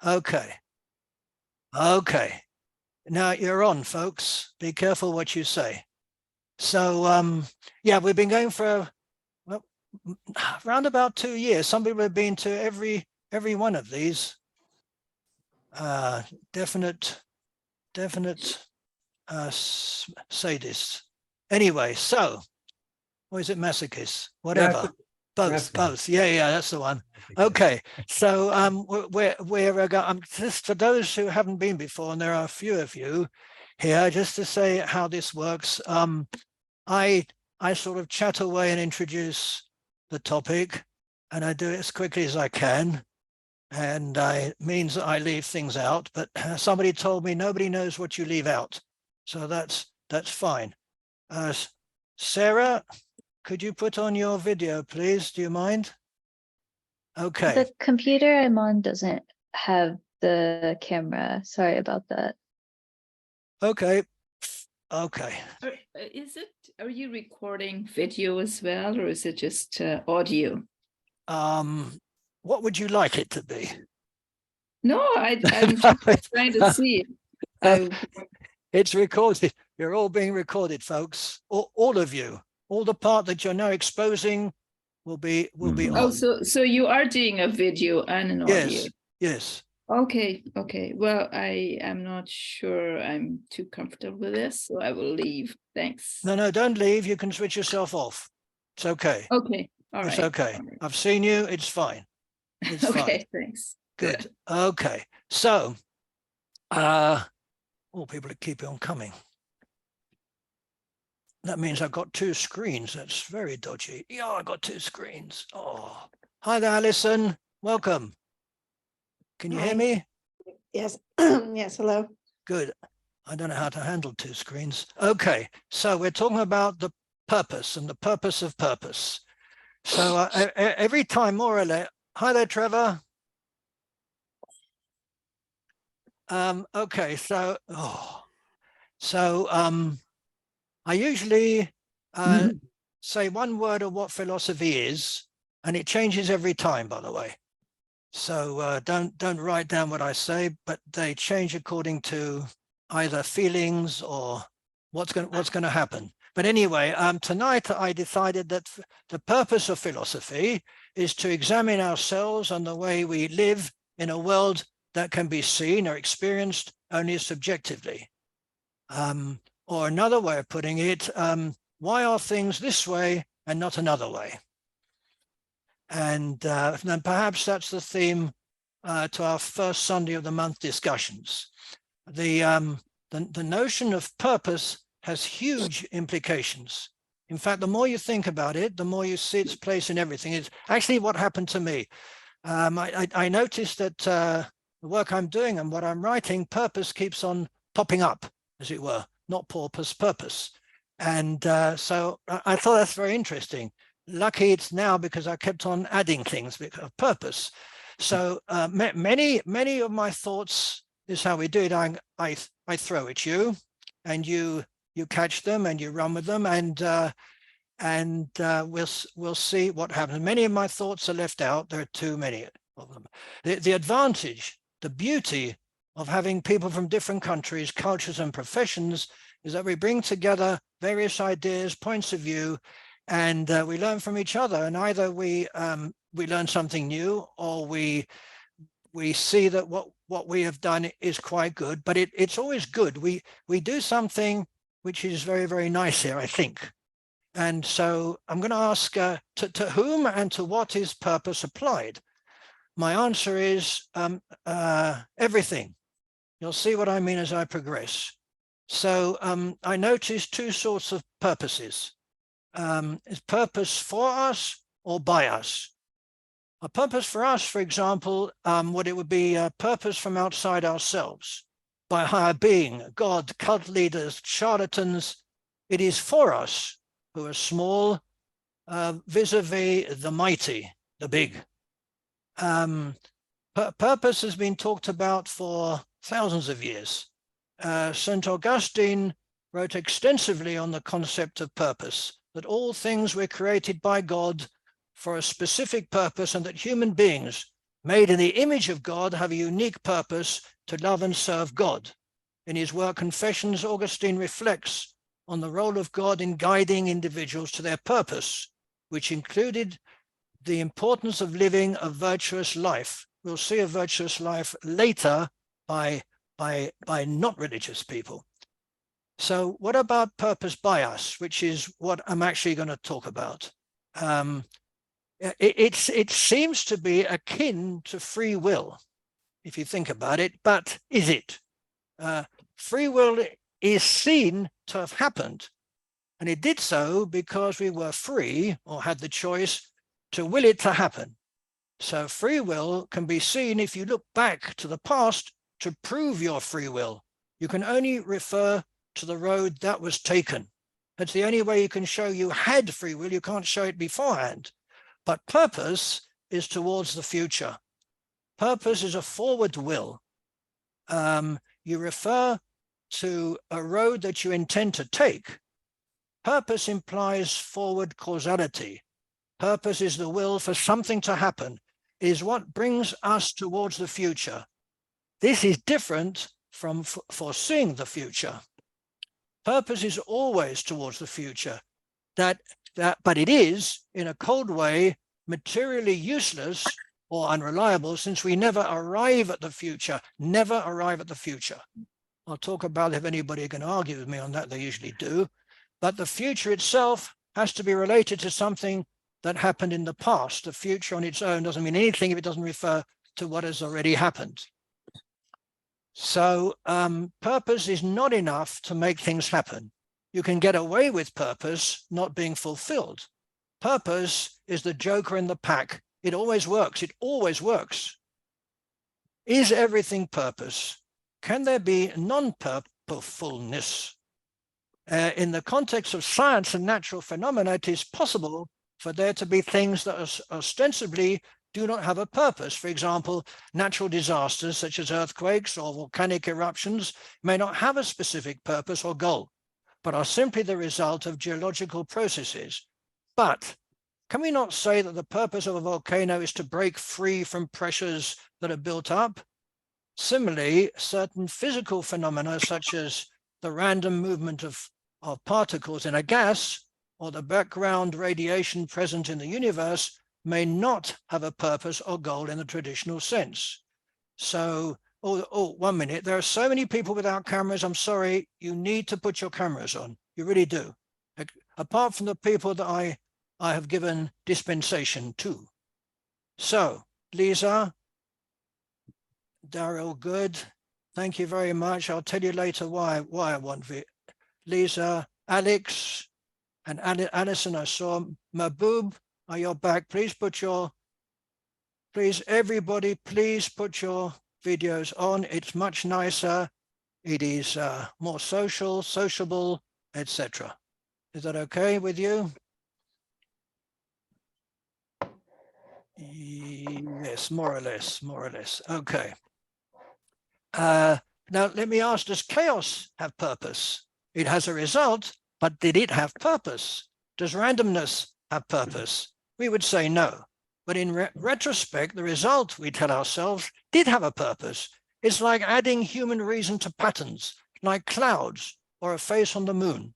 Okay. Okay. Now you're on, folks. Be careful what you say. So, yeah, we've been going for well, around about 2 years. Some people have been to every one of these. Definite sadists. Anyway, so, or is it masochists? Whatever. Both. Yeah, that's the one. Okay, so we're just for those who haven't been before, and there are a few of you here, just to say how this works. I sort of chat away and introduce the topic, and I do it as quickly as I can, and it means that I leave things out. But somebody told me nobody knows what you leave out, so that's fine. Sarah, could you put on your video, please? Do you mind? Okay. The computer I'm on doesn't have the camera. Sorry about that. Okay. Okay. Are you recording video as well, or is it just audio? What would you like it to be? No, I'm just trying to see it. It's recorded. You're all being recorded, folks. All of you. All the part that you're now exposing will be on. Oh, so you are doing a video and an audio? Yes. Okay. Well, I am not sure I'm too comfortable with this, so I will leave. Thanks. No, don't leave. You can switch yourself off. It's okay. Okay. All right. It's okay. All right. I've seen you. It's fine. It's okay, fine. Thanks. Good. Okay. So, people keep on coming. That means I've got 2 screens. That's very dodgy. Yeah, I got 2 screens. Oh, hi there, Alison. Welcome. Can you hear me? Yes. Yes. Hello. Good. I don't know how to handle 2 screens. Okay. So we're talking about the purpose and the purpose of purpose. So every time, more or less. Hi there, Trevor. Okay. So, I usually say one word of what philosophy is, and it changes every time, by the way. So don't write down what I say, but they change according to either feelings or what's going to happen. But anyway, tonight I decided that the purpose of philosophy is to examine ourselves and the way we live in a world that can be seen or experienced only subjectively. Or another way of putting it, why are things this way and not another way? And then perhaps that's the theme to our first Sunday of the month discussions. The notion of purpose has huge implications. In fact, the more you think about it, the more you see its place in everything. It's actually what happened to me. I noticed that the work I'm doing and what I'm writing, purpose keeps on popping up, as it were. Not porpoise, purpose. And so I thought that's very interesting. Lucky it's now because I kept on adding things because of purpose. So many of my thoughts is how we do it. I throw at you, and you catch them and you run with them, and we'll see what happens. Many of my thoughts are left out. There are too many of them. The advantage, the beauty of having people from different countries, cultures, and professions is that we bring together various ideas, points of view, and we learn from each other. And either we learn something new, or we see that what we have done is quite good. But it's always good. We do something which is very, very nice here, I think. And so I'm going to ask to whom and to what is purpose applied? My answer is everything. You'll see what I mean as I progress. So I noticed 2 sorts of purposes. Is purpose for us or by us? A purpose for us, for example, what it would be a purpose from outside ourselves, by a higher being, God, cult leaders, charlatans. It is for us who are small, vis-a-vis the mighty, the big. Purpose has been talked about for thousands of years. St. Augustine wrote extensively on the concept of purpose, that all things were created by God for a specific purpose, and that human beings made in the image of God, have a unique purpose to love and serve God. In his work Confessions, Augustine reflects on the role of God in guiding individuals to their purpose, which included the importance of living a virtuous life. We'll see a virtuous life later by not religious people. So what about purpose by us, which is what I'm actually going to talk about? It seems to be akin to free will, if you think about it, but is it? Free will is seen to have happened, and it did so because we were free or had the choice to will it to happen. So free will can be seen if you look back to the past to prove your free will. You can only refer to the road that was taken. That's the only way you can show you had free will. You can't show it beforehand. But purpose is towards the future. Purpose is a forward will. You refer to a road that you intend to take. Purpose implies forward causality. Purpose is the will for something to happen. It is what brings us towards the future. This is different from foreseeing the future. Purpose is always towards the future. But it is, in a cold way, materially useless or unreliable, since we never arrive at the future, never arrive at the future. I'll talk about if anybody can argue with me on that, they usually do. But the future itself has to be related to something that happened in the past. The future on its own doesn't mean anything if it doesn't refer to what has already happened. So purpose is not enough to make things happen. You can get away with purpose not being fulfilled. Purpose is the joker in the pack. It always works. It always works. Is everything purpose? Can there be non-purposefulness? In the context of science and natural phenomena, it is possible for there to be things that ostensibly do not have a purpose. For example, natural disasters such as earthquakes or volcanic eruptions may not have a specific purpose or goal, but are simply the result of geological processes. But can we not say that the purpose of a volcano is to break free from pressures that are built up? Similarly, certain physical phenomena such as the random movement of particles in a gas or the background radiation present in the universe may not have a purpose or goal in the traditional sense. So, 1 minute, there are so many people without cameras. I'm sorry, you need to put your cameras on. You really do. Apart from the people that I have given dispensation to. So, Lisa, Daryl, good. Thank you very much. I'll tell you later why I want it. Lisa, Alex, and Alison, I saw. Mahbub, are you back? Please everybody, please put your videos on. It's much nicer. It is more sociable, etc. Is that okay with you? Yes, more or less. Okay. Now let me ask, does chaos have purpose? It has a result, but did it have purpose? Does randomness have purpose? We would say no. But in retrospect, the result, we tell ourselves, did have a purpose. It's like adding human reason to patterns, like clouds or a face on the moon.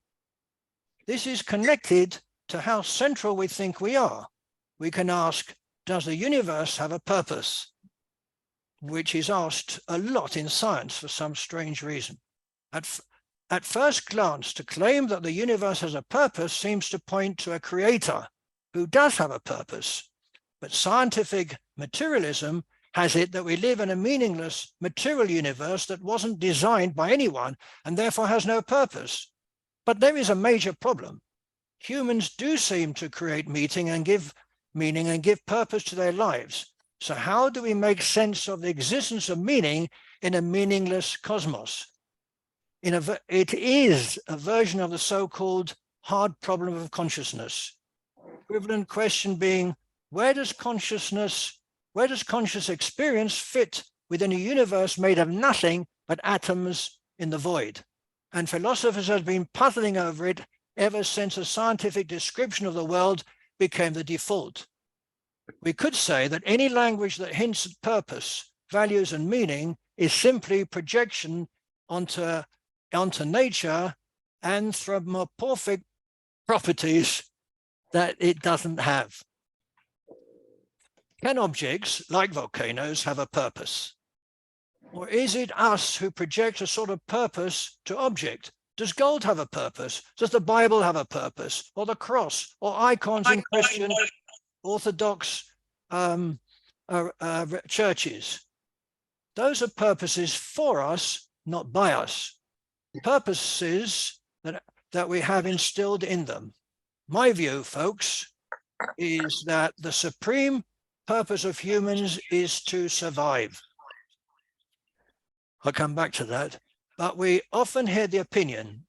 This is connected to how central we think we are. We can ask, does the universe have a purpose? Which is asked a lot in science for some strange reason. At first glance, to claim that the universe has a purpose seems to point to a creator who does have a purpose. But scientific materialism has it that we live in a meaningless material universe that wasn't designed by anyone and therefore has no purpose. But there is a major problem. Humans do seem to create meaning and give purpose to their lives. So how do we make sense of the existence of meaning in a meaningless cosmos? It is a version of the so-called hard problem of consciousness. Equivalent question being, where does conscious experience fit within a universe made of nothing but atoms in the void? And philosophers have been puzzling over it ever since a scientific description of the world became the default. We could say that any language that hints at purpose, values, and meaning is simply projection onto nature anthropomorphic properties that it doesn't have. Can objects, like volcanoes, have a purpose? Or is it us who project a sort of purpose to object? Does gold have a purpose? Does the Bible have a purpose? Or the cross? Or icons in Christian Orthodox churches? Those are purposes for us, not by us. Purposes that we have instilled in them. My view, folks, is that the supreme purpose of humans is to survive. I'll come back to that. But we often hear the opinion,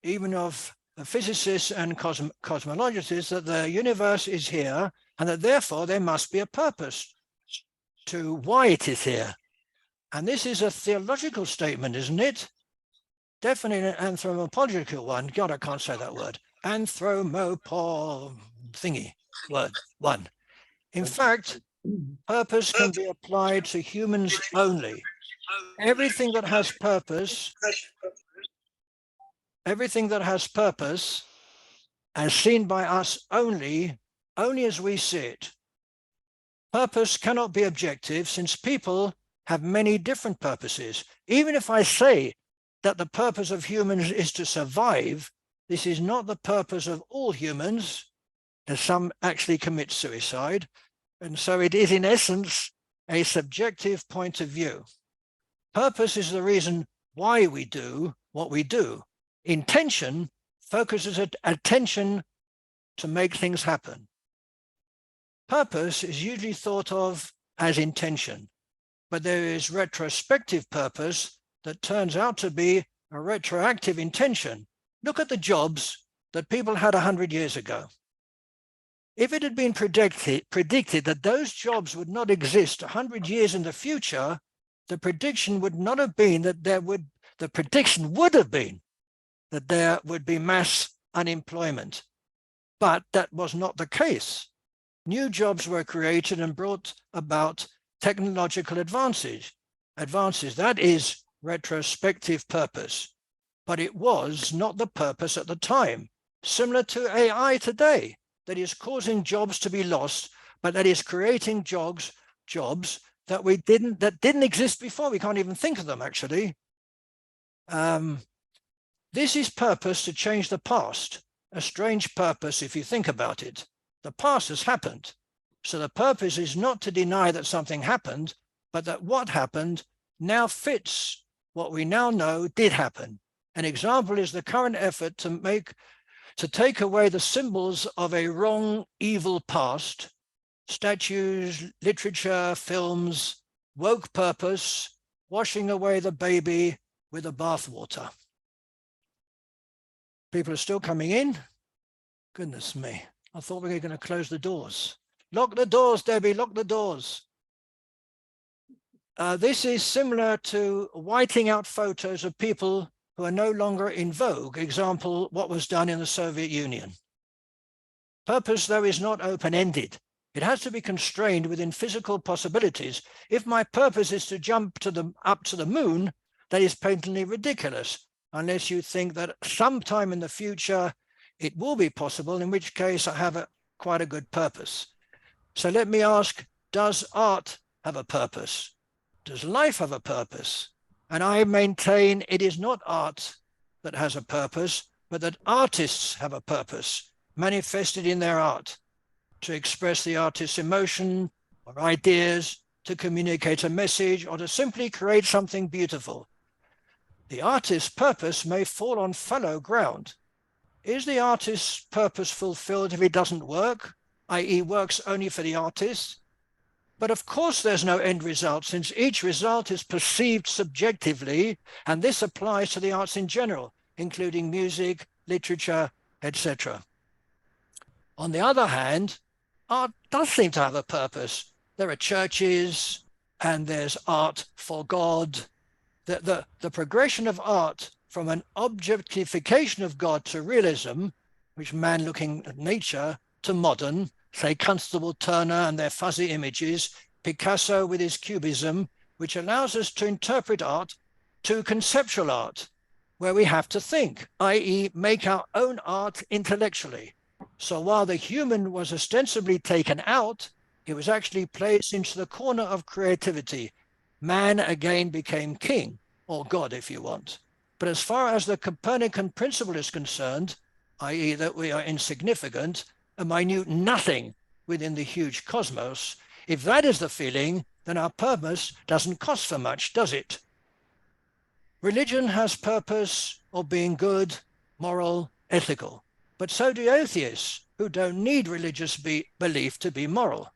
even of physicists and cosmologists, that the universe is here and that therefore there must be a purpose to why it is here. And this is a theological statement, isn't it? Definitely an anthropological one. God, I can't say that word. Anthropomorph thingy word one. In fact, purpose can be applied to humans only. Everything that has purpose, as seen by us only as we see it. Purpose cannot be objective since people have many different purposes. Even if I say that the purpose of humans is to survive, this is not the purpose of all humans, as some actually commit suicide. And so it is in essence a subjective point of view. Purpose is the reason why we do what we do. Intention focuses attention to make things happen. Purpose is usually thought of as intention, but there is retrospective purpose that turns out to be a retroactive intention. Look at the jobs that people had 100 years ago. If it had been predicted that those jobs would not exist 100 years in the future, the prediction would not have been that the prediction would have been that there would be mass unemployment. But that was not the case. New jobs were created and brought about technological advances. That is retrospective purpose. But it was not the purpose at the time. Similar to AI today, that is causing jobs to be lost, but that is creating jobs that didn't exist before. We can't even think of them, actually. This is purpose to change the past. A strange purpose if you think about it. The past has happened. So the purpose is not to deny that something happened, but that what happened now fits what we now know did happen. An example is the current effort to take away the symbols of a wrong, evil past, statues, literature, films, woke purpose, washing away the baby with the bathwater. People are still coming in. Goodness me. I thought we were going to close the doors. Lock the doors, Debbie, lock the doors. This is similar to whiting out photos of people who are no longer in vogue. Example, what was done in the Soviet Union. Purpose, though, is not open-ended. It has to be constrained within physical possibilities. If my purpose is to jump up to the moon, that is patently ridiculous, unless you think that sometime in the future it will be possible, in which case I have quite a good purpose. So let me ask, does art have a purpose? Does life have a purpose? And I maintain it is not art that has a purpose, but that artists have a purpose manifested in their art, to express the artist's emotion or ideas, to communicate a message, or to simply create something beautiful. The artist's purpose may fall on fallow ground. Is the artist's purpose fulfilled if it doesn't work, i.e. works only for the artist? But of course there's no end result, since each result is perceived subjectively, and this applies to the arts in general, including music, literature, etc. On the other hand, art does seem to have a purpose. There are churches and there's art for God. The progression of art from an objectification of God to realism, which man looking at nature, to modern, say Constable Turner and their fuzzy images, Picasso with his cubism, which allows us to interpret art, to conceptual art, where we have to think, i.e. make our own art intellectually. So while the human was ostensibly taken out, it was actually placed into the corner of creativity. Man again became king, or God if you want. But as far as the Copernican principle is concerned, i.e. that we are insignificant, a minute nothing within the huge cosmos, if that is the feeling, then our purpose doesn't cost for much, does it? Religion has purpose of being good, moral, ethical, but so do atheists who don't need religious belief to be moral.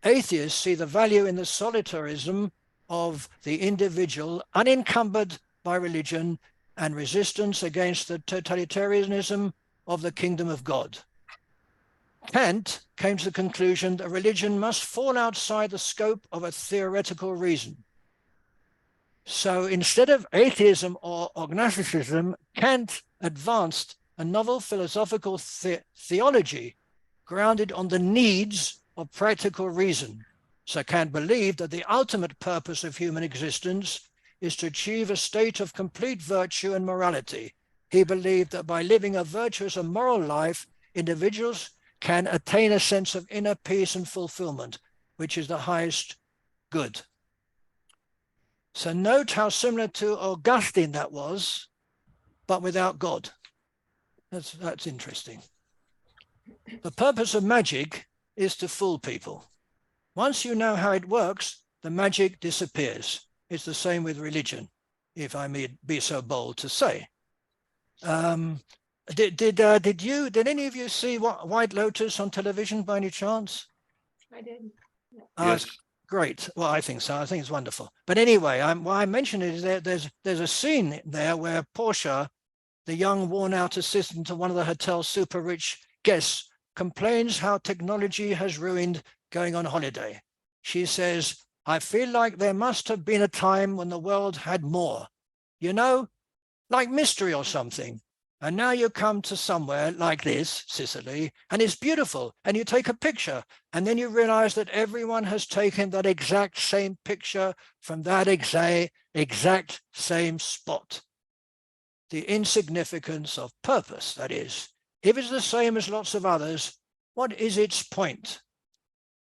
Atheists see the value in the solitarism of the individual, unencumbered by religion, and resistance against the totalitarianism of the kingdom of God. Kant came to the conclusion that religion must fall outside the scope of a theoretical reason. So instead of atheism or agnosticism, Kant advanced a novel philosophical theology grounded on the needs of practical reason. So Kant believed that the ultimate purpose of human existence is to achieve a state of complete virtue and morality. He believed that by living a virtuous and moral life, individuals can attain a sense of inner peace and fulfillment, which is the highest good. So note how similar to Augustine that was, but without God. That's interesting. The purpose of magic is to fool people. Once you know how it works, the magic disappears. It's the same with religion, if I may be so bold to say. Did any of you see White Lotus on television by any chance? I did. Yes. Great. Well, I think so. I think it's wonderful. But anyway, why I mention it is there's a scene there where Portia, the young worn-out assistant to one of the hotel's super rich guests, complains how technology has ruined going on holiday. She says, "I feel like there must have been a time when the world had more, you know, like mystery or something. And now you come to somewhere like this, Sicily, and it's beautiful, and you take a picture, and then you realize that everyone has taken that exact same picture from that exact same spot." The insignificance of purpose, that is. If it's the same as lots of others, what is its point?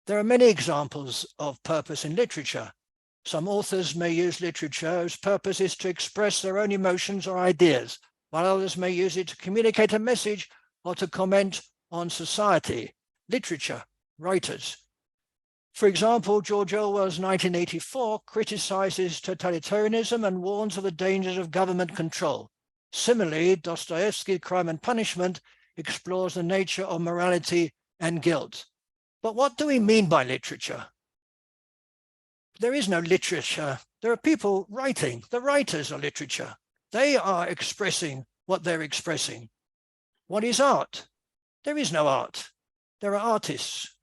There are many examples of purpose in literature. Some authors may use literature whose purpose is to express their own emotions or ideas, while others may use it to communicate a message or to comment on society. Literature, writers. For example, George Orwell's 1984 criticizes totalitarianism and warns of the dangers of government control. Similarly, Dostoevsky's Crime and Punishment explores the nature of morality and guilt. But what do we mean by literature? There is no literature. There are people writing. The writers are literature. They are expressing what they're expressing. What is art? There is no art. There are artists.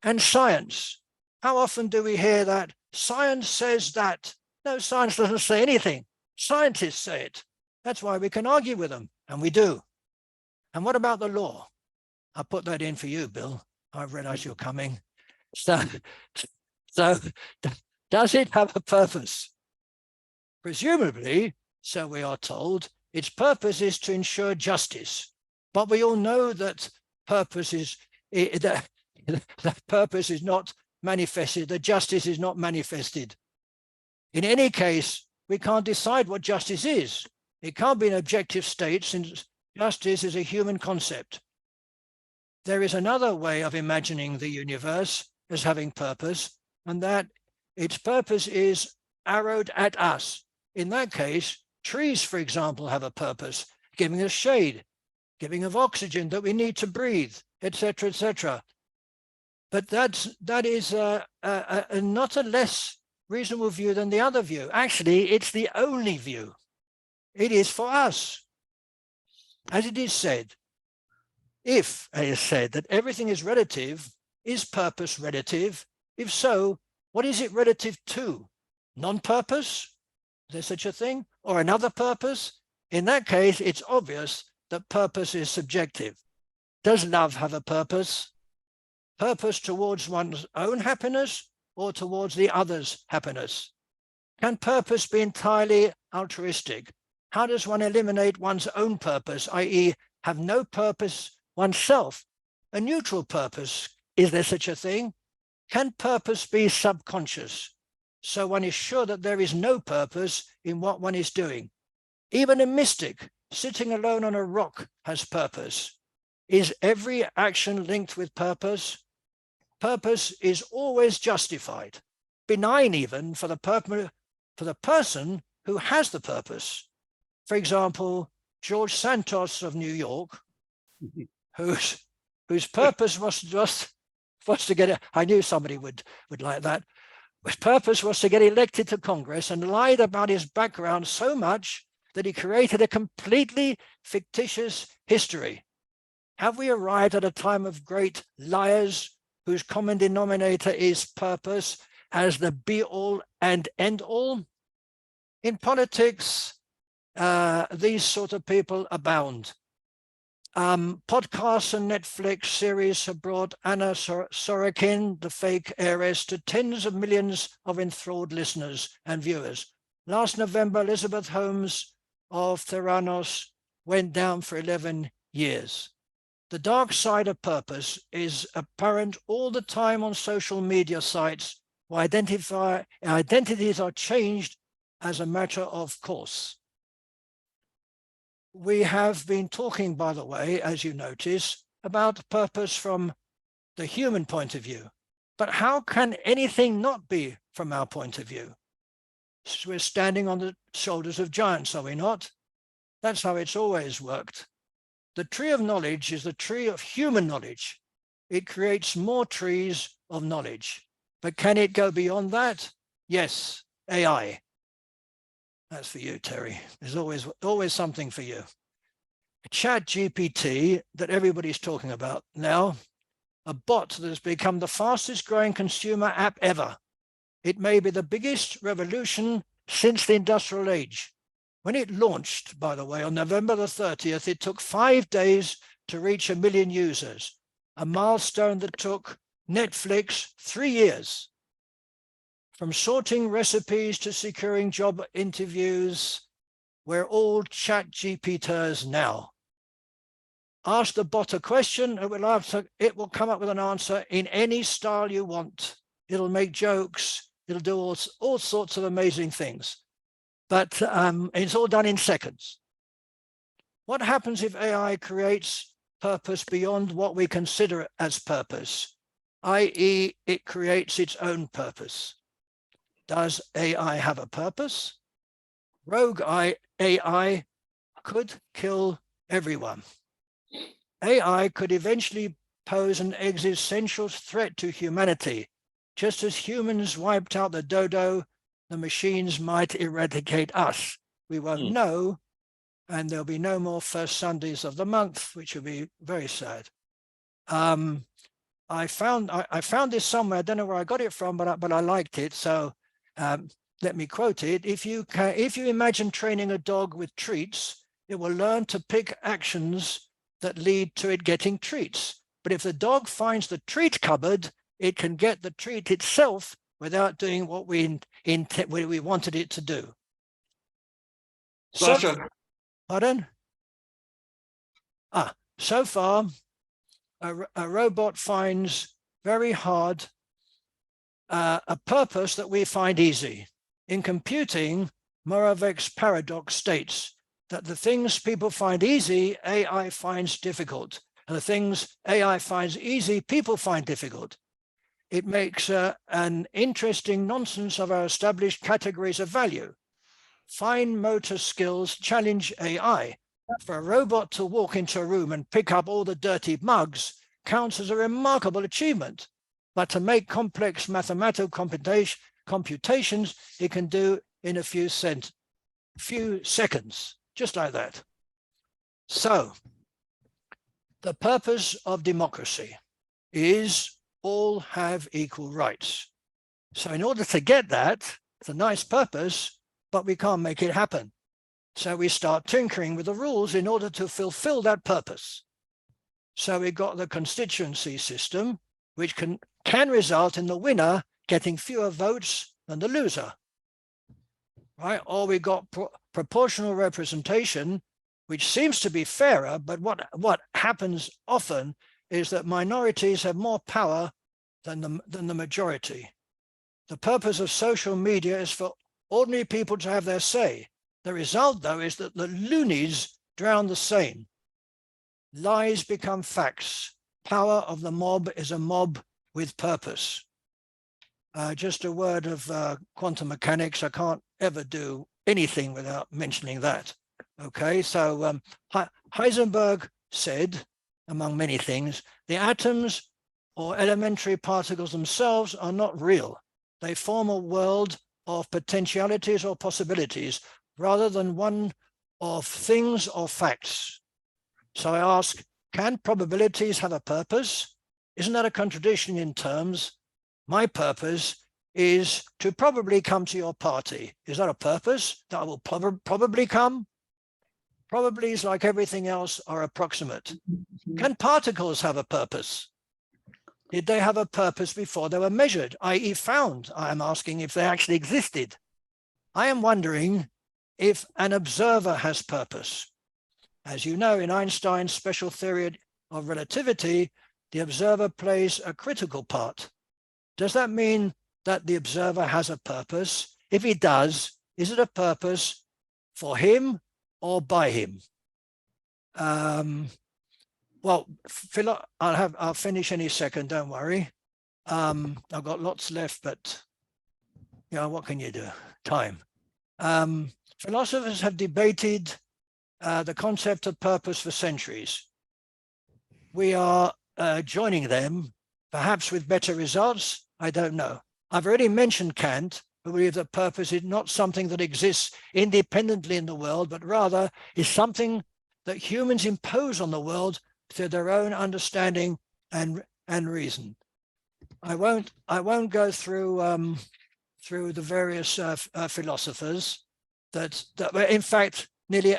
And science. How often do we hear that? Science says that. No, science doesn't say anything. Scientists say it. That's why we can argue with them, and we do. And what about the law? I'll put that in for you, Bill. I realize you're coming. So does it have a purpose? Presumably, so we are told, its purpose is to ensure justice. But we all know that purpose is that purpose is not manifested, that justice is not manifested. In any case, we can't decide what justice is. It can't be an objective state since justice is a human concept. There is another way of imagining the universe as having purpose, and that its purpose is arrowed at us. In that case, trees, for example, have a purpose, giving us shade, giving us oxygen that we need to breathe, etc., etc. But that is not a less reasonable view than the other view. Actually, it's the only view. It is for us. As it is said, if it is said that everything is relative, is purpose relative? If so, what is it relative to? Non-purpose? Is there such a thing? Or another purpose? In that case, it's obvious that purpose is subjective. Does love have a purpose? Purpose towards one's own happiness or towards the other's happiness? Can purpose be entirely altruistic? How does one eliminate one's own purpose, i.e. have no purpose oneself? A neutral purpose, is there such a thing? Can purpose be subconscious? So one is sure that there is no purpose in what one is doing. Even a mystic sitting alone on a rock has purpose. Is every action linked with purpose? Purpose is always justified, benign even for the person who has the purpose. For example, George Santos of New York, whose purpose was to get, I knew somebody would like that. His purpose was to get elected to Congress and lied about his background so much that he created a completely fictitious history. Have we arrived at a time of great liars whose common denominator is purpose as the be-all and end-all? In politics, these sort of people abound. Podcasts and Netflix series have brought Anna Sorokin, the fake heiress, to tens of millions of enthralled listeners and viewers. Last November, Elizabeth Holmes of Theranos went down for 11 years. The dark side of purpose is apparent all the time on social media sites where identities are changed as a matter of course. We have been talking, by the way, as you notice, about purpose from the human point of view. But how can anything not be from our point of view? So we're standing on the shoulders of giants, are we not? That's how it's always worked. The tree of knowledge is the tree of human knowledge. It creates more trees of knowledge. But can it go beyond that? Yes, AI. That's for you, Terry. There's always something for you. ChatGPT that everybody's talking about now, a bot that has become the fastest growing consumer app ever. It may be the biggest revolution since the industrial age. When it launched, by the way, on November the 30th, it took 5 days to reach 1 million users, a milestone that took Netflix 3 years. From sorting recipes to securing job interviews, we're all ChatGPTers now. Ask the bot a question, it will come up with an answer in any style you want. It'll make jokes, it'll do all sorts of amazing things. But it's all done in seconds. What happens if AI creates purpose beyond what we consider as purpose, i.e. it creates its own purpose? Does AI have a purpose? Rogue AI could kill everyone. AI could eventually pose an existential threat to humanity. Just as humans wiped out the dodo, the machines might eradicate us. We won't know, and there'll be no more first Sundays of the month, which will be very sad. I found this somewhere. I don't know where I got it from, but I liked it. So let me quote it. If you imagine training a dog with treats, it will learn to pick actions that lead to it getting treats. But if the dog finds the treat cupboard, it can get the treat itself without doing what we wanted it to do. Sasha. So, pardon? So far, a robot finds very hard a purpose that we find easy. In computing, Moravec's paradox states that the things people find easy, AI finds difficult. And the things AI finds easy, people find difficult. It makes an interesting nonsense of our established categories of value. Fine motor skills challenge AI. For a robot to walk into a room and pick up all the dirty mugs counts as a remarkable achievement. But to make complex mathematical computations, it can do in a few seconds, just like that. So, the purpose of democracy is all have equal rights. So in order to get that, it's a nice purpose, but we can't make it happen. So we start tinkering with the rules in order to fulfill that purpose. So we got the constituency system, which can result in the winner getting fewer votes than the loser, right? Or we got proportional representation, which seems to be fairer, but what happens often is that minorities have more power than the majority. The purpose of social media is for ordinary people to have their say. The result, though, is that the loonies drown the sane. Lies become facts. Power of the mob is a mob with purpose. Just a word of quantum mechanics. I can't ever do anything without mentioning that. Okay, so Heisenberg said, among many things, the atoms or elementary particles themselves are not real. They form a world of potentialities or possibilities rather than one of things or facts. So I ask, can probabilities have a purpose? Isn't that a contradiction in terms? My purpose is to probably come to your party. Is that a purpose that I will probably come? Probablys, like everything else, are approximate. Can particles have a purpose? Did they have a purpose before they were measured, i.e. found? I am asking if they actually existed. I am wondering if an observer has purpose. As you know, in Einstein's special theory of relativity, the observer plays a critical part. Does that mean that the observer has a purpose? If he does, is it a purpose for him or by him? Well, I'll finish any second, don't worry. I've got lots left, but you know, what can you do? Time. Philosophers have debated the concept of purpose for centuries. We are joining them, perhaps with better results. I don't know. I've already mentioned Kant, who believes that purpose is not something that exists independently in the world, but rather is something that humans impose on the world through their own understanding and reason. I won't go through the various philosophers that in fact nearly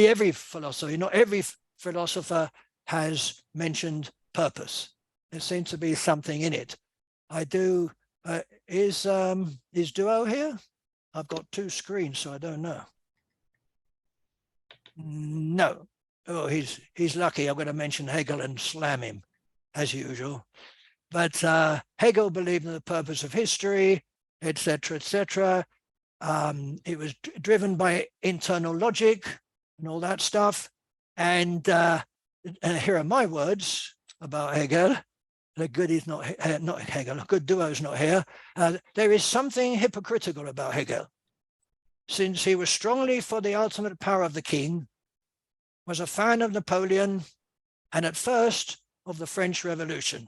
every philosophy, not every philosopher has mentioned purpose. There seems to be something in it. I do. Is Duo here? I've got two screens, so I don't know. No. Oh, he's lucky. I'm going to mention Hegel and slam him, as usual. But Hegel believed in the purpose of history, etc., etc. It was driven by internal logic and all that stuff. And here are my words about Hegel. The good is not Hegel. Good Duo's not here. There is something hypocritical about Hegel, since he was strongly for the ultimate power of the king, was a fan of Napoleon, and at first of the French Revolution.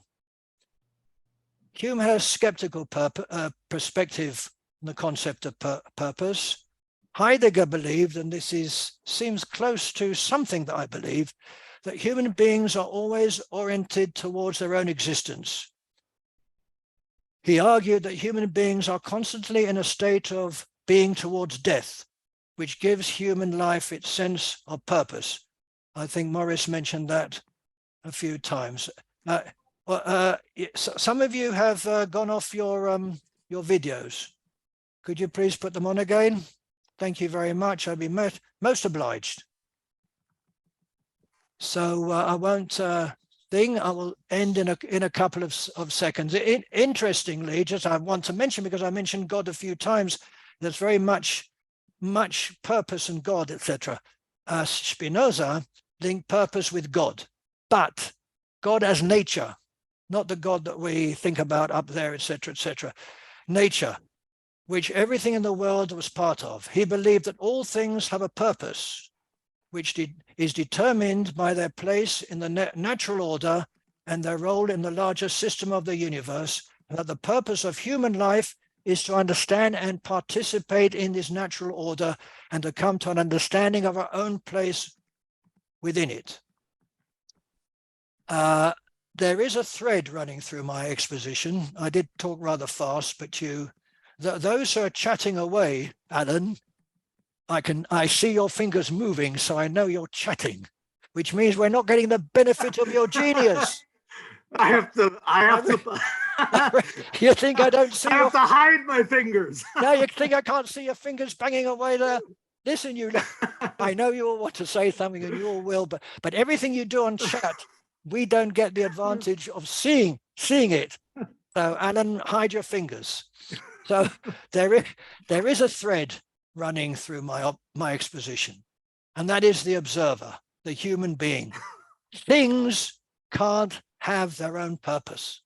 Hume had a skeptical perspective on the concept of purpose. Heidegger believed, and this seems close to something that I believe, that human beings are always oriented towards their own existence. He argued that human beings are constantly in a state of being towards death, which gives human life its sense of purpose. I think Morris mentioned that a few times. Some of you have gone off your videos. Could you please put them on again? Thank you very much. I'd be most obliged. So I won't I will end in a couple of seconds. Interestingly, just I want to mention, because I mentioned God a few times, there's very much purpose in God, etc. Spinoza linked purpose with God, but God as nature, not the God that we think about up there, etc., etc. Nature, which everything in the world was part of. He believed that all things have a purpose, which is determined by their place in the natural order and their role in the larger system of the universe, and that the purpose of human life is to understand and participate in this natural order and to come to an understanding of our own place within it. There is a thread running through my exposition. I did talk rather fast, but those who are chatting away, Alan, I see your fingers moving, so I know you're chatting, which means we're not getting the benefit of your genius. I have to, You think I don't see I your have to hide my fingers. now you think I can't see your fingers banging away there? Listen, I know you all want to say something and you all will, but everything you do on chat, we don't get the advantage of seeing it. So Alan, hide your fingers. So there is a thread running through my exposition, and that is the observer, the human being. Things can't have their own purpose.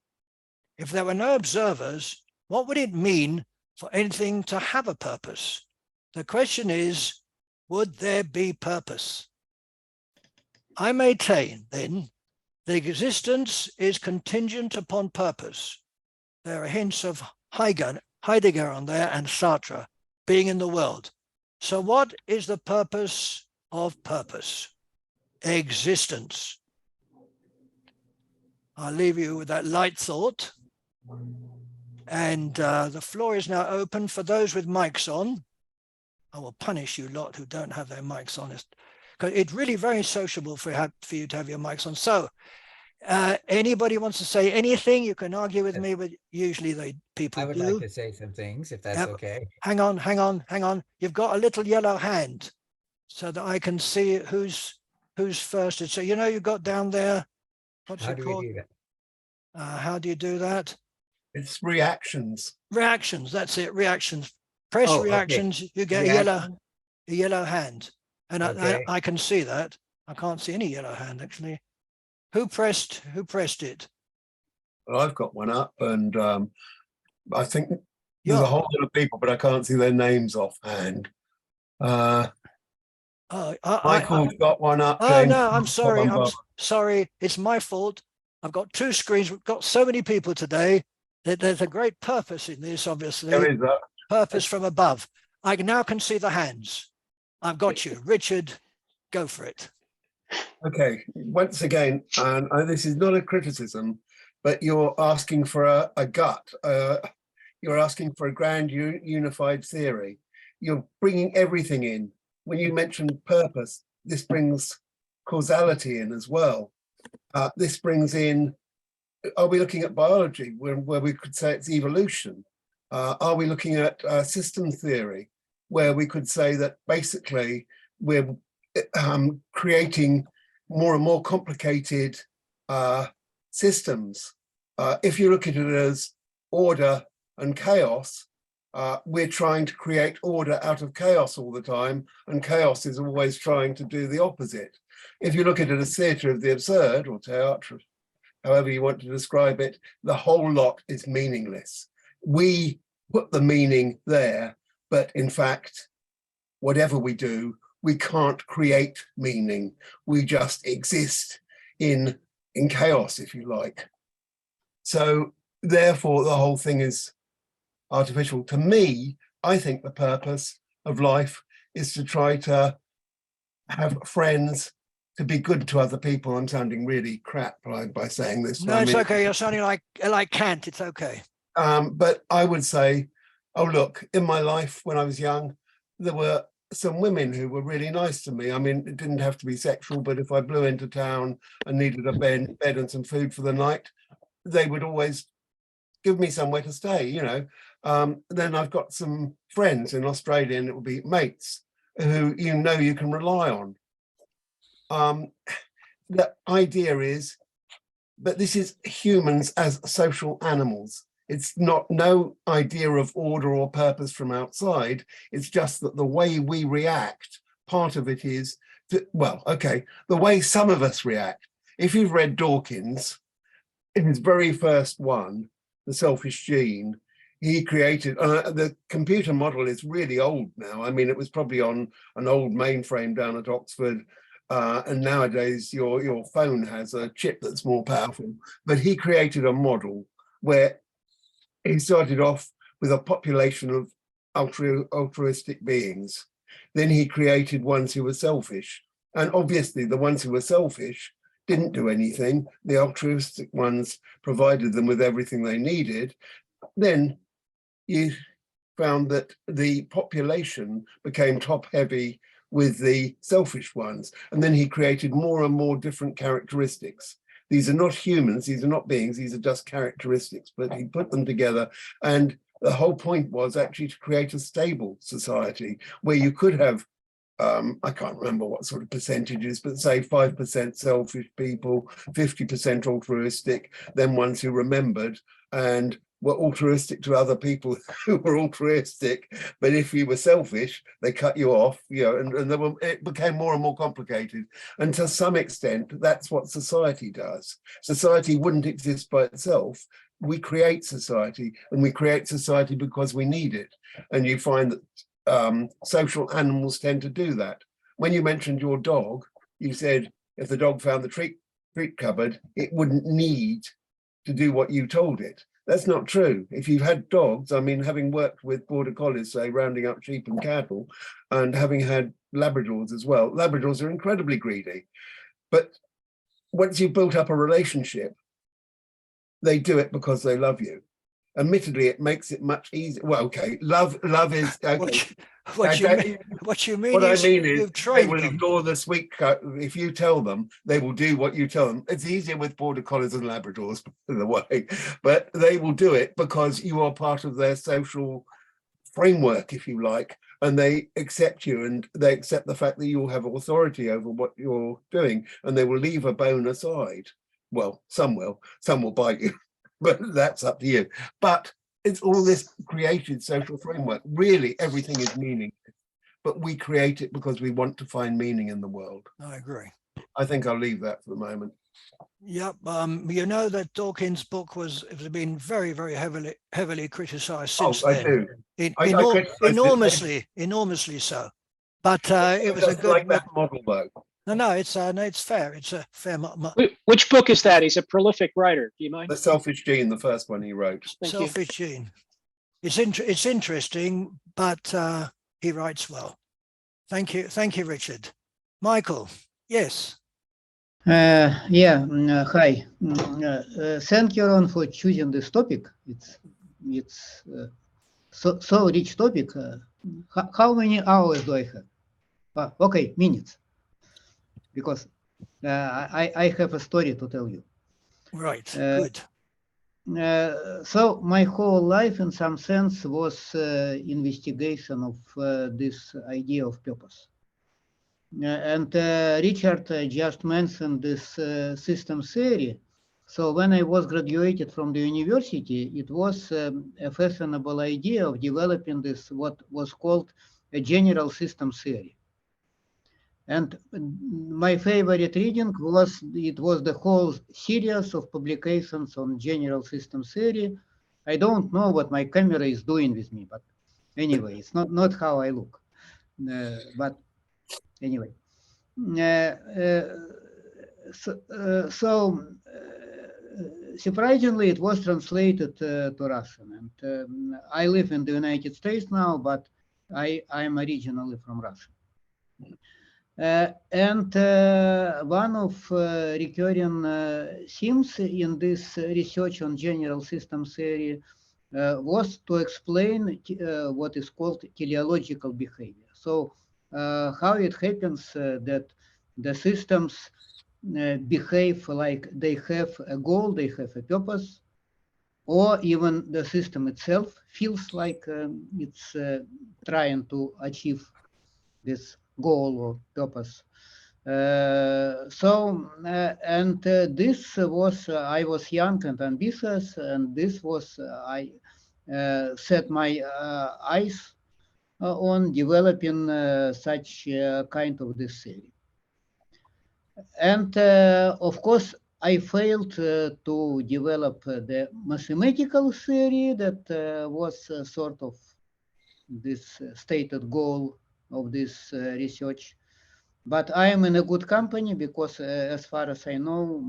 If there were no observers, what would it mean for anything to have a purpose? The question is, would there be purpose? I maintain, then, that existence is contingent upon purpose. There are hints of Heidegger on there and Sartre being in the world. So what is the purpose of purpose? Existence. I'll leave you with that light thought. And the floor is now open for those with mics on. I will punish you lot who don't have their mics on. Because it's really very sociable for you to have your mics on. So anybody wants to say anything, you can argue with me, but usually people I would do. like to say some things, if that's okay. Hang on. You've got a little yellow hand so that I can see who's first. So you got down there, what's How it do called? we do that? How do you do that? It's reactions. Reactions, that's it, reactions. Press Oh, okay. reactions, you get a yellow hand. And Okay. I can see that. I can't see any yellow hand actually. Who pressed it? Well, I've got one up, and I think there's Yeah. a whole lot of people, but I can't see their names offhand. Michael's got one up. Oh James no, I'm got sorry. one I'm up. sorry. It's my fault. I've got two screens. We've got so many people today. There's a great purpose in this, obviously. There is that. Purpose from above. I now can see the hands. I've got you. Richard, go for it. Okay, once again, and this is not a criticism, but you're asking for a gut. You're asking for a grand unified theory. You're bringing everything in. When you mention purpose, this brings causality in as well. This brings in, are we looking at biology where we could say it's evolution? Are we looking at system theory where we could say that basically we're creating more and more complicated systems? If you look at it as order and chaos, we're trying to create order out of chaos all the time, and chaos is always trying to do the opposite. If you look at it as theatre of the absurd, or théâtre, however you want to describe it, the whole lot is meaningless. We put the meaning there, but in fact, whatever we do, we can't create meaning. We just exist in chaos, if you like. So therefore, the whole thing is artificial. To me, I think the purpose of life is to try to have friends, to be good to other people. I'm sounding really crap by saying this. No, it's okay. You're sounding like Kant. It's okay. But I would say, oh, look, in my life when I was young, there were some women who were really nice to me. I mean, it didn't have to be sexual, but if I blew into town and needed a bed and some food for the night, they would always give me somewhere to stay, you know. Then I've got some friends in Australia, and it will be mates who you can rely on. The idea is that this is humans as social animals. It's no idea of order or purpose from outside. It's just that the way we react, part of it is, the way some of us react. If you've read Dawkins, in his very first one, The Selfish Gene, he created, the computer model is really old now. I mean, it was probably on an old mainframe down at Oxford. And nowadays your phone has a chip that's more powerful. But he created a model where he started off with a population of altruistic beings. Then he created ones who were selfish. And obviously the ones who were selfish didn't do anything. The altruistic ones provided them with everything they needed. Then you found that the population became top heavy with the selfish ones. And then he created more and more different characteristics. These are not humans, these are not beings, these are just characteristics, but he put them together. And the whole point was actually to create a stable society where you could have, I can't remember what sort of percentages, but say 5% selfish people, 50% altruistic, then ones who remembered and were altruistic to other people who were altruistic. But if you were selfish, they cut you off, you know, and it became more and more complicated. And to some extent, that's what society does. Society wouldn't exist by itself. We create society, and we create society because we need it. And you find that social animals tend to do that. When you mentioned your dog, you said if the dog found the treat cupboard, it wouldn't need to do what you told it. That's not true. If you've had dogs, I mean, having worked with border collies, say, rounding up sheep and cattle, and having had Labradors as well, Labradors are incredibly greedy. But once you've built up a relationship, they do it because they love you. Admittedly, it makes it much easier. Well, okay, love is okay. What you mean What I is mean is you've they trained will them. ignore the sweet cut. If you tell them, they will do what you tell them. It's easier with border collies and Labradors, in a way, but they will do it because you are part of their social framework, if you like, and they accept you and they accept the fact that you'll have authority over what you're doing, and they will leave a bone aside. Well, some will bite you, but that's up to you. But it's all this created social framework. Really, everything is meaning, but we create it because we want to find meaning in the world. I agree. I think I'll leave that for the moment. Yep. You know that Dawkins' book has been very, very heavily criticized since I then. do. I criticise it. Enormously so. But I it was a just good. like that model, though. No, it's fair. It's a fair. Which book is that? He's a prolific writer. Do you mind? The Selfish Gene, the first one he wrote. Thank you. Selfish Gene. It's interesting, but he writes well. Thank you, Richard. Michael, yes. Hi. Thank you, Ron, for choosing this topic. It's so rich topic. How many hours do I have? Okay, minutes, because I have a story to tell you. Right. Good. So my whole life, in some sense, was investigation of this idea of purpose. And Richard just mentioned this system theory. So when I was graduated from the university, it was a fashionable idea of developing this, what was called a general system theory. And my favorite reading was the whole series of publications on general system theory. I don't know what my camera is doing with me, but anyway, it's not how I look. But anyway, surprisingly, it was translated to Russian. And I live in the United States now, but I'm originally from Russia. And one of recurring themes in this research on general system theory was to explain what is called teleological behavior. So how it happens that the systems behave like they have a goal, they have a purpose, or even the system itself feels like it's trying to achieve this goal or purpose. This was, I was young and ambitious, and this was, I set my eyes on developing such kind of this theory. And of course, I failed to develop the mathematical theory that was sort of this stated goal of this research. But I am in a good company because as far as I know,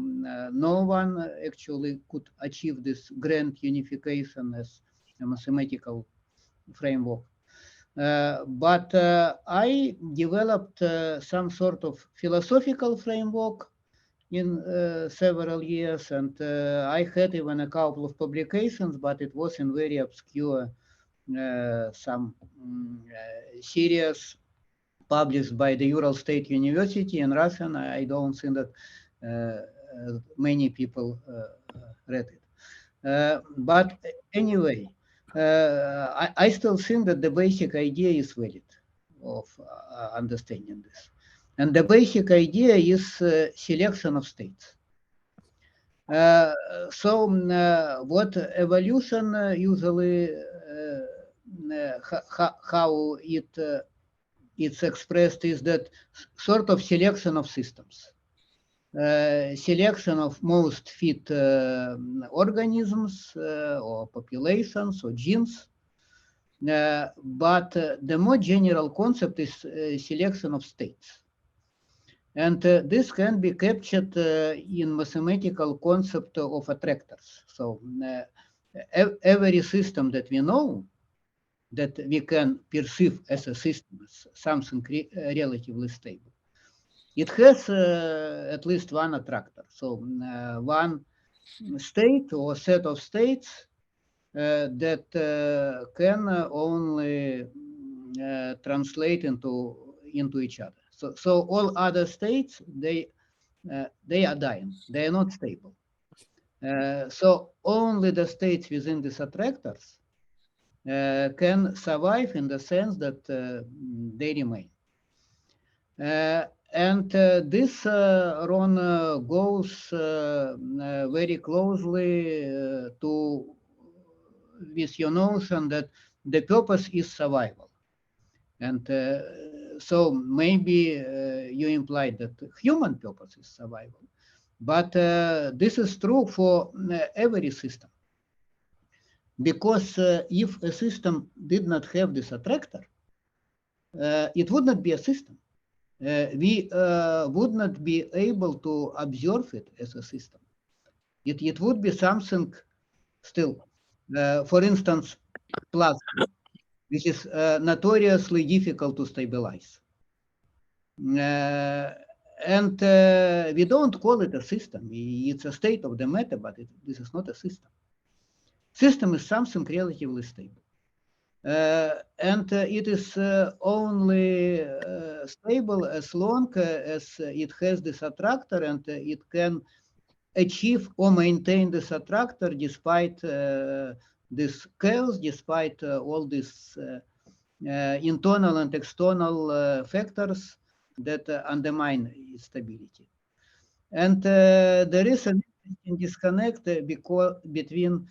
no one actually could achieve this grand unification as a mathematical framework. But I developed some sort of philosophical framework in several years, and I had even a couple of publications, but it was in very obscure some series published by the Ural State University in Russian. I don't think that many people read it. But anyway, I still think that the basic idea is valid of understanding this. And the basic idea is selection of states. What evolution usually, how it's expressed is that sort of selection of systems. Selection of most fit organisms or populations or genes. But the more general concept is selection of states. And this can be captured in mathematical concept of attractors. So every system that we know, that we can perceive as a system, as something relatively stable, it has at least one attractor. So one state or set of states that can only translate into each other. So all other states, they are dying. They are not stable. So only the states within these attractors can survive in the sense that they remain. And this, Ron, goes very closely with your notion that the purpose is survival. And so maybe you implied that human purpose is survival. But this is true for every system. Because if a system did not have this attractor, it would not be a system. We would not be able to observe it as a system. It would be something still. For instance, plasma, which is notoriously difficult to stabilize. And we don't call it a system. It's a state of the matter, but this is not a system. System is something relatively stable. And it is only stable as long as it has this attractor and it can achieve or maintain this attractor despite this chaos, despite all these internal and external factors that undermine its stability. And there is an interesting disconnect between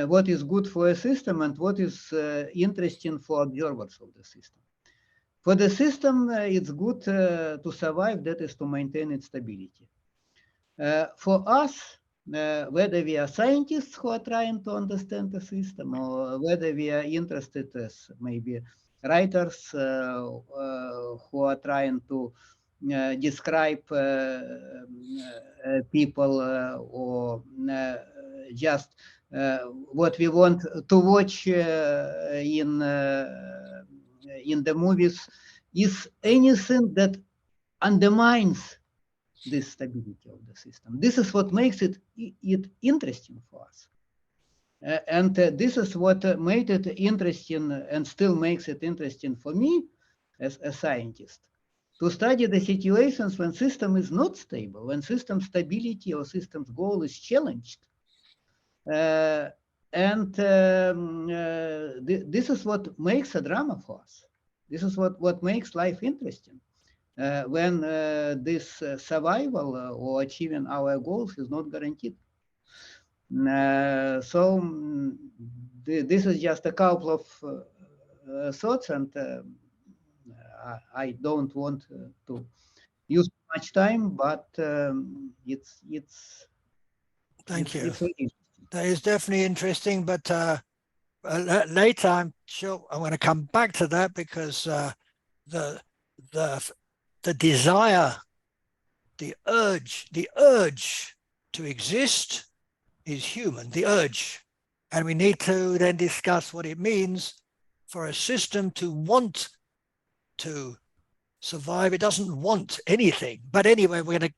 what is good for a system and what is interesting for observers of the system. For the system, it's good to survive, that is to maintain its stability. For us, whether we are scientists who are trying to understand the system or whether we are interested as maybe writers who are trying to describe people or just what we want to watch in the movies is anything that undermines this stability of the system. This is what makes it interesting for us. And this is what made it interesting and still makes it interesting for me as a scientist, to study the situations when system is not stable, when system stability or system's goal is challenged. This is what makes a drama for us. This is what makes life interesting. When this survival or achieving our goals is not guaranteed. This is just a couple of thoughts, and I don't want to use much time, but it's Thank you. it's very interesting. That is definitely interesting, but later I'm sure I'm going to come back to that because the desire, the urge to exist is human, the urge. And we need to then discuss what it means for a system to want to survive. It doesn't want anything. But anyway, we'll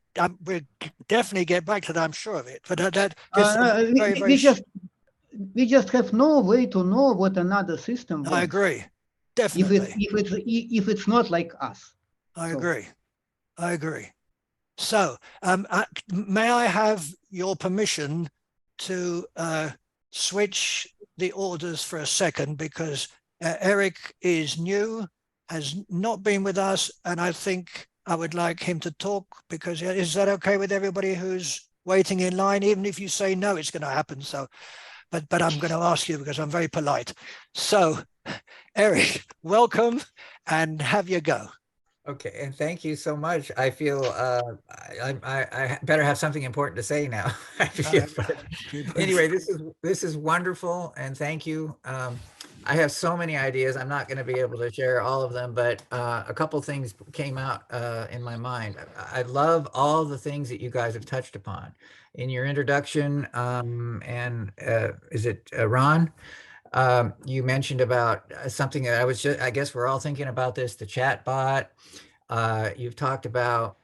definitely get back to that, I'm sure of it. But we just have no way to know what another system wants. I agree, definitely. If it's not like us. I agree. So, may I have your permission to switch the orders for a second, because Eric is new, has not been with us, and I think I would like him to talk, because is that okay with everybody who's waiting in line? Even if you say no, it's going to happen. So, but I'm going to ask you because I'm very polite. So, Eric, welcome, and have your go. Okay, and thank you so much. I feel I better have something important to say now. I feel, but anyway, this is wonderful, and thank you. I have so many ideas. I'm not going to be able to share all of them, but a couple things came out in my mind. I love all the things that you guys have touched upon in your introduction. And is it Ron? You mentioned about something that I guess we're all thinking about this, the chat bot. You've talked about,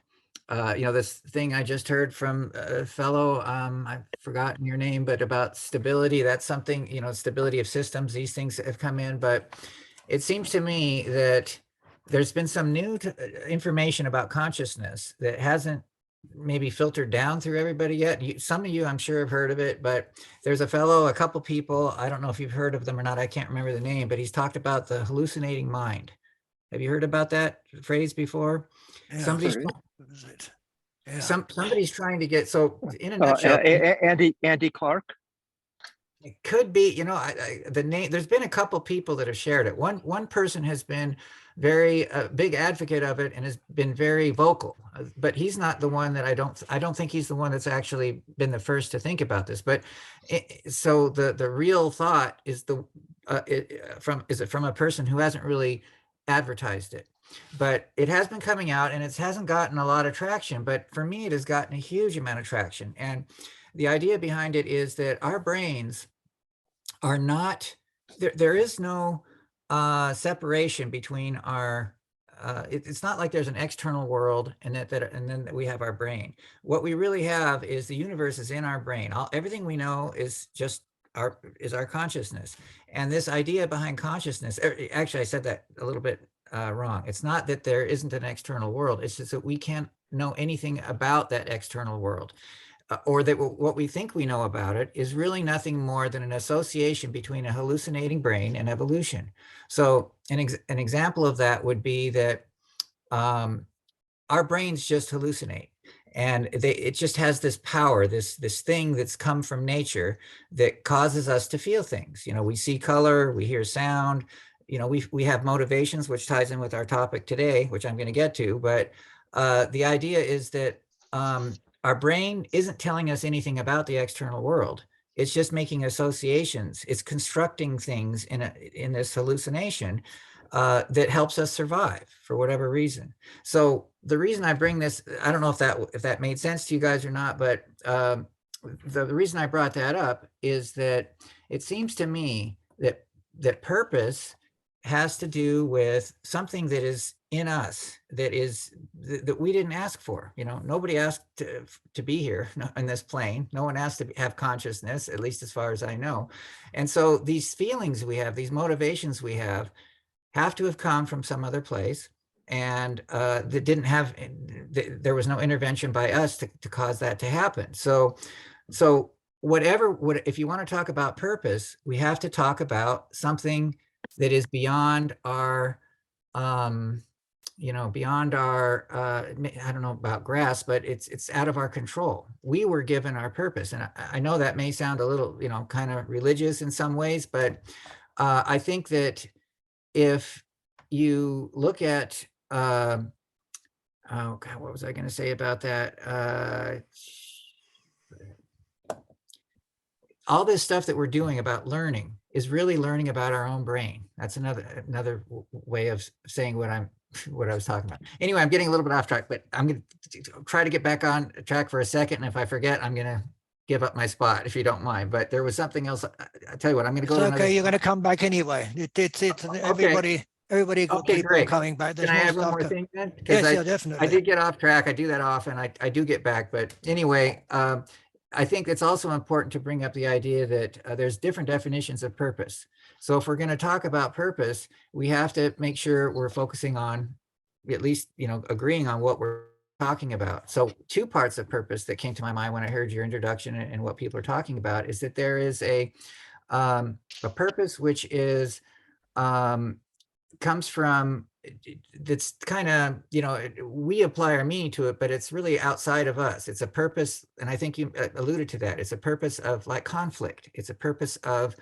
this thing I just heard from a fellow, I've forgotten your name, but about stability. That's something, stability of systems, these things have come in, but it seems to me that there's been some new information about consciousness that hasn't maybe filtered down through everybody yet. Some of you, I'm sure, have heard of it, but there's a couple people, I don't know if you've heard of them or not, I can't remember the name, but he's talked about the hallucinating mind. Have you heard about that phrase before? Yeah, somebody's what was it? Yeah. somebody's trying to get, so in a nutshell, Andy Clark. it could be, the name, there's been a couple people that have shared it. One person has been very big advocate of it and has been very vocal, but he's not the one that I don't think he's the one that's actually been the first to think about this. But so the real thought is is it from a person who hasn't really advertised it, but it has been coming out and it hasn't gotten a lot of traction, but for me, it has gotten a huge amount of traction. And the idea behind it is that our brains are not, there is no separation between our, it's not like there's an external world and and then we have our brain. What we really have is the universe is in our brain. Everything we know is just our consciousness. And this idea behind consciousness, actually, I said that a little bit wrong. It's not that there isn't an external world. It's just that we can't know anything about that external world. Or that what we think we know about it is really nothing more than an association between a hallucinating brain and evolution. So an example of that would be that our brains just hallucinate, and it just has this power, this thing that's come from nature that causes us to feel things. We see color, we hear sound, we have motivations, which ties in with our topic today, which I'm going to get to. But the idea is that our brain isn't telling us anything about the external world. It's just making associations. It's constructing things in this hallucination that helps us survive for whatever reason. So the reason I bring this, I don't know if that made sense to you guys or not, but the reason I brought that up is that it seems to me that purpose has to do with something that is in us, that we didn't ask for. Nobody asked to be here in this plane. No one asked to have consciousness, at least as far as I know. And so these feelings we have, these motivations we have to have come from some other place, and there was no intervention by us to cause that to happen. So if you want to talk about purpose, we have to talk about something that is beyond our beyond our I don't know about grasp, but it's out of our control. We were given our purpose, and I know that may sound a little kind of religious in some ways, but I think that if you look at oh God, what was I going to say about that? All this stuff that we're doing about learning is really learning about our own brain. That's another way of saying what I was talking about. Anyway, I'm getting a little bit off track, but I'm going to try to get back on track for a second. And if I forget, I'm going to give up my spot, if you don't mind. But there was something else. I tell you what, I'm going to go. It's okay. You're going to come back anyway. Everybody will keep on coming back. Can I add one more thing then? Yes, yeah, definitely. I did get off track. I do that often. I do get back. But anyway, I think it's also important to bring up the idea that there's different definitions of purpose. So if we're going to talk about purpose, we have to make sure we're focusing on, at least, agreeing on what we're talking about. So two parts of purpose that came to my mind when I heard your introduction and what people are talking about is that there is a purpose which is comes from, that's kind of, we apply our meaning to it, but it's really outside of us. It's a purpose, and I think you alluded to that. It's a purpose of like conflict. It's a purpose of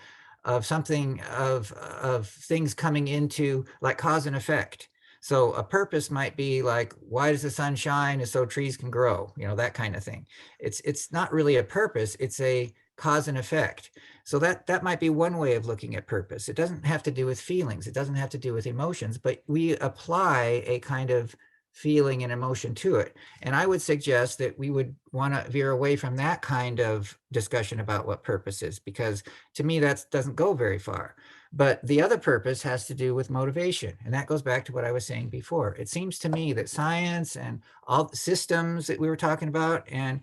something of things coming into like cause and effect. So a purpose might be like, why does the sun shine? And so trees can grow, that kind of thing. It's not really a purpose. It's a cause and effect. So that might be one way of looking at purpose. It doesn't have to do with feelings. It doesn't have to do with emotions, but we apply a kind of feeling and emotion to it. And I would suggest that we would want to veer away from that kind of discussion about what purpose is, because to me, that doesn't go very far. But the other purpose has to do with motivation. And that goes back to what I was saying before. It seems to me that science and all the systems that we were talking about, and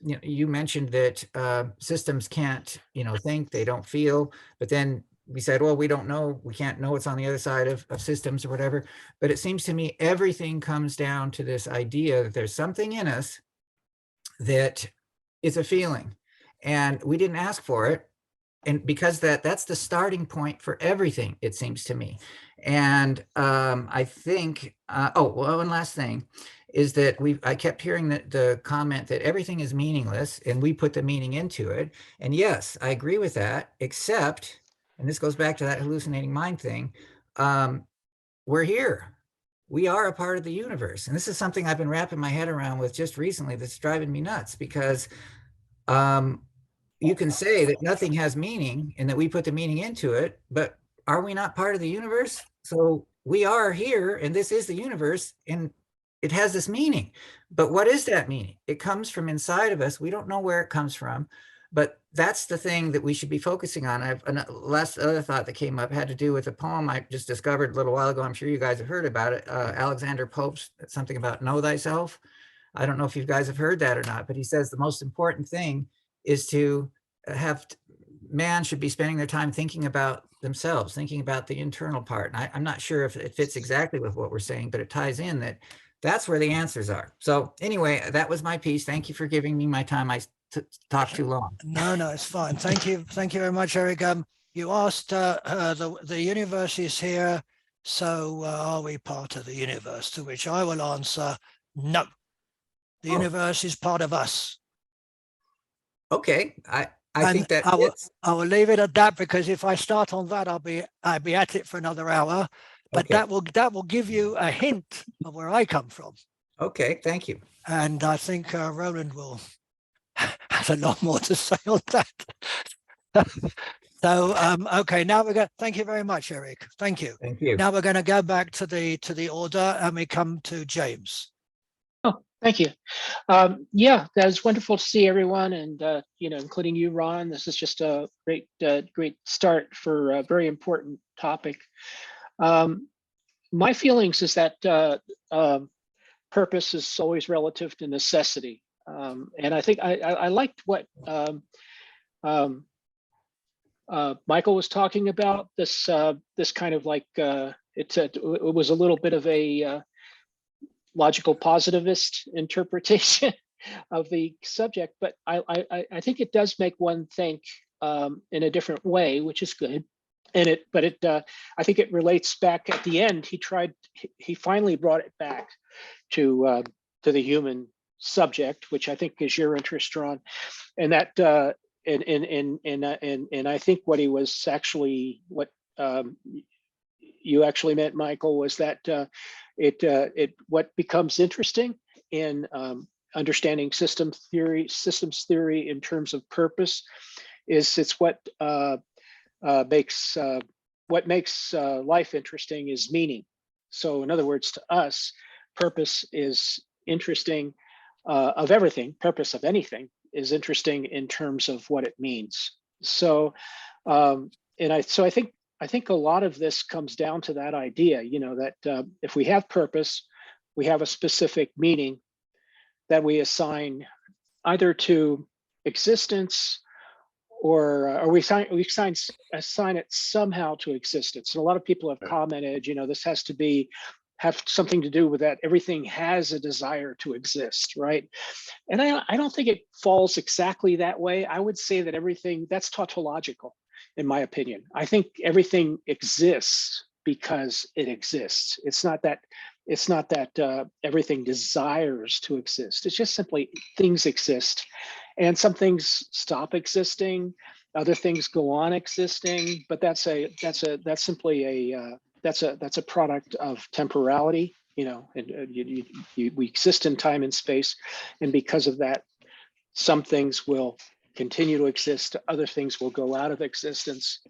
you mentioned that systems can't, think, they don't feel, but then we said, well, we don't know, we can't know what's on the other side of systems or whatever. But it seems to me everything comes down to this idea that there's something in us that is a feeling, and we didn't ask for it. And because that's the starting point for everything, it seems to me. And I think, one last thing is that I kept hearing the comment that everything is meaningless and we put the meaning into it. And yes, I agree with that, except, and this goes back to that hallucinating mind thing, we're here. We are a part of the universe. And this is something I've been wrapping my head around with just recently that's driving me nuts, because you can say that nothing has meaning and that we put the meaning into it, but are we not part of the universe? So we are here, and this is the universe, and it has this meaning. But what is that meaning? It comes from inside of us. We don't know where it comes from, but that's the thing that we should be focusing on. Last other thought that came up had to do with a poem I just discovered a little while ago. I'm sure you guys have heard about it. Alexander Pope's something about know thyself. I don't know if you guys have heard that or not, but he says the most important thing is to man should be spending their time thinking about themselves, thinking about the internal part. And I'm not sure if it fits exactly with what we're saying, but it ties in that's where the answers are. So anyway, that was my piece. Thank you for giving me my time. I talked too long. No, it's fine. Thank you very much, Eric. You asked the universe is here, so are we part of the universe? To which I will answer, no. The universe is part of us. Okay, I think that I will leave it at that, because if I start on that, I'll be at it for another hour. But okay. that will give you a hint of where I come from. Okay, thank you. And I think Roland will have a lot more to say on that. So okay, now we're going. Thank you very much, Eric. Thank you. Thank you. Now we're going to go back to the order, and we come to James. Oh, thank you. Yeah, that was wonderful to see everyone, and including you, Ron. This is just a great start for a very important topic. My feelings is that purpose is always relative to necessity, and I think I liked what Michael was talking about. This kind of like it was a little bit of a logical positivist interpretation of the subject, but I think it does make one think in a different way, which is good. And I think it relates back at the end. He finally brought it back to the human subject, which I think is your interest, Ron, and that and I think what he was actually what you actually meant, Michael, was that what becomes interesting in understanding systems theory in terms of purpose is it's what makes life interesting is meaning. So in other words, to us, purpose is interesting of everything. Purpose of anything is interesting in terms of what it means. So I think a lot of this comes down to that idea, that if we have purpose, we have a specific meaning that we assign either to existence or we assign it somehow to existence. And a lot of people have commented, this has to be have something to do with that. Everything has a desire to exist, right? And I don't think it falls exactly that way. I would say that everything, that's tautological, in my opinion. I think everything exists because it exists. It's not that everything desires to exist. It's just simply things exist, and some things stop existing, other things go on existing. But that's simply a product of temporality, you know. And we exist in time and space, and because of that, some things will continue to exist, other things will go out of existence,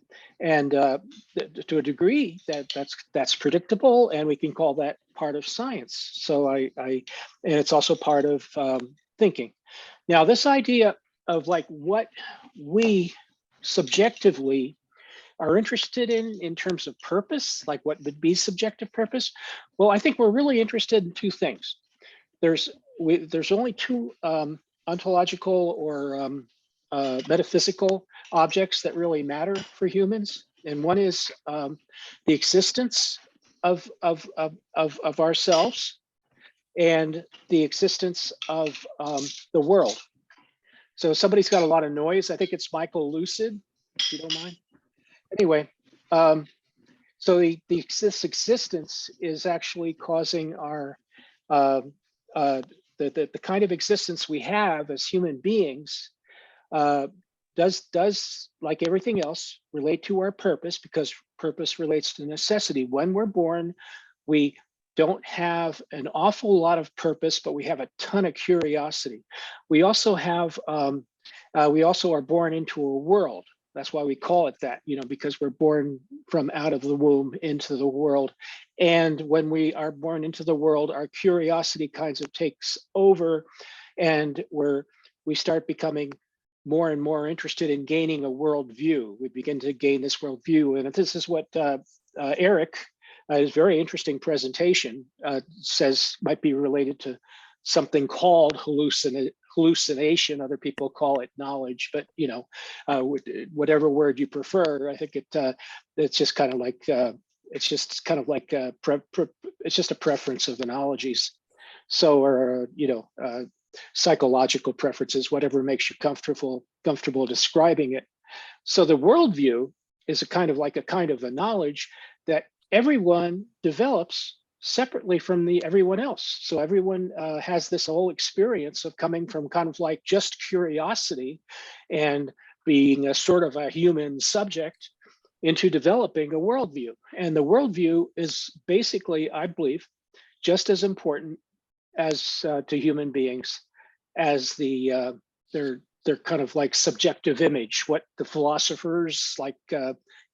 and to a degree that's predictable, and we can call that part of science. So and it's also part of thinking. Now, this idea of like what we subjectively are interested in terms of purpose, like what would be subjective purpose, well, I think we're really interested in two things. There's only two ontological or metaphysical objects that really matter for humans, and one is the existence of ourselves and the existence of the world. So somebody's got a lot of noise. I think it's Michael Lucid, if you don't mind. Anyway, so this existence is actually causing our the kind of existence we have as human beings does, like everything else, relate to our purpose, because purpose relates to necessity. When we're born, we don't have an awful lot of purpose, but we have a ton of curiosity. We also have we also are born into a world. That's why we call it that, you know, because we're born from out of the womb into the world. And when we are born into the world, our curiosity kinds of takes over, and we start becoming more and more interested in gaining a worldview. We begin to gain this worldview. And this is what Eric, his very interesting presentation, says might be related to something called hallucination. Other people call it knowledge, but you know, whatever word you prefer, I think it's just kind of like it's just a preference of analogies. So, or you know, psychological preferences, whatever makes you comfortable describing it. So the worldview is a kind of a knowledge that everyone develops separately from everyone else. So everyone has this whole experience of coming from kind of like just curiosity and being a sort of a human subject into developing a worldview. And the worldview is basically, I believe, just as important as to human beings as their kind of like subjective image, what the philosophers like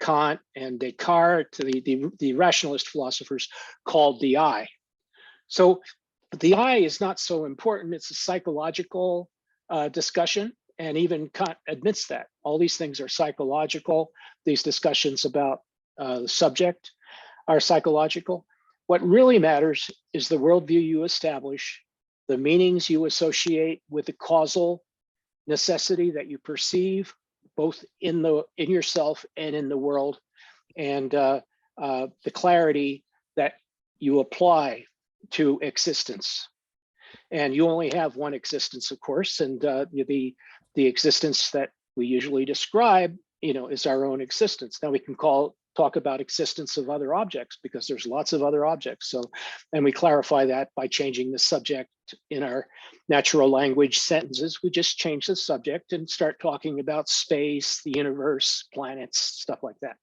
Kant and Descartes, the rationalist philosophers, called the I. So the I is not so important. It's a psychological discussion, and even Kant admits that. All these things are psychological. These discussions about the subject are psychological. What really matters is the worldview you establish, the meanings you associate with the causal necessity that you perceive, both in yourself and in the world, and the clarity that you apply to existence. And you only have one existence, of course, and the existence that we usually describe, you know, is our own existence. Now we can talk about existence of other objects, because there's lots of other objects. So, and we clarify that by changing the subject in our natural language sentences. We just change the subject and start talking about space, the universe, planets, stuff like that.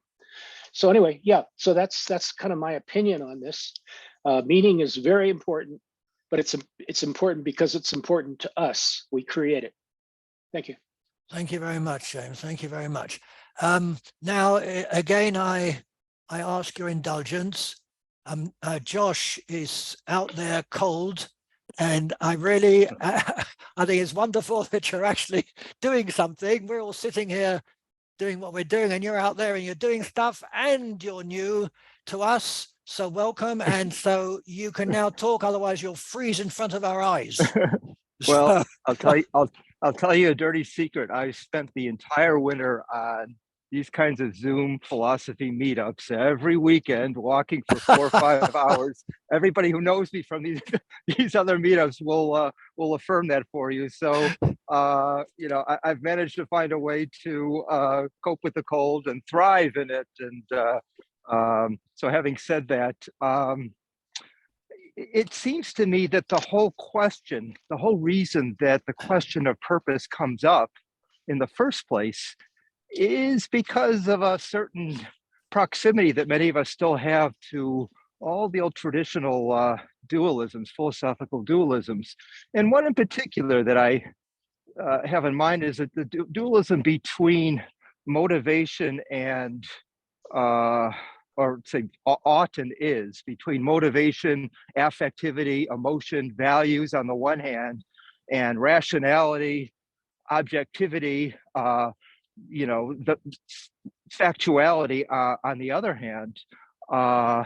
So anyway, yeah, so that's kind of my opinion on this. Meaning is very important, but it's important because it's important to us. We create it. Thank you. Thank you very much, James. Thank you very much. Now, again, I ask your indulgence. Josh is out there cold, and I really, I think it's wonderful that you're actually doing something. We're all sitting here doing what we're doing, and you're out there and you're doing stuff, and you're new to us. So welcome. And so you can now talk, otherwise you'll freeze in front of our eyes. Well, I'll tell you a dirty secret. I spent the entire winter on these kinds of Zoom philosophy meetups every weekend, walking for 4 or 5 hours. Everybody who knows me from these these other meetups will affirm that for you. So you know, I've managed to find a way to cope with the cold and thrive in it. And so, having said that, it seems to me that the whole reason that the question of purpose comes up in the first place is because of a certain proximity that many of us still have to all the old traditional dualisms, philosophical dualisms. And one in particular that I have in mind is that the dualism between motivation and or say ought and is, between motivation, affectivity, emotion, values on the one hand, and rationality, objectivity, you know, the factuality on the other hand. I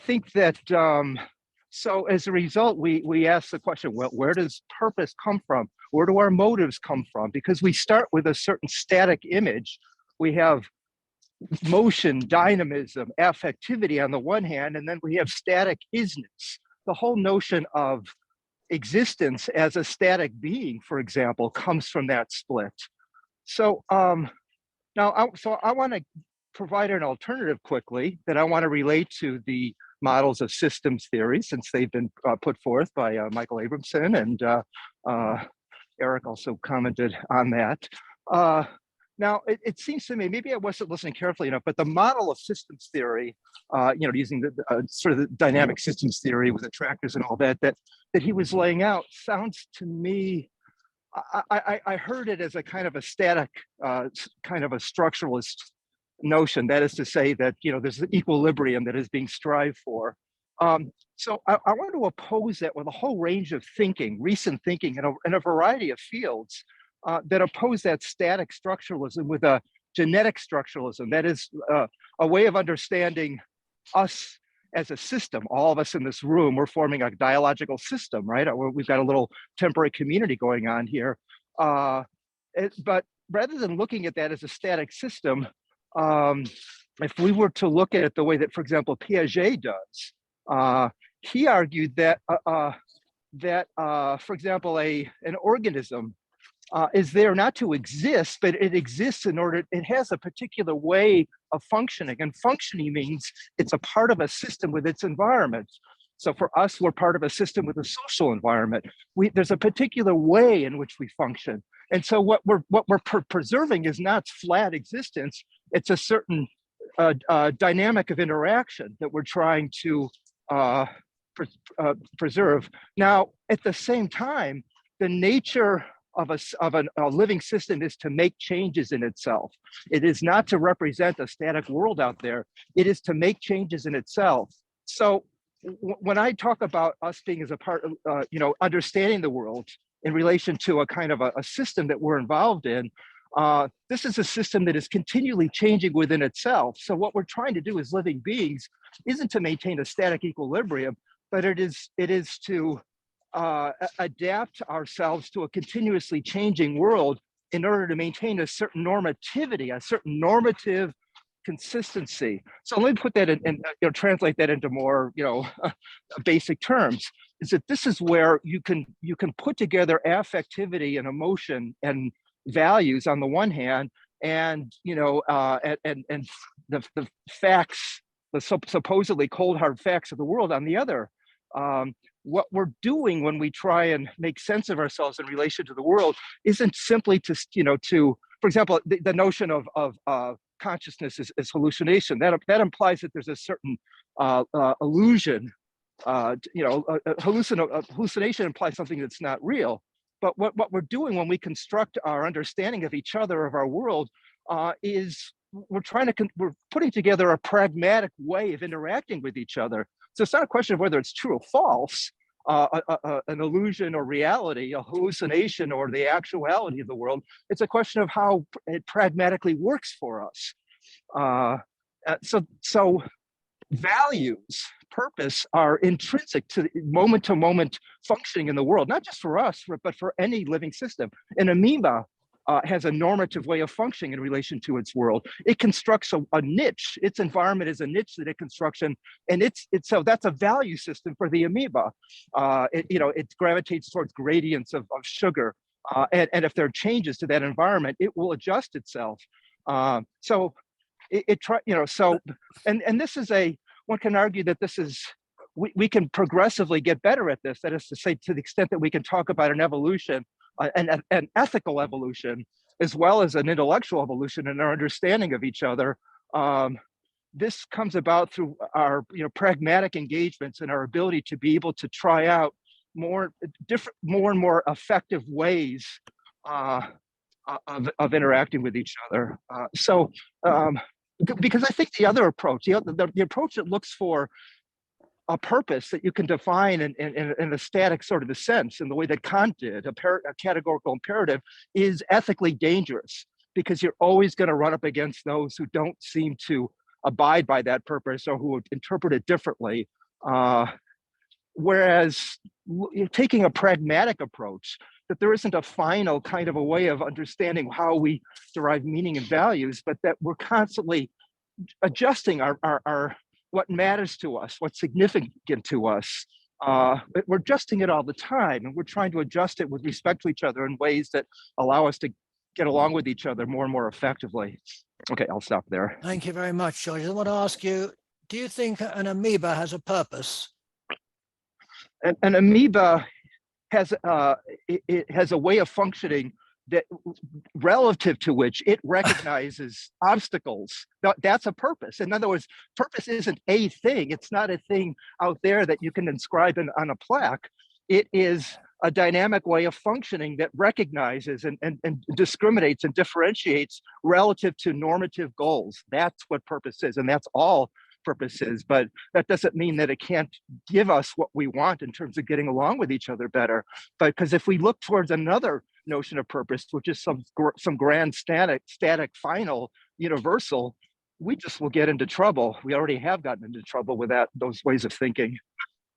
think that so as a result, we ask the question, well, where does purpose come from? Where do our motives come from? Because we start with a certain static image. We have motion, dynamism, affectivity on the one hand, and then we have static isness. The whole notion of existence as a static being, for example, comes from that split. So now, I want to provide an alternative quickly that I want to relate to the models of systems theory, since they've been put forth by Michael Abramson, and Eric also commented on that. Now, it seems to me, maybe I wasn't listening carefully enough, but the model of systems theory, you know, using the sort of the dynamic systems theory with attractors and all that he was laying out, sounds to me, I heard it as a kind of a static, kind of a structuralist notion. That is to say that, you know, there's an equilibrium that is being strived for. So I want to oppose that with a whole range of thinking, recent thinking in a variety of fields that oppose that static structuralism with a genetic structuralism. That is a way of understanding us as a system. All of us in this room, we're forming a dialogical system, right? We've got a little temporary community going on here. But rather than looking at that as a static system, if we were to look at it the way that, for example, Piaget does, he argued that, for example, an organism is there not to exist, but it exists in order, it has a particular way of functioning. And functioning means it's a part of a system with its environment. So for us, we're part of a system with a social environment. There's a particular way in which we function. And so what we're preserving is not flat existence. It's a certain dynamic of interaction that we're trying to preserve. Now, at the same time, the nature of a living system is to make changes in itself. It is not to represent a static world out there. It is to make changes in itself. So when I talk about us being as a part of, you know, understanding the world in relation to a kind of a system that we're involved in, this is a system that is continually changing within itself. So what we're trying to do as living beings isn't to maintain a static equilibrium, but it is to adapt ourselves to a continuously changing world in order to maintain a certain normativity, a certain normative consistency. So let me put that in, you know, translate that into more, you know, basic terms. Is that this is where you can put together affectivity and emotion and values on the one hand, and you know, and the facts, the supposedly cold hard facts of the world on the other. What we're doing when we try and make sense of ourselves in relation to the world isn't simply to, you know, for example, the notion of consciousness is hallucination. That implies that there's a certain illusion. You know, hallucination implies something that's not real. But what we're doing when we construct our understanding of each other, of our world, is we're putting together a pragmatic way of interacting with each other. So it's not a question of whether it's true or false, an illusion or reality, a hallucination or the actuality of the world. It's a question of how it pragmatically works for us. So values, purpose are intrinsic to moment-to-moment functioning in the world, not just for us, but for any living system. An amoeba has a normative way of functioning in relation to its world. It constructs a niche. Its environment is a niche that it constructs, and so that's a value system for the amoeba. It gravitates towards gradients of sugar, and if there are changes to that environment, it will adjust itself. And this is one can argue that this is, we can progressively get better at this. That is to say, to the extent that we can talk about an evolution, an ethical evolution, as well as an intellectual evolution in our understanding of each other. This comes about through our pragmatic engagements and our ability to be able to try out more and more effective ways of interacting with each other. Because I think the other approach, the approach that looks for a purpose that you can define in a static sort of a sense, in the way that Kant did, a categorical imperative, is ethically dangerous, because you're always going to run up against those who don't seem to abide by that purpose or who interpret it differently. Whereas taking a pragmatic approach, that there isn't a final kind of a way of understanding how we derive meaning and values, but that we're constantly adjusting our what matters to us, what's significant to us. We're adjusting it all the time, and we're trying to adjust it with respect to each other in ways that allow us to get along with each other more and more effectively. Okay, I'll stop there. Thank you very much, George. I want to ask you, do you think an amoeba has a purpose? An amoeba has it has a way of functioning that relative to which it recognizes obstacles. That's a purpose. In other words, purpose isn't a thing. It's not a thing out there that you can inscribe on a plaque. It is a dynamic way of functioning that recognizes and discriminates and differentiates relative to normative goals. That's what purpose is, and that's all purpose is. But that doesn't mean that it can't give us what we want in terms of getting along with each other better. But because if we look towards another notion of purpose, which is some grand static final universal, we just will get into trouble. We already have gotten into trouble with those ways of thinking.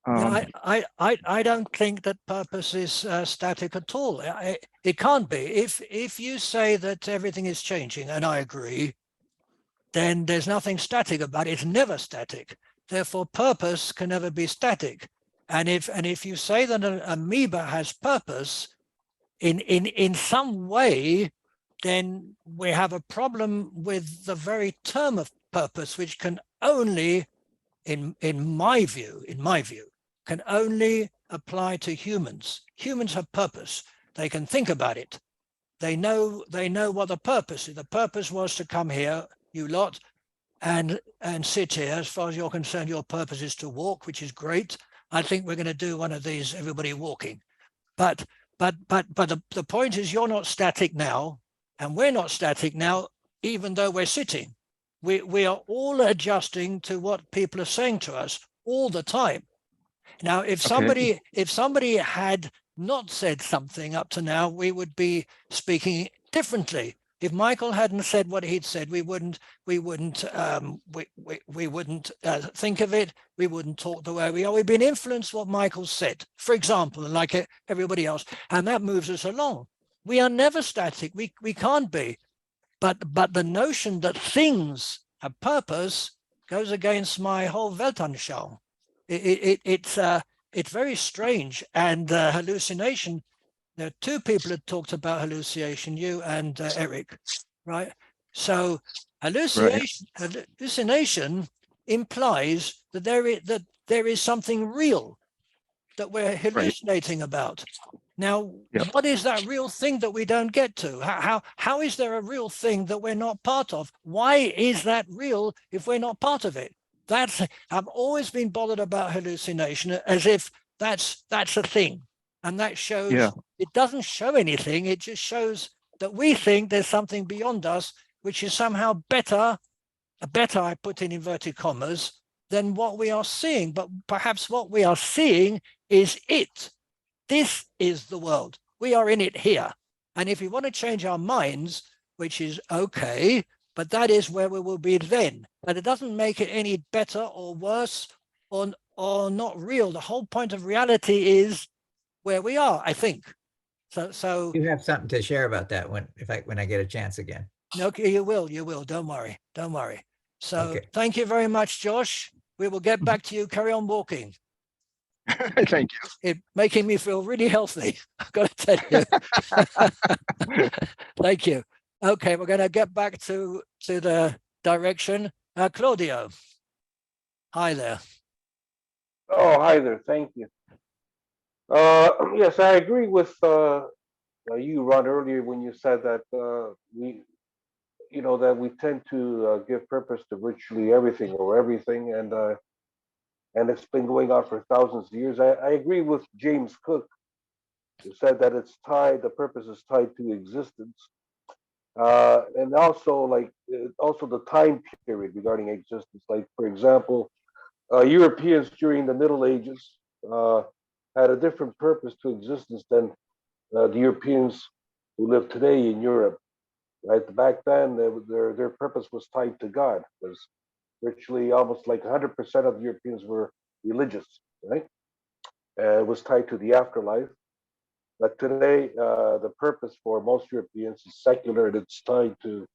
I don't think that purpose is static at all. It can't be. If you say that everything is changing, and I agree, then there's nothing static about it. It's never static. Therefore, purpose can never be static. And if you say that an amoeba has purpose in some way, then we have a problem with the very term of purpose, which can only, in my view, can only apply to humans. Humans have purpose. They can think about it. They know what the purpose is. The purpose was to come here, you lot, and sit here. As far as you're concerned, your purpose is to walk, which is great. I think we're going to do one of these, everybody walking. But the point is, you're not static now, and we're not static now, even though we're sitting. We are all adjusting to what people are saying to us all the time. Now, if somebody had not said something up to now, we would be speaking differently. If Michael hadn't said what he'd said, we wouldn't think of it. We wouldn't talk the way we are. We've been influenced what Michael said, for example, and like everybody else, and that moves us along. We are never static. We can't be. But the notion that things have purpose goes against my whole Weltanschauung. It's very strange. And hallucination, there are two people that talked about hallucination, you and Eric, right? So hallucination implies that there is something real that we're hallucinating about. Now, what is that real thing that we don't get to? How is there a real thing that we're not part of? Why is that real if we're not part of it? I've always been bothered about hallucination as if that's a thing. And that shows, it doesn't show anything. It just shows that we think there's something beyond us, which is somehow better, I put in inverted commas, than what we are seeing. But perhaps what we are seeing is it. This is the world. We are in it here. And if we want to change our minds, which is okay, but that is where we will be then. But it doesn't make it any better or worse or not real. The whole point of reality is where we are, I think. So You have something to share about that when I get a chance again. okay, you will. Don't worry. Don't worry. So Okay. thank you very much, Josh. We will get back to you. Carry on walking. Thank It making me feel really healthy. I've got to tell you. you. Thank you. Okay, we're going to get back to the direction. Claudio. Hi there. Oh, hi there. Thank you. Yes, I agree with you, Ron, earlier when you said that that we tend to give purpose to virtually everything or everything, and it's been going on for thousands of years. I agree with James Cook, who said that the purpose is tied to existence, and also also the time period regarding existence. Like, for example, Europeans during the Middle Ages uh, had a different purpose to existence than the Europeans who live today in Europe. Right back then, their purpose was tied to God, because virtually almost like 100% of the Europeans were religious. Right, it was tied to the afterlife. But today, the purpose for most Europeans is secular, and it's tied to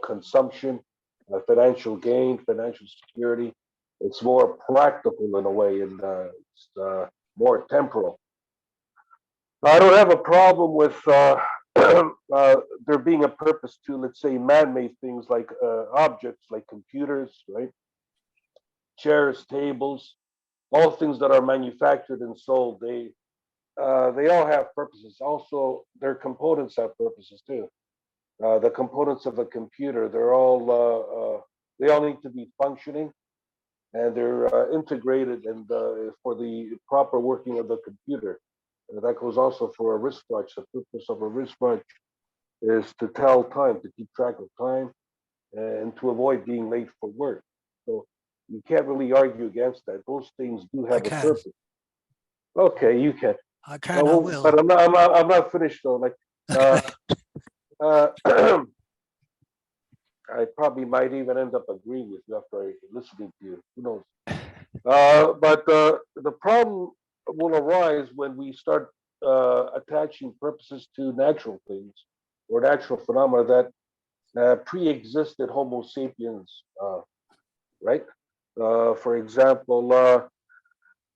consumption, financial gain, financial security. It's more practical in a way, and it's more temporal. I don't have a problem with there being a purpose to, let's say, man-made things like objects, like computers, right? Chairs, tables, all things that are manufactured and sold. They all have purposes. Also, their components have purposes too. The components of a computer, they all need to be functioning, and they're integrated and for the proper working of the computer. That goes also for a wristwatch. The purpose of a wristwatch is to tell time, to keep track of time, and to avoid being late for work. So you can't really argue against that. Those things do I have a can. purpose. Okay, you can. I can. I will. But I'm not finished though. Like, I probably might even end up agreeing with you after listening to you. Who knows? But the problem will arise when we start attaching purposes to natural things or natural phenomena that pre-existed Homo sapiens, right? For example,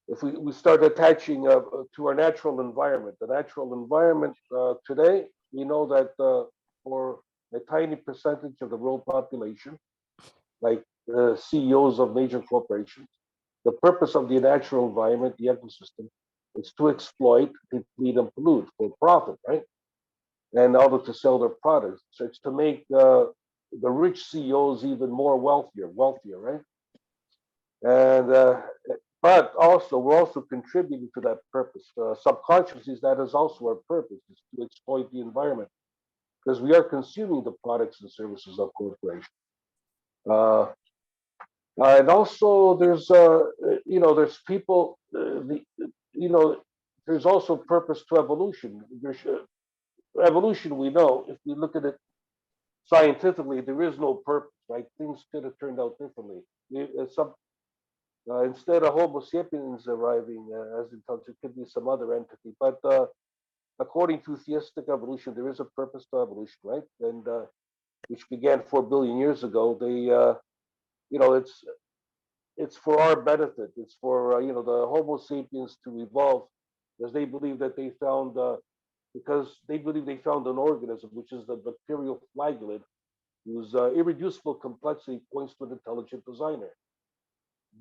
if we start attaching to our natural environment, the natural environment today, we know that for a tiny percentage of the world population, like CEOs of major corporations, the purpose of the natural environment, the ecosystem, is to exploit, deplete, and pollute for profit, right? And in order to sell their products. So it's to make the rich CEOs even more wealthier, right? And but also we're also contributing to that purpose. Subconsciously, that is also our purpose, is to exploit the environment, because we are consuming the products and services of corporations. And also, there's people. There's also purpose to evolution. Evolution, we know, if we look at it scientifically, there is no purpose, right? Things could have turned out differently. Instead of Homo sapiens arriving as intelligent, it could be some other entity. But according to theistic evolution, there is a purpose to evolution, right? And which began 4 billion years ago. It's for our benefit. It's for the Homo sapiens to evolve, because they believe that they found an organism, which is the bacterial flagellate, whose irreducible complexity points to an intelligent designer.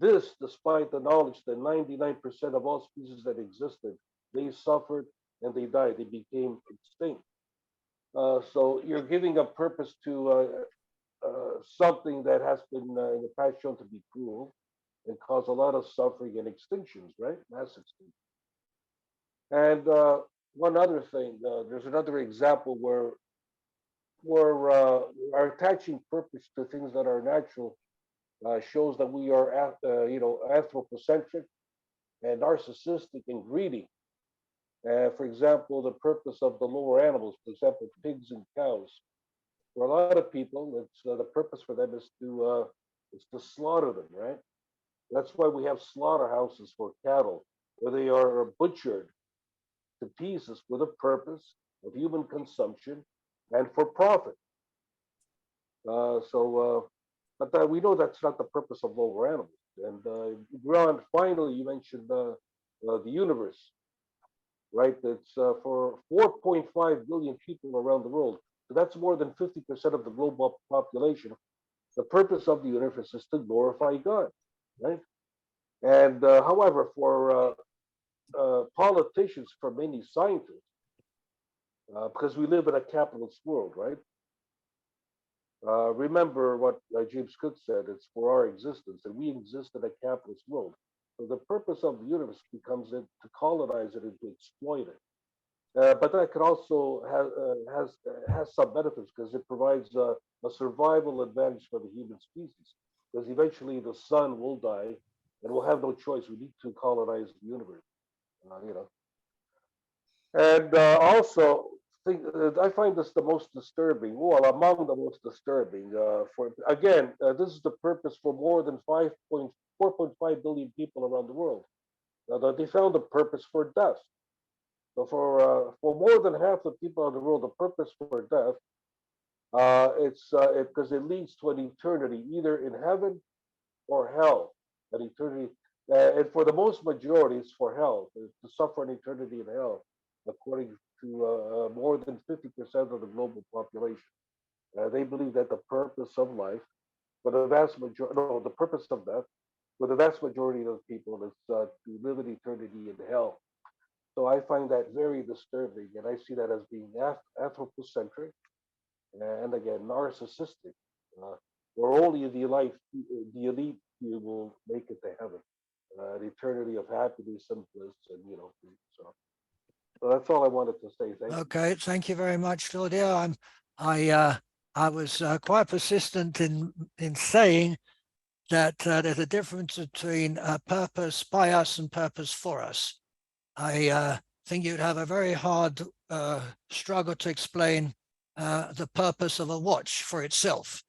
This, despite the knowledge that 99% of all species that existed, they suffered and they died. They became extinct. So you're giving a purpose to something that has been in the past shown to be cruel and cause a lot of suffering and extinctions, right? Mass extinction. And one other thing, there's another example where are attaching purpose to things that are natural shows that we are, anthropocentric and narcissistic and greedy. For example, the purpose of the lower animals, for example, pigs and cows. For a lot of people, it's the purpose for them is to slaughter them, right? That's why we have slaughterhouses for cattle, where they are butchered to pieces with a purpose of human consumption and for profit. But we know that's not the purpose of lower animals. And Ron, finally, you mentioned the universe, right? It's for 4.5 billion people around the world. So that's more than 50% of the global population. The purpose of the universe is to glorify God, right? And however, for politicians, for many scientists, because we live in a capitalist world, right? Remember what James Cook said, it's for our existence, and we exist in a capitalist world. So the purpose of the universe becomes to colonize it and to exploit it. But that could also has some benefits because it provides a survival advantage for the human species. Because eventually the sun will die, and we'll have no choice. We need to colonize the universe, you know. And also, I find this the most disturbing. Well, among the most disturbing. For again, this is the purpose for more than 4.5 billion people around the world. They found a purpose for death. So for more than half the people in the world, the purpose for death, it's because it leads to an eternity either in heaven or hell. An eternity, and for the most majority, it's for hell to suffer an eternity in hell, according to more than 50% of the global population. They believe that the purpose of life, for the vast majority, no, the purpose of death, for the vast majority of people, is to live an eternity in hell. So I find that very disturbing, and I see that as being anthropocentric and again narcissistic, where only the elite will make it to heaven, an eternity of happiness and bliss, and so that's all I wanted to say. Thank you. Okay, thank you very much, Claudio. I was quite persistent in saying that there's a difference between purpose by us and purpose for us. I think you'd have a very hard struggle to explain the purpose of a watch for itself.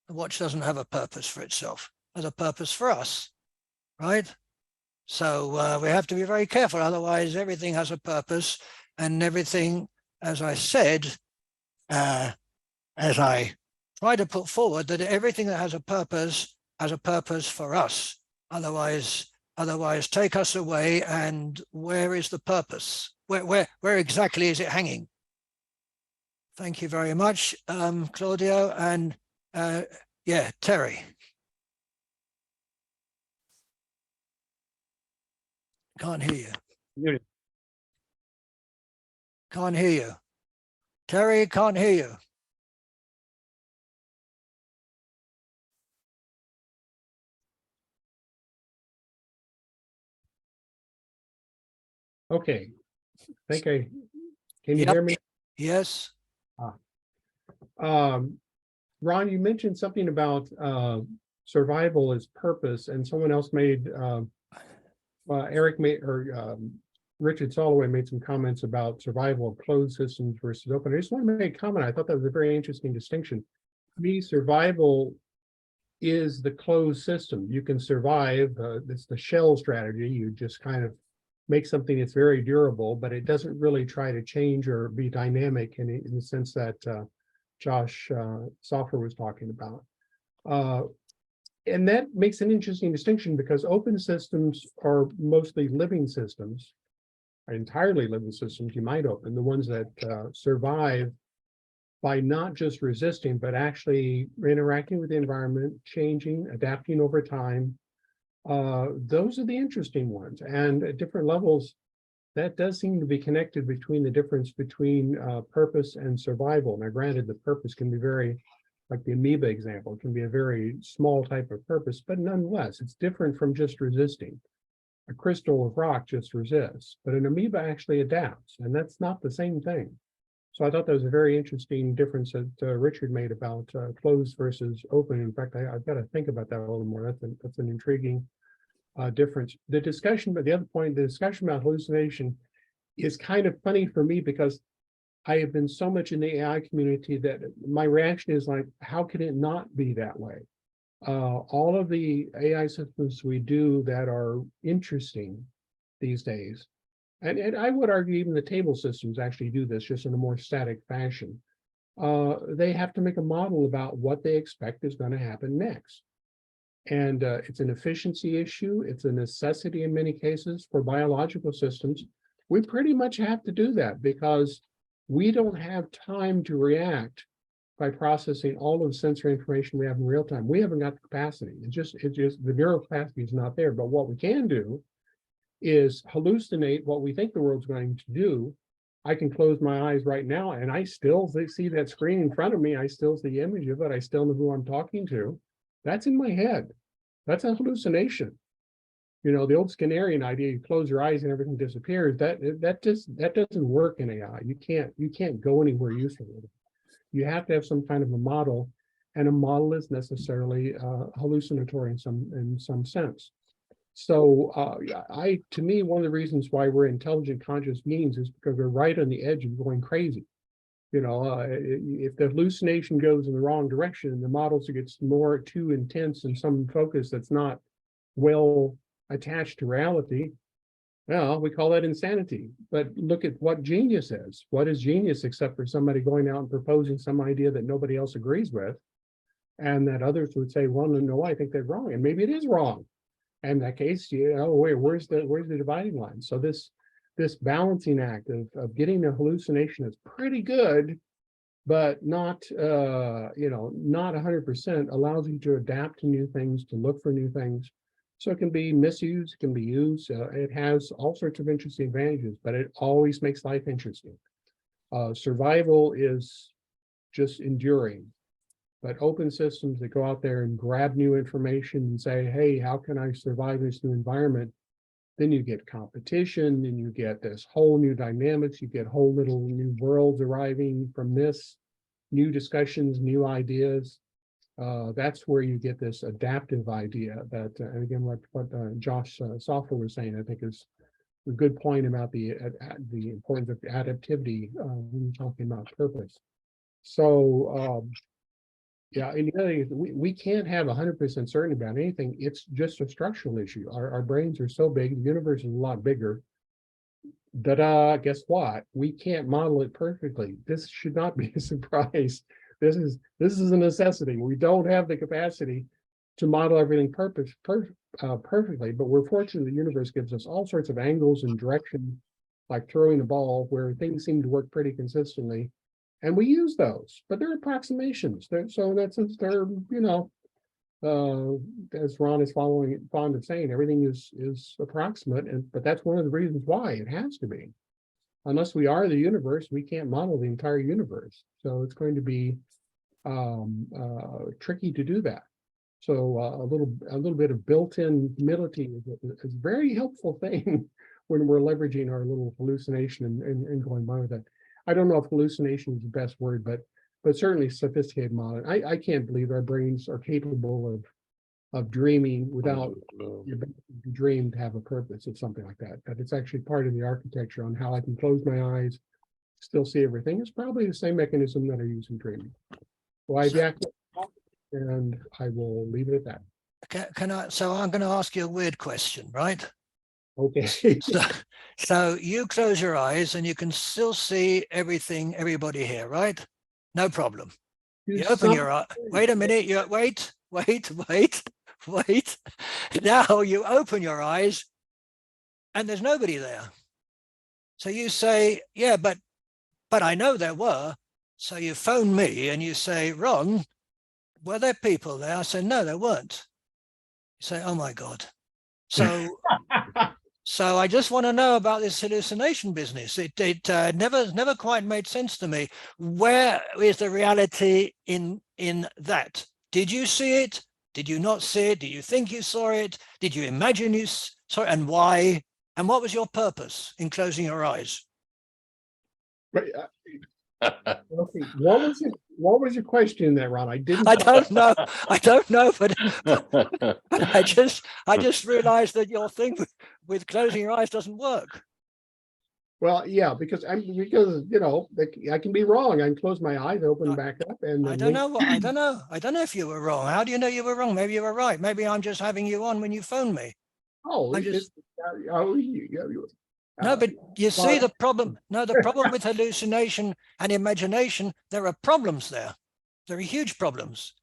The watch doesn't have a purpose for itself. It has a purpose for us, right? So we have to be very careful. Otherwise, everything has a purpose, and everything, as I said, as I try to put forward, that everything that has a purpose for us. Otherwise, take us away, and where is the purpose? Where exactly is it hanging? Thank you very much, Claudio, and yeah, Terry. Can't hear you. Can't hear you. Terry, can't hear you. Okay. Can you Yep. hear me? Yes. Ron, you mentioned something about survival as purpose, and someone else made, Eric made, or Richard Soloway made some comments about survival of closed systems versus open. I just want to make a comment. I thought that was a very interesting distinction. To me, survival is the closed system. You can survive, it's the shell strategy. You just kind of make something that's very durable, but it doesn't really try to change or be dynamic in the sense that Josh Soffer was talking about. And that makes an interesting distinction because open systems are mostly living systems, entirely living systems you might open, the ones that survive by not just resisting, but actually interacting with the environment, changing, adapting over time. Those are the interesting ones. And at different levels, that does seem to be connected between the difference between purpose and survival. Now, granted, the purpose can be very, like the amoeba example, it can be a very small type of purpose, but nonetheless, it's different from just resisting. A crystal of rock just resists, but an amoeba actually adapts, and that's not the same thing. So I thought that was a very interesting difference that Richard made about closed versus open. In fact, I've got to think about that a little more. That's an intriguing difference. The discussion, but the other point, the discussion about hallucination is kind of funny for me because I have been so much in the AI community that my reaction is like, how can it not be that way? All of the AI systems we do that are interesting these days and I would argue even the table systems actually do this just in a more static fashion. They have to make a model about what they expect is going to happen next. And it's an efficiency issue. It's a necessity in many cases for biological systems. We pretty much have to do that because we don't have time to react by processing all of the sensory information we have in real time. We haven't got the capacity. It's just the neural capacity is not there. But what we can do is hallucinate what we think the world's going to do. I can close my eyes right now and I still see that screen in front of me. I still see the image of it. I still know who I'm talking to. That's in my head. That's a hallucination. You know, the old Skinnerian idea, you close your eyes and everything disappears. That doesn't work in AI. You can't go anywhere useful with it. You have to have some kind of a model, and a model is necessarily hallucinatory in some sense. So to me, one of the reasons why we're intelligent, conscious beings is because we're right on the edge of going crazy. You know, if the hallucination goes in the wrong direction, the models gets more too intense and some focus that's not well attached to reality. Well, we call that insanity. But look at what genius is. What is genius except for somebody going out and proposing some idea that nobody else agrees with, and that others would say, well, no, I think they're wrong, and maybe it is wrong. And in that case, you know, where's the dividing line? So this balancing act of getting a hallucination is pretty good, but not not 100%, allows you to adapt to new things, to look for new things. So it can be misused, it can be used. It has all sorts of interesting advantages, but it always makes life interesting. Survival is just enduring. But open systems that go out there and grab new information and say, hey, how can I survive this new environment? Then you get competition, and you get this whole new dynamics. You get whole little new worlds arriving from this, new discussions, new ideas. That's where you get this adaptive idea that, and again, what Josh Soffer was saying, I think is a good point about the importance of adaptivity when you're talking about purpose. So, yeah, and the other thing is we can't have 100% certainty about anything. It's just a structural issue. Our brains are so big, the universe is a lot bigger. Guess what? We can't model it perfectly. This should not be a surprise. This is a necessity. We don't have the capacity to model everything perfectly, but we're fortunate the universe gives us all sorts of angles and directions, like throwing a ball, where things seem to work pretty consistently. And we use those, but they're approximations. So in that sense, they're, you know, as Ron is fond of saying, everything is approximate, but that's one of the reasons why it has to be. Unless we are the universe, we can't model the entire universe. So it's going to be tricky to do that. So a little bit of built-in humility is a very helpful thing when we're leveraging our little hallucination and going by with that. I don't know if hallucination is the best word, but certainly sophisticated modeling. I can't believe our brains are capable of dreaming without the ability to dream to have a purpose or something like that. That it's actually part of the architecture on how I can close my eyes, still see everything. It's probably the same mechanism that I use in dreaming. Well, and I will leave it at that. Can I? So I'm going to ask you a weird question, right? Okay. So you close your eyes and you can still see everything, everybody here, right? No problem. You open your eye. Wait a minute. Wait. Now you open your eyes and there's nobody there. So you say, yeah, but I know there were. So you phone me and you say, Ron, were there people there? I said, no, there weren't. You say, oh my God. So so I just want to know about this hallucination business. It never quite made sense to me. Where is the reality in that? Did you see it? Did you not see it? Did you think you saw it? Did you imagine you saw it? And why? And what was your purpose in closing your eyes? Okay. What was your question there, Ron? I don't know, but I just realized that your thing with closing your eyes doesn't work. Well, yeah, because you know, I can be wrong. I can close my eyes, open back up, and I don't know if you were wrong. How do you know you were wrong? Maybe you were right. Maybe I'm just having you on when you phone me. No, but you see but- the problem. No, the problem with hallucination and imagination, there are problems there. There are huge problems.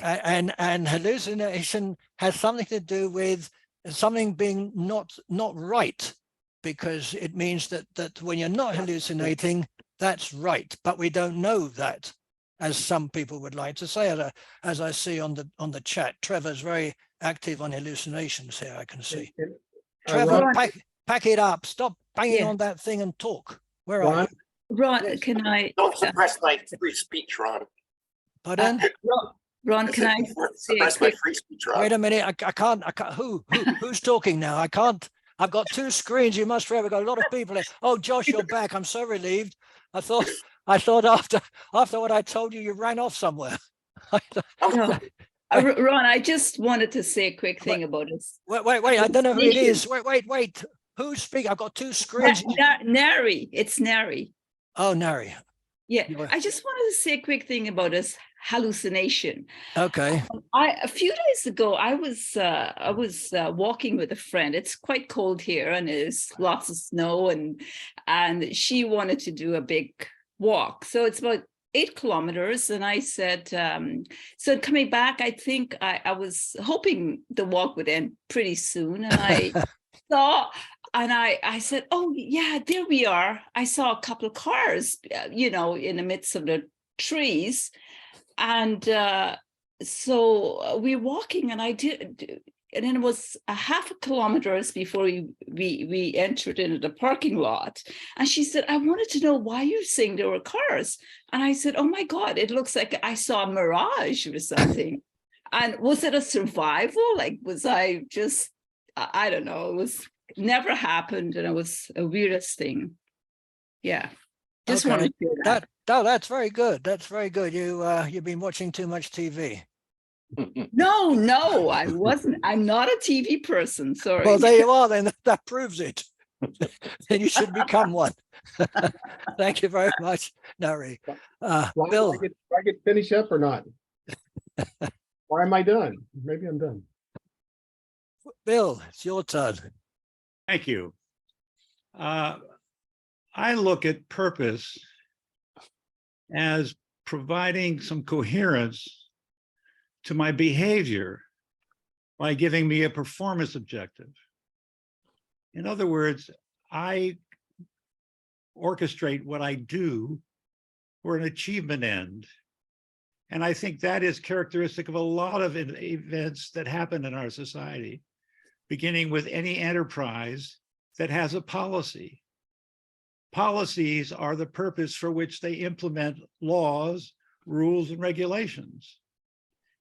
And hallucination has something to do with something being not right, because it means that when you're not hallucinating, that's right. But we don't know that, as some people would like to say. As I see on the chat, Trevor's very active on hallucinations here, I can see. Trevor, Ron, pack it up. Stop banging Yeah. on that thing and talk. Where are Ron, you? Ron, can I, Don't suppress my free speech, Ron. Pardon? Ron, can I say a Suppress my quick, free speech, Ron. Wait a minute. I can't. Who's talking now? I can't. I've got two screens. You must remember, got a lot of people here. Oh, Josh, you're back. I'm so relieved. I thought after what I told you, you ran off somewhere. no, Ron, I just wanted to say a quick thing about this. Wait. I don't know who it is. Wait. Who's speaking? I've got two screens. Nary, it's Nary. Oh, Nary. Yeah, You were- I just wanted to say a quick thing about this hallucination. Okay. A few days ago, I was walking with a friend. It's quite cold here, and there's lots of snow, and she wanted to do a big walk. So it's about 8 kilometers, and I said, so coming back, I think I was hoping the walk would end pretty soon, and I saw. And I said, oh, yeah, there we are. I saw a couple of cars, in the midst of the trees. And so we're walking, and and then it was a half a kilometers before we entered into the parking lot. And she said, I wanted to know why you're saying there were cars. And I said, oh my God, it looks like I saw a mirage or something. And was it a survival? Like, was I just, I don't know, it was never happened, and it was a weirdest thing. Yeah, just Okay. wanted to share that. That's very good. That's very good. You've been watching too much TV. No, I wasn't. I'm not a TV person. Sorry. Well, there you are. Then that proves it. Then you should become one. Thank you very much, Nari. Ron, Bill. do I get finish up or not? Or am I done? Maybe I'm done. Bill, it's your turn. Thank you. I look at purpose as providing some coherence to my behavior by giving me a performance objective. In other words, I orchestrate what I do for an achievement end. And I think that is characteristic of a lot of events that happen in our society, beginning with any enterprise that has a policy. Policies are the purpose for which they implement laws, rules, and regulations.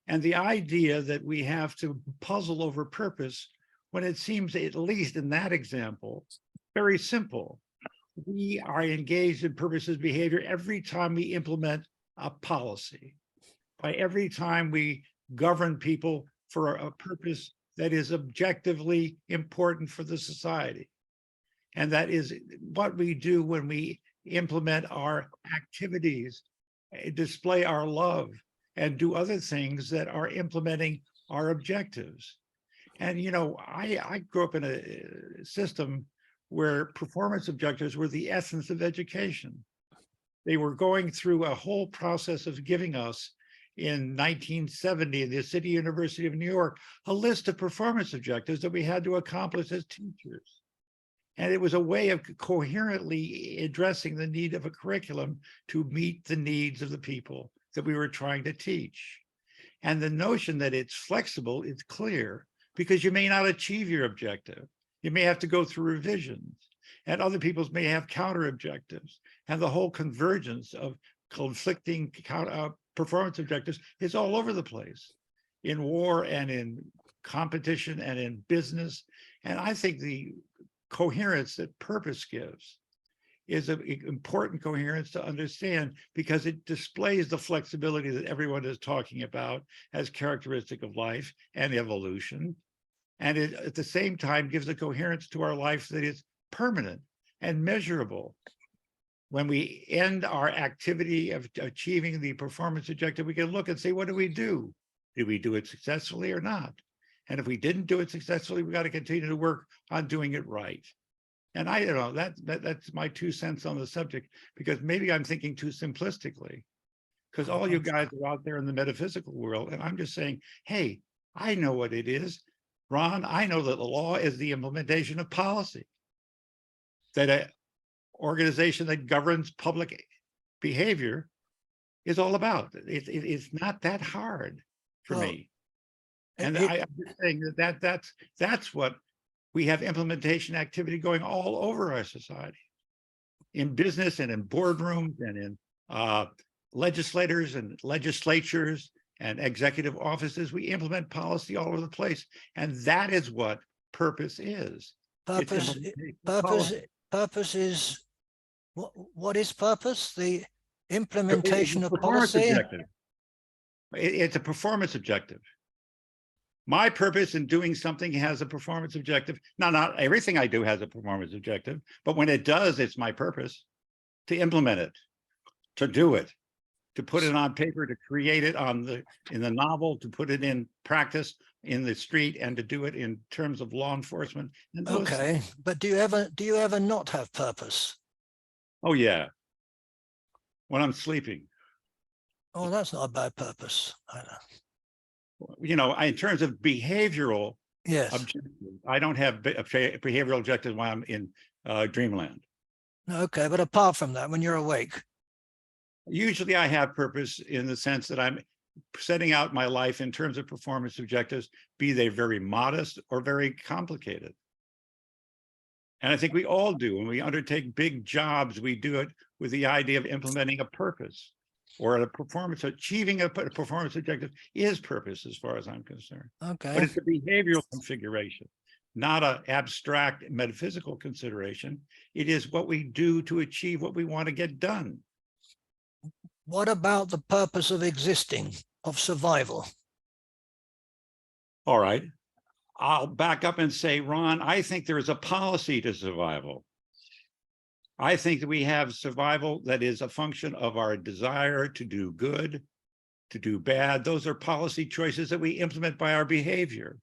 And the idea that we have to puzzle over purpose, when it seems, at least in that example, very simple. We are engaged in purposes behavior every time we implement a policy, by every time we govern people for a purpose that is objectively important for the society. And that is what we do when we implement our activities, display our love, and do other things that are implementing our objectives. And, I grew up in a system where performance objectives were the essence of education. They were going through a whole process of giving us, in 1970, the City University of New York, a list of performance objectives that we had to accomplish as teachers. And it was a way of coherently addressing the need of a curriculum to meet the needs of the people that we were trying to teach. And the notion that it's flexible is clear, because you may not achieve your objective. You may have to go through revisions, and other people may have counter objectives. And the whole convergence of conflicting performance objectives is all over the place, in war and in competition and in business. And I think the coherence that purpose gives is an important coherence to understand, because it displays the flexibility that everyone is talking about as characteristic of life and evolution. And it, at the same time, gives a coherence to our life that is permanent and measurable. When we end our activity of achieving the performance objective, we can look and say, what do we do? Did we do it successfully or not? And if we didn't do it successfully, we got to continue to work on doing it right. And I don't know, that's my 2 cents on the subject, because maybe I'm thinking too simplistically. Because all you guys are out there in the metaphysical world, and I'm just saying, hey, I know what it is. Ron, I know that the law is the implementation of policy. That an organization that governs public behavior is all about. It's not that hard for me. And I'm just saying that's what we have implementation activity going all over our society, in business and in boardrooms and in legislators and legislatures and executive offices. We implement policy all over the place, and that is what purpose is. Purpose is what is purpose? The implementation of Performance policy. objective. It's a performance objective. My purpose in doing something has a performance objective. Not everything I do has a performance objective, but when it does, it's my purpose to implement it, to do it, to put it on paper, to create it in the novel, to put it in practice in the street, and to do it in terms of law enforcement. Okay, but do you ever not have purpose? Oh yeah, when I'm sleeping. Oh, that's not a bad purpose either. You know, in terms of behavioral objectives, I don't have behavioral objectives while I'm in dreamland. Okay, but apart from that, when you're awake? Usually I have purpose in the sense that I'm setting out my life in terms of performance objectives, be they very modest or very complicated. And I think we all do. When we undertake big jobs, we do it with the idea of implementing a purpose. Or a performance, achieving a performance objective is purpose as far as I'm concerned. Okay. But it's a behavioral configuration, not an abstract metaphysical consideration. It is what we do to achieve what we want to get done. What about the purpose of existing, of survival? All right. I'll back up and say, Ron, I think there is a policy to survival. I think that we have survival that is a function of our desire to do good, to do bad. Those are policy choices that we implement by our behavior.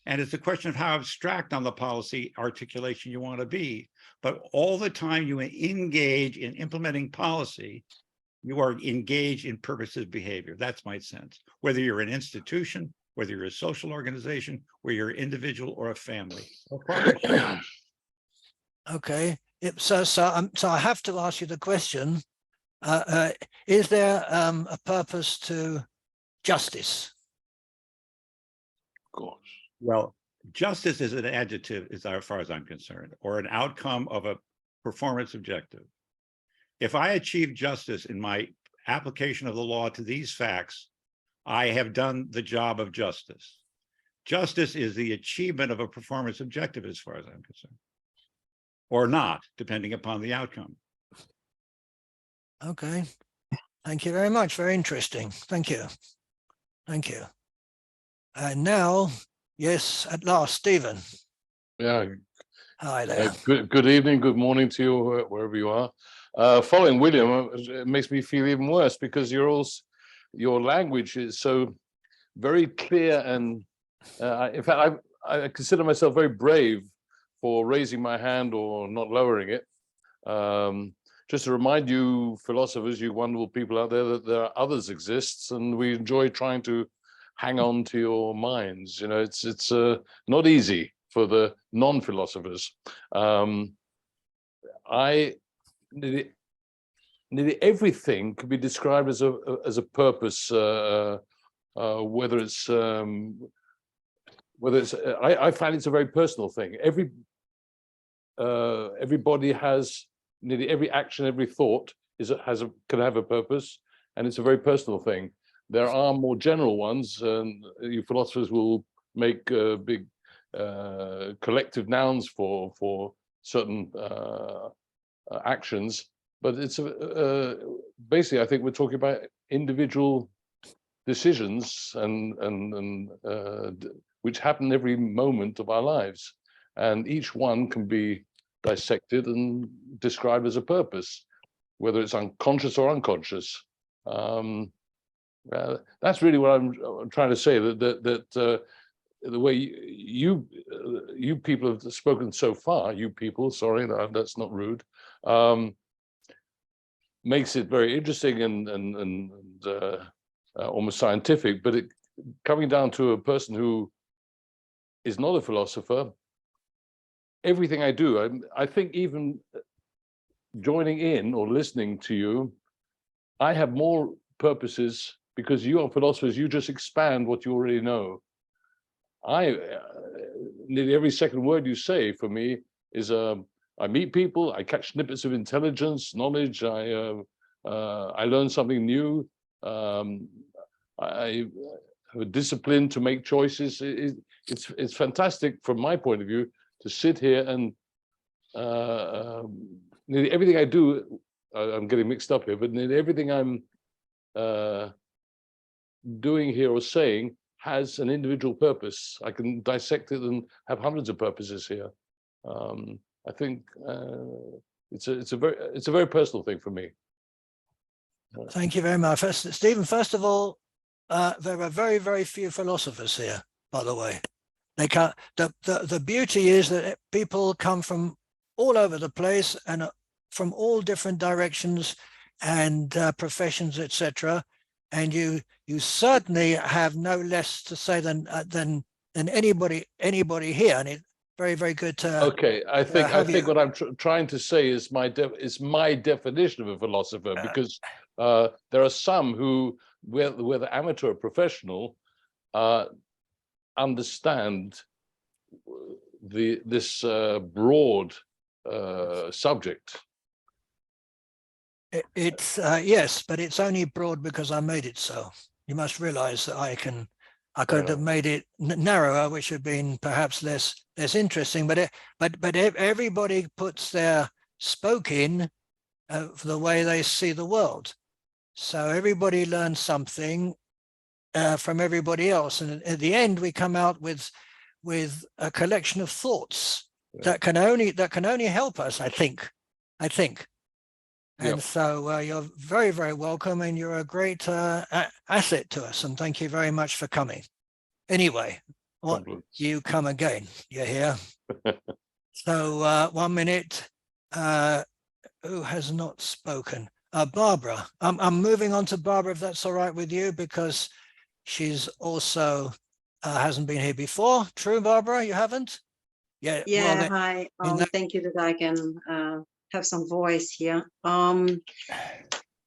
And it's a question of how abstract on the policy articulation you want to be. But all the time you engage in implementing policy, you are engaged in purposive behavior. That's my sense. Whether you're an institution, whether you're a social organization, whether you're an individual or a family. Okay. So I have to ask you the question, is there a purpose to justice? Of course. Well, justice is an adjective as far as I'm concerned, or an outcome of a performance objective. If I achieve justice in my application of the law to these facts, I have done the job of justice. Justice is the achievement of a performance objective as far as I'm concerned. Or not, depending upon the outcome. Okay. Thank you very much. Very interesting. Thank you. Thank you. And now, yes, at last, Stephen. Yeah. Hi there. Good evening, good morning to you, wherever you are. Following William, it makes me feel even worse because your language is so very clear, and in fact, I consider myself very brave for raising my hand or not lowering it. Just to remind you philosophers, you wonderful people out there, that there are others exists, and we enjoy trying to hang on to your minds. You know, it's not easy for the non-philosophers. Nearly everything could be described as a purpose, whether it's I find it's a very personal thing. Everybody has, nearly every action, every thought can have a purpose, and it's a very personal thing. There are more general ones, and you philosophers will make big collective nouns for certain actions, but it's basically, I think we're talking about individual decisions and which happen every moment of our lives. And each one can be dissected and described as a purpose, whether it's unconscious or unconscious. That's really what I'm trying to say, that the way you people have spoken so far, you people, sorry, that's not rude, makes it very interesting and almost scientific, but coming down to a person who is not a philosopher, everything I do, I think even joining in or listening to you, I have more purposes because you are philosophers, you just expand what you already know. Nearly every second word you say for me is I meet people, I catch snippets of intelligence, knowledge, I learn something new, I have a discipline to make choices. It's fantastic from my point of view to sit here and nearly everything I do, I'm getting mixed up here, but nearly everything I'm doing here or saying has an individual purpose. I can dissect it and have hundreds of purposes here. I think it's a very personal thing for me. Thank you very much. Stephen, first of all, there are very, very few philosophers here, by the way. They can't, the beauty is that people come from all over the place and from all different directions and professions, etc. And you certainly have no less to say than anybody here, and it's very, very good to okay. I think what I'm trying to say is my definition of a philosopher, because there are some who, whether amateur or professional, understand this broad subject. It's yes, but it's only broad because I made it so. You must realize that I could have made it narrower, which would have been perhaps less interesting. But everybody puts their spoke in for the way they see the world. So everybody learns something from everybody else, and at the end we come out with a collection of thoughts that can only help us. I think. And so you're very, very welcome, and you're a great asset to us. And thank you very much for coming. Anyway, you come again. You're here. So 1 minute. Who has not spoken? Barbara. I'm moving on to Barbara, if that's all right with you, because she's also hasn't been here before. True, Barbara? You haven't? Yeah. Yeah. Well, Hi. Thank you that I can have some voice here.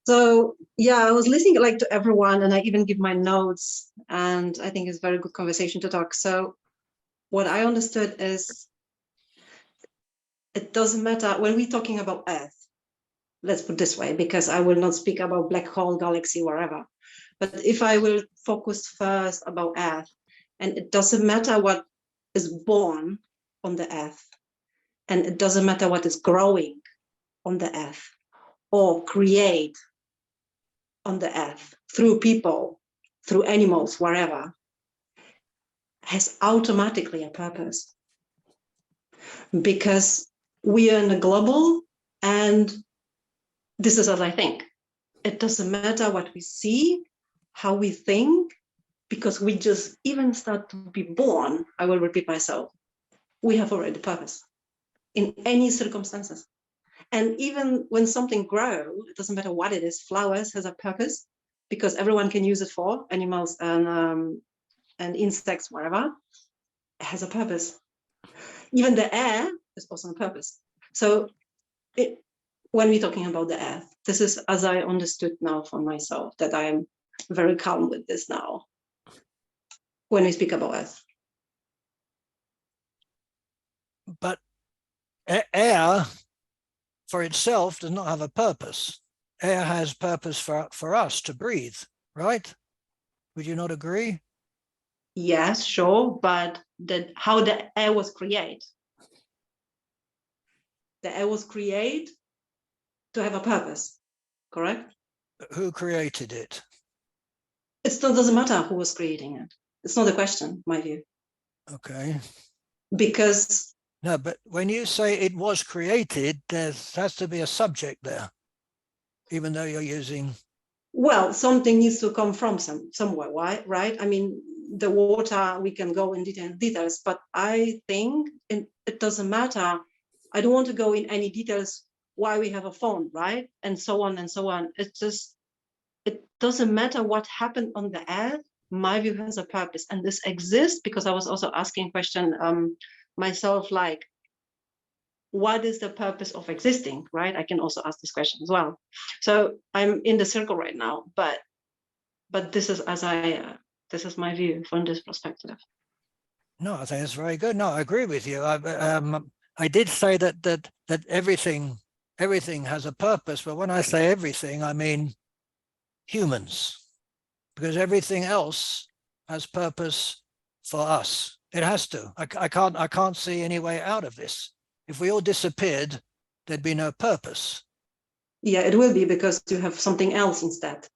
So yeah, I was listening to everyone, and I even give my notes, and I think it's a very good conversation to talk. So what I understood is it doesn't matter when we're talking about Earth, let's put it this way, because I will not speak about black hole, galaxy, wherever. But if I will focus first about Earth, and it doesn't matter what is born on the Earth, and it doesn't matter what is growing on the Earth or create on the Earth through people, through animals, wherever, has automatically a purpose. Because we are in a global, and this is what I think. It doesn't matter what we see, how we think, because we just even start to be born. I will repeat myself. We have already purpose in any circumstances. And even when something grows, it doesn't matter what it is, flowers has a purpose because everyone can use it for animals and insects, whatever, it has a purpose. Even the air is also a purpose. So when we're talking about the earth, this is as I understood now for myself, that I'm very calm with this now when we speak about earth. But air for itself does not have a purpose. Air has purpose for us to breathe, right? Would you not agree? Yes, sure, but how the air was created. The air was created to have a purpose, correct? Who created it? It doesn't matter who was creating it. It's not a question, my view. Okay. Because no, but when you say it was created, there has to be a subject there, even though you're using. Well, something needs to come from somewhere, right? I mean, the water, we can go in details, but I think it doesn't matter. I don't want to go in any details why we have a phone, right? And so on and so on. It's just, it doesn't matter what happened on the ad. My view has a purpose, and this exists because I was also asking question myself, like, what is the purpose of existing, right? I can also ask this question as well. So I'm in the circle right now, but this is this is my view from this perspective. No, I think it's very good. No, I agree with you. I did say that everything has a purpose, but when I say everything, I mean humans, because everything else has purpose for us. It has to. I can't see any way out of this. If we all disappeared, there'd be no purpose. Yeah, it will be, because you have something else instead.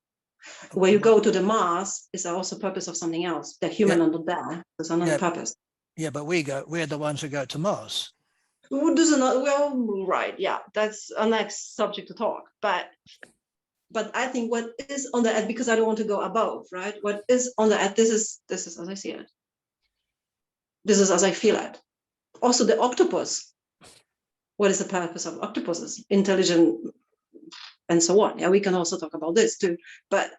Where you go to the Mars is also purpose of something else. The human under there is another purpose. Yeah, but we're the ones who go to Mars. Well, right, yeah, that's a next subject to talk. But I think what is on the earth, because I don't want to go above, right? What is on the earth, this is as I see it. This is as I feel it. Also the octopus. What is the purpose of octopuses? Intelligent and so on. Yeah, we can also talk about this too. But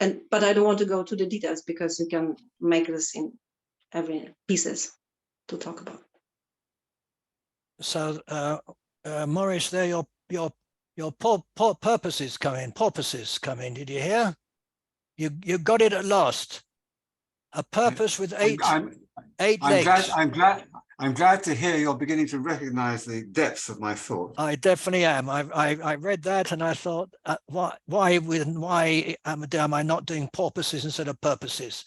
I don't want to go to the details, because you can make this in every pieces to talk about. So Maurice, there your porpoises come in. Did you hear? You got it at last. A purpose with eight legs. I'm glad to hear you're beginning to recognize the depths of my thought. I definitely am. I read that and I thought, why am I not doing porpoises instead of purposes?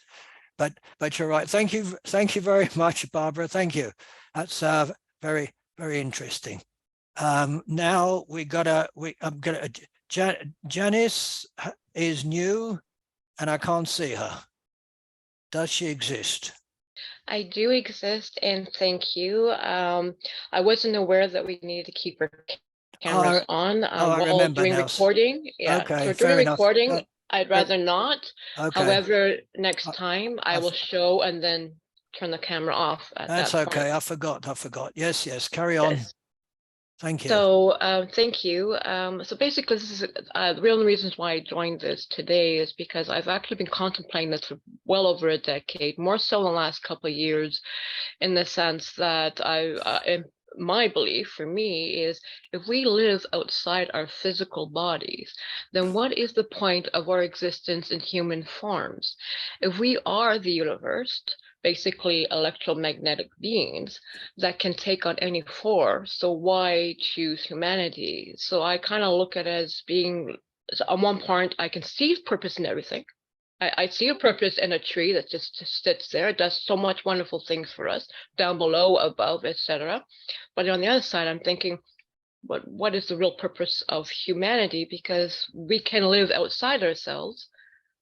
But you're right. Thank you very much, Barbara. Thank you. That's very interesting. Now Janice is new, and I can't see her. Does she exist? I do exist, and thank you. I wasn't aware that we needed to keep our cameras on while doing recording. Yeah, okay, so during enough. recording, I'd rather not. Okay. However, next time I will show and then turn the camera off. That's that okay. point. I forgot. Yes. Carry on. Yes. Thank you. So thank you. So basically, this is the real reasons why I joined this today is because I've actually been contemplating this for well over a decade, more so in the last couple of years, in the sense that my belief for me is if we live outside our physical bodies, then what is the point of our existence in human forms? If we are the universe, basically electromagnetic beings that can take on any form, so why choose humanity? So I kind of look at it as being, so on one part, I can see purpose in everything. I see a purpose in a tree that just sits there. It does so much wonderful things for us, down below, above, etc. But on the other side, I'm thinking, what is the real purpose of humanity? Because we can live outside ourselves.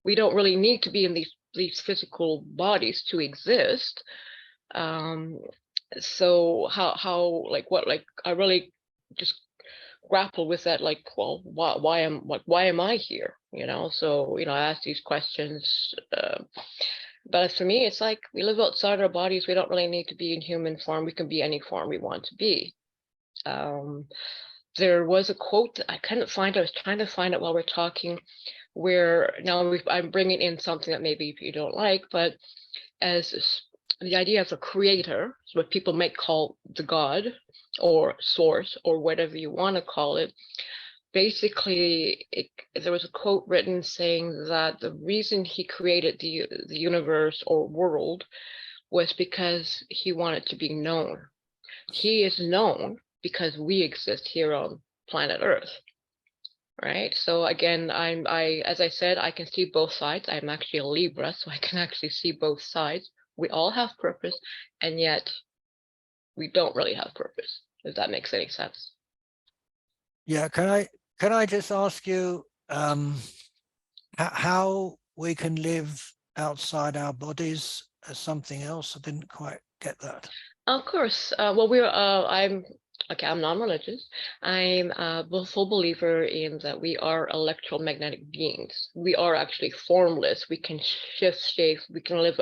We don't really need to be in these physical bodies to exist. So how I really just grapple with that, like, well, why am I here? So I ask these questions, but for me it's like we live outside our bodies. We don't really need to be in human form. We can be any form we want to be. There was a quote I couldn't find. I was trying to find it while we're talking, where now I'm bringing in something that maybe you don't like, but as the idea of a creator, so what people might call the God or source or whatever you want to call it. Basically, there was a quote written saying that the reason he created the universe or world was because he wanted to be known. He is known because we exist here on planet Earth. Right. So again, as I said, I can see both sides. I'm actually a Libra, so I can actually see both sides. We all have purpose, and yet we don't really have purpose, if that makes any sense. Yeah, can I just ask you how we can live outside our bodies as something else? I didn't quite get that. Of course. Well, Okay, I'm non-religious. I'm a full believer in that we are electromagnetic beings. We are actually formless. We can shift shapes. We can live.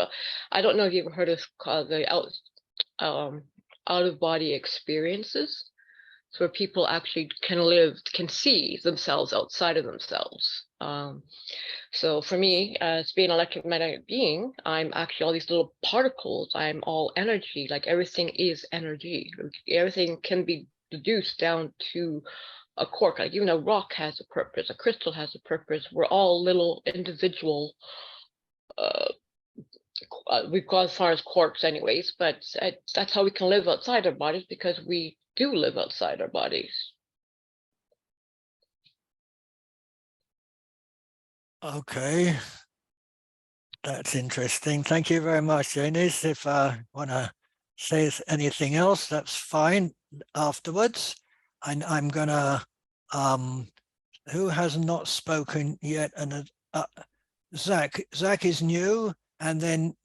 I don't know if you've ever heard of the out of body experiences. So where people actually can see themselves outside of themselves. So for me, as being an electromagnetic being, I'm actually all these little particles. I'm all energy, like everything is energy. Everything can be deduced down to a quark. Like even a rock has a purpose, a crystal has a purpose. We're all little individual, we go as far as quarks anyways, but that's how we can live outside our bodies, because we do live outside our bodies. Okay. That's interesting. Thank you very much, Janice. If I want to say anything else, that's fine afterwards. I'm going to, who has not spoken yet? And Zach is new. And then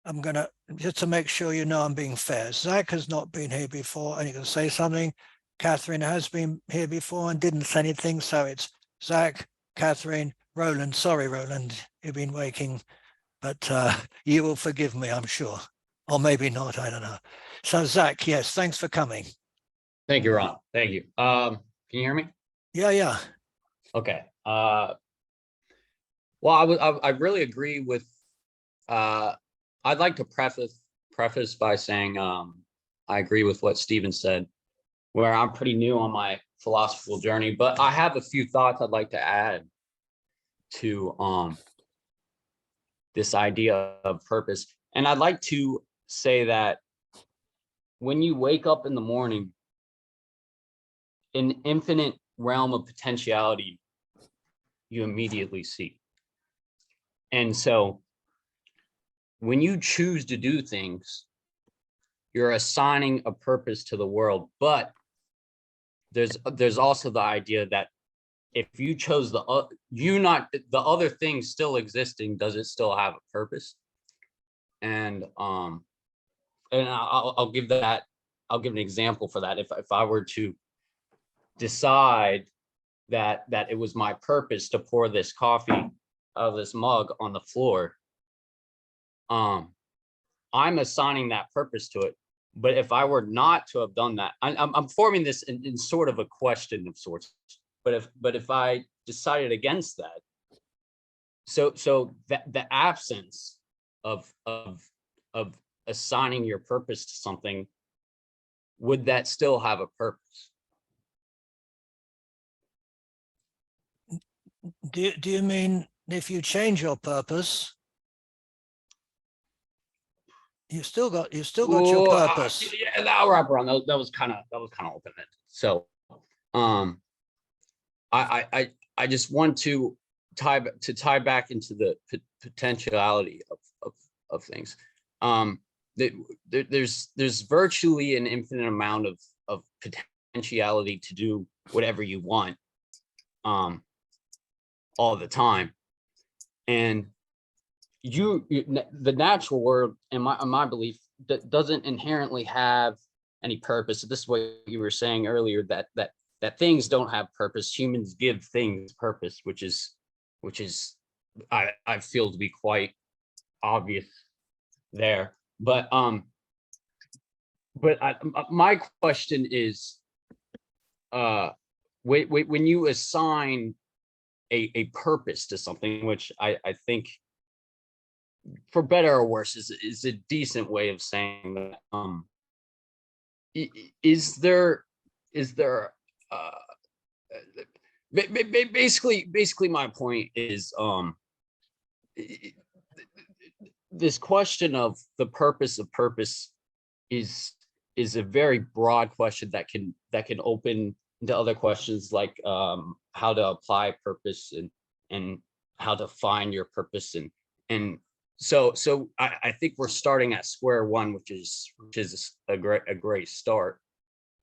I'm going to, just to make sure you know I'm being fair, Zach has not been here before and you can say something. Catherine has been here before and didn't say anything. So it's Zach, Catherine, Roland. Sorry, Roland, you've been waiting, but you will forgive me, I'm sure. Or maybe not, I don't know. So Zach, yes, thanks for coming. Thank you, Ron. Thank you. Can you hear me? Yeah. Okay. Well, I really agree with, I'd like to preface by saying I agree with what Stephen said, where I'm pretty new on my philosophical journey, but I have a few thoughts I'd like to add to this idea of purpose. And I'd like to say that when you wake up in the morning, an infinite realm of potentiality you immediately see. And so when you choose to do things, you're assigning a purpose to the world, but there's also the idea that if you chose the other thing still existing, does it still have a purpose? And I'll give an example for that. If I were to decide that it was my purpose to pour this coffee out of this mug on the floor, I'm assigning that purpose to it. But if I were not to have done that, I'm forming this in sort of a question of sorts. But if I decided against that, so that the absence of assigning your purpose to something, would that still have a purpose? Do you mean if you change your purpose, you still got your purpose? Yeah, I'll wrap around. That was kind of open-ended. So, I just want to tie back into the potentiality of things. There's virtually an infinite amount of potentiality to do whatever you want, all the time, and the natural world, in my belief, that doesn't inherently have any purpose. This is what you were saying earlier, that things don't have purpose. Humans give things purpose, which is I feel to be quite obvious there. But my question is, when you assign a purpose to something, which I think, for better or worse, is a decent way of saying that. Is there basically my point is, this question of the purpose of purpose is a very broad question that can open into other questions, like how to apply purpose and how to find your purpose, and so I think we're starting at square one, which is a great start.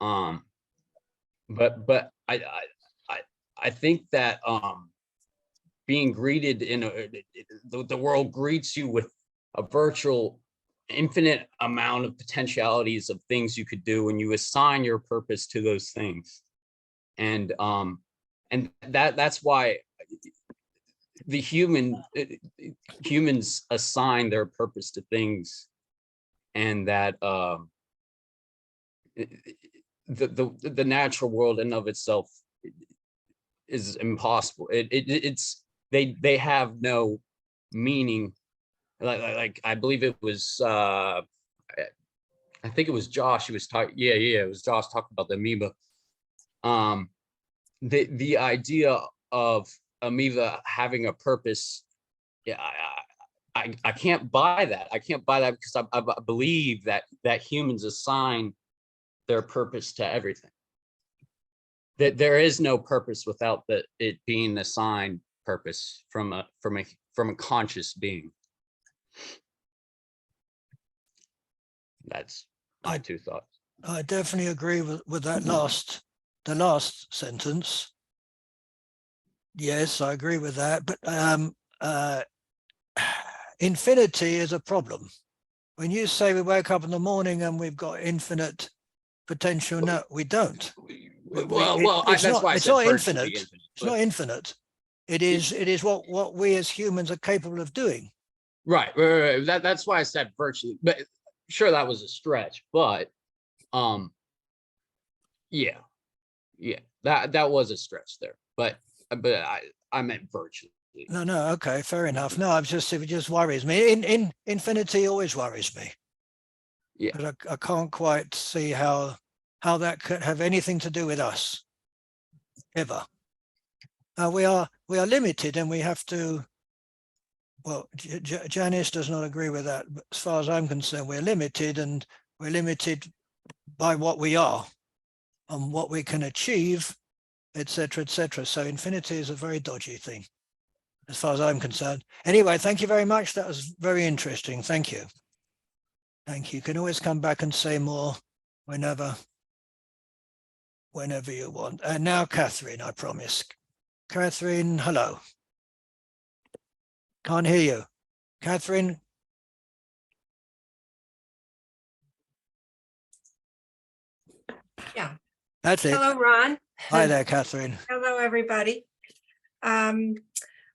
But I think that being greeted the world greets you with a virtual infinite amount of potentialities of things you could do, and you assign your purpose to those things. And that's why the humans assign their purpose to things, and that the natural world in and of itself is impossible. They have no meaning. Like I believe it was I think it was Josh who was talking. Yeah, it was Josh talking about the amoeba. The idea of amoeba having a purpose, yeah, I can't buy that. I can't buy that because I believe that humans assign their purpose to everything. That there is no purpose without it being assigned purpose from a conscious being. That's my two thoughts. I definitely agree with that the last sentence. Yes, I agree with that. But infinity is a problem. When you say we wake up in the morning and we've got infinite potential, no, we don't. That's why I said not virtually infinite. It's not infinite. It is what we as humans are capable of doing. Right. That's why I said virtually. But sure, that was a stretch. But yeah, that was a stretch there. But I meant virtually. No, okay, fair enough. No, it just worries me. In infinity always worries me. Yeah, but I can't quite see how that could have anything to do with us ever. We are limited, and we have to. Well, Janice does not agree with that. But as far as I'm concerned, we're limited, and we're limited by what we are and what we can achieve, etc., etc. So infinity is a very dodgy thing, as far as I'm concerned. Anyway, thank you very much. That was very interesting. Thank you. Thank you. You can always come back and say more whenever you want. And now, Catherine, I promise. Catherine, hello. Can't hear you. Catherine? Yeah. That's it. Hello, Ron. Hi there, Catherine. Hello, everybody. I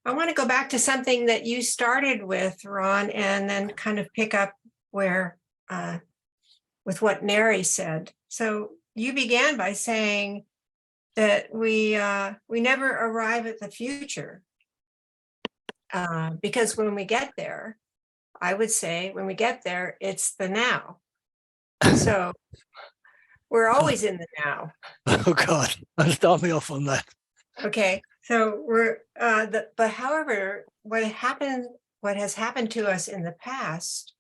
want to go back to something that you started with, Ron, and then kind of pick up where with what Neri said. So you began by saying that we never arrive at the future because when we get there, I would say when we get there, it's the now. So we're always in the now. Oh God, start me off on that. Okay, so we're but however, what has happened to us in the past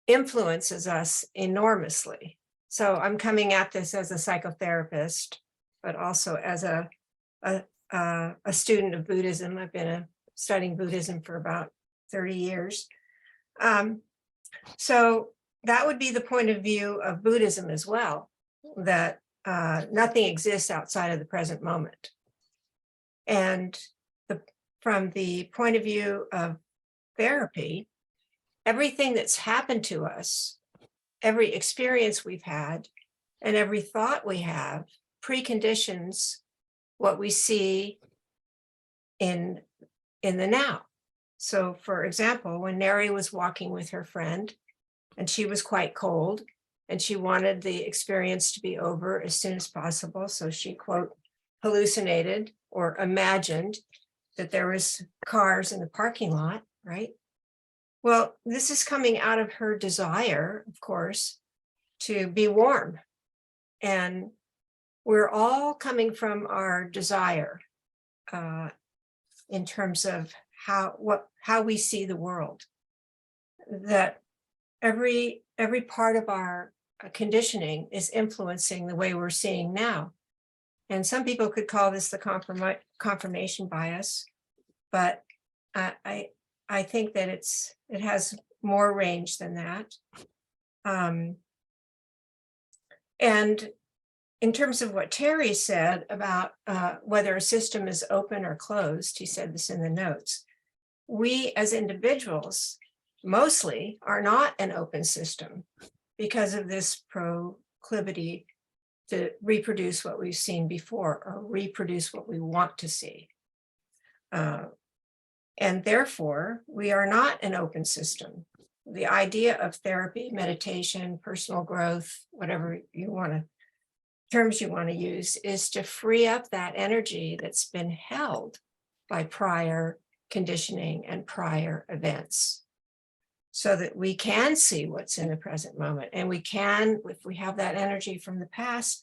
influences us enormously. So I'm coming at this as a psychotherapist, but also as a student of Buddhism. I've been studying Buddhism for about 30 years. So that would be the point of view of Buddhism as well, that nothing exists outside of the present moment. And from the point of view of therapy, everything that's happened to us, every experience we've had, and every thought we have preconditions what we see in the now. So for example, when Neri was walking with her friend and she was quite cold and she wanted the experience to be over as soon as possible, so she, quote, hallucinated or imagined that there was cars in the parking lot, right? Well, this is coming out of her desire, of course, to be warm. And we're all coming from our desire in terms of how we see the world. That every part of our conditioning is influencing the way we're seeing now. And some people could call this the confirmation bias, but I think that it has more range than that. And in terms of what Terry said about whether a system is open or closed, he said this in the notes. We as individuals mostly are not an open system because of this proclivity to reproduce what we've seen before or reproduce what we want to see. And therefore, we are not an open system. The idea of therapy, meditation, personal growth, whatever you want to, terms you want to use, is to free up that energy that's been held by prior conditioning and prior events, so that we can see what's in the present moment. And we can, if we have that energy from the past,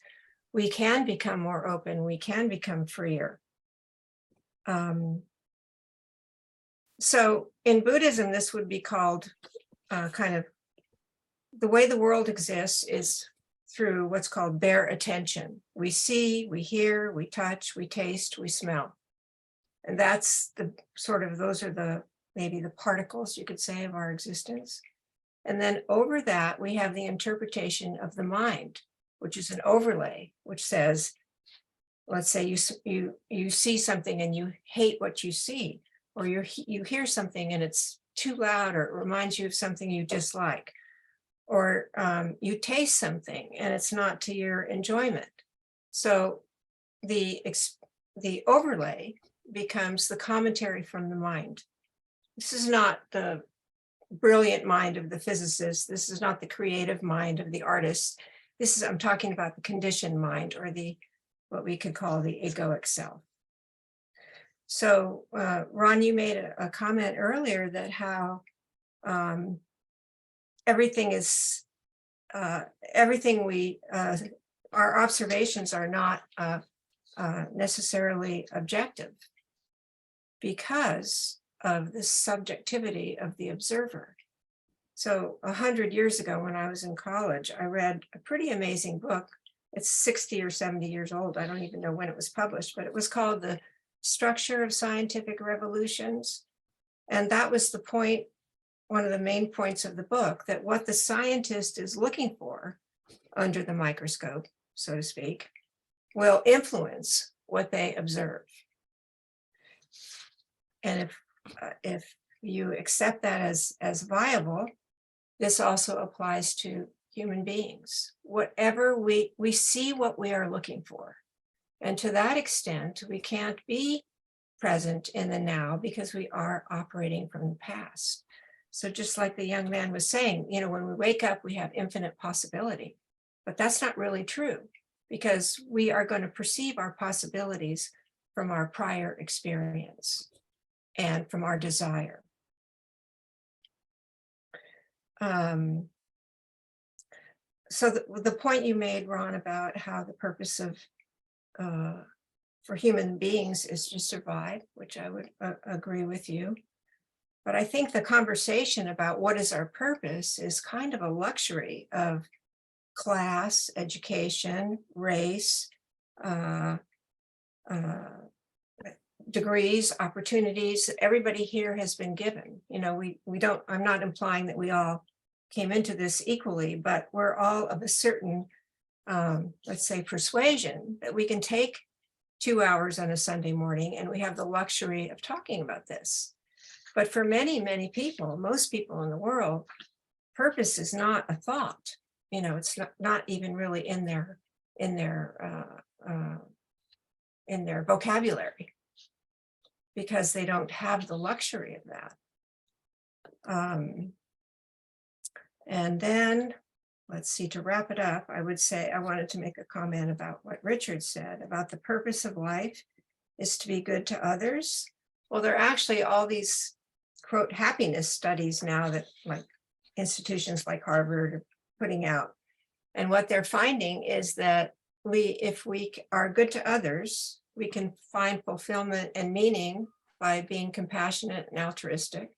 we can become more open, we can become freer. So in Buddhism, this would be called kind of, the way the world exists is through what's called bare attention. We see, we hear, we touch, we taste, we smell. And that's the sort of, those are the, maybe the particles, you could say, of our existence. And then over that, we have the interpretation of the mind, which is an overlay, which says, let's say you see something and you hate what you see, or you hear something and it's too loud, or it reminds you of something you dislike, or you taste something and it's not to your enjoyment. So the overlay becomes the commentary from the mind. This is not the brilliant mind of the physicist. This is not the creative mind of the artist. This is, I'm talking about the conditioned mind, or the, what we could call the egoic self. So Ron, you made a comment earlier that how everything is, everything we, our observations are not necessarily objective because of the subjectivity of the observer. So 100 years ago, when I was in college, I read a pretty amazing book. It's 60 or 70 years old. I don't even know when it was published, but it was called The Structure of Scientific Revolutions. And that was the point, one of the main points of the book, that what the scientist is looking for under the microscope, so to speak, will influence what they observe. And if you accept that as viable, this also applies to human beings. Whatever we see what we are looking for. And to that extent, we can't be present in the now because we are operating from the past. So just like the young man was saying, you know, when we wake up, we have infinite possibility, but that's not really true, because we are going to perceive our possibilities from our prior experience and from our desire. So the point you made, Ron, about how the purpose of for human beings is to survive, which I would agree with you. But I think the conversation about what is our purpose is kind of a luxury of class, education, race, degrees, opportunities that everybody here has been given. You know, we don't, I'm not implying that we all came into this equally, but we're all of a certain, let's say, persuasion that we can take 2 hours on a Sunday morning and we have the luxury of talking about this. But for many, many people, most people in the world, purpose is not a thought. You know, it's not even really in their vocabulary, because they don't have the luxury of that. And then, let's see, to wrap it up, I would say I wanted to make a comment about what Richard said about the purpose of life is to be good to others. Well, there are actually all these, quote, happiness studies now that like institutions like Harvard are putting out. And what they're finding is that if we are good to others, we can find fulfillment and meaning by being compassionate and altruistic.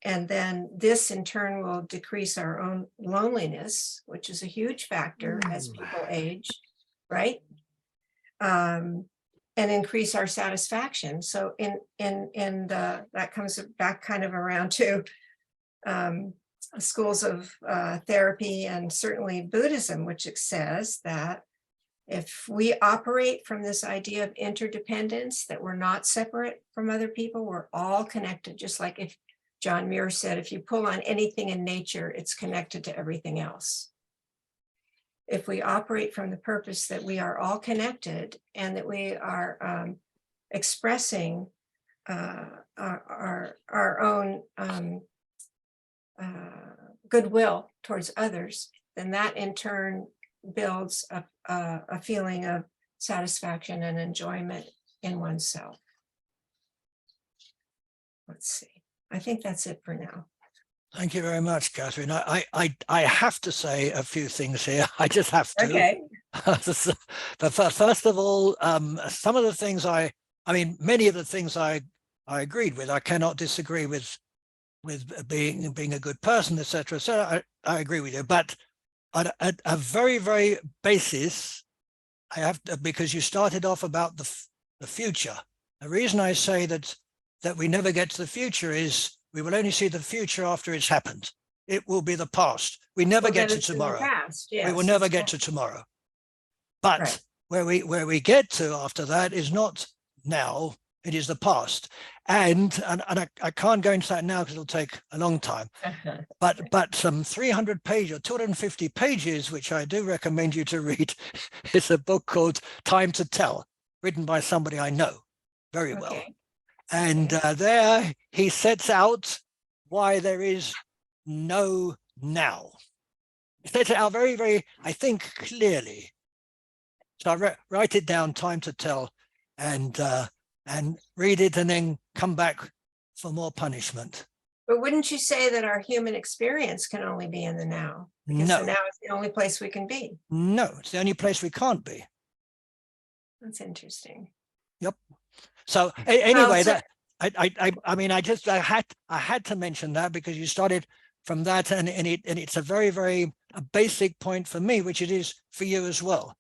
And then this in turn will decrease our own loneliness, which is a huge factor as people age, right? And increase our satisfaction. So that comes back kind of around to schools of therapy and certainly Buddhism, which it says that if we operate from this idea of interdependence, that we're not separate from other people, we're all connected. Just like John Muir said, if you pull on anything in nature, it's connected to everything else. If we operate from the purpose that we are all connected and that we are expressing our own goodwill towards others, then that in turn builds a feeling of satisfaction and enjoyment in oneself. Let's see. I think that's it for now. Thank you very much, Catherine. I have to say a few things here. I just have to. Okay. But first of all, some of the things many of the things I agreed with. I cannot disagree with being a good person, etc. So I agree with you. But at a very, very basis, I have to, because you started off about the future. The reason I say that we never get to the future is we will only see the future after it's happened. It will be the past. We never get to tomorrow. We will never get to tomorrow. But where we get to after that is not now, it is the past. And I can't go into that now because it'll take a long time. But some 300 pages or 250 pages, which I do recommend you to read, is a book called Time to Tell, written by somebody I know very well. And there he sets out why there is no now. He sets it out very, very, I think, clearly. So I write it down, Time to Tell, and read it and then come back for more punishment. But wouldn't you say that our human experience can only be in the now? Because No. the now is the only place we can be. No, it's the only place we can't be. That's interesting. Yep. So anyway, that I had to mention that because you started from that, and it's a very, very basic point for me, which it is for you as well.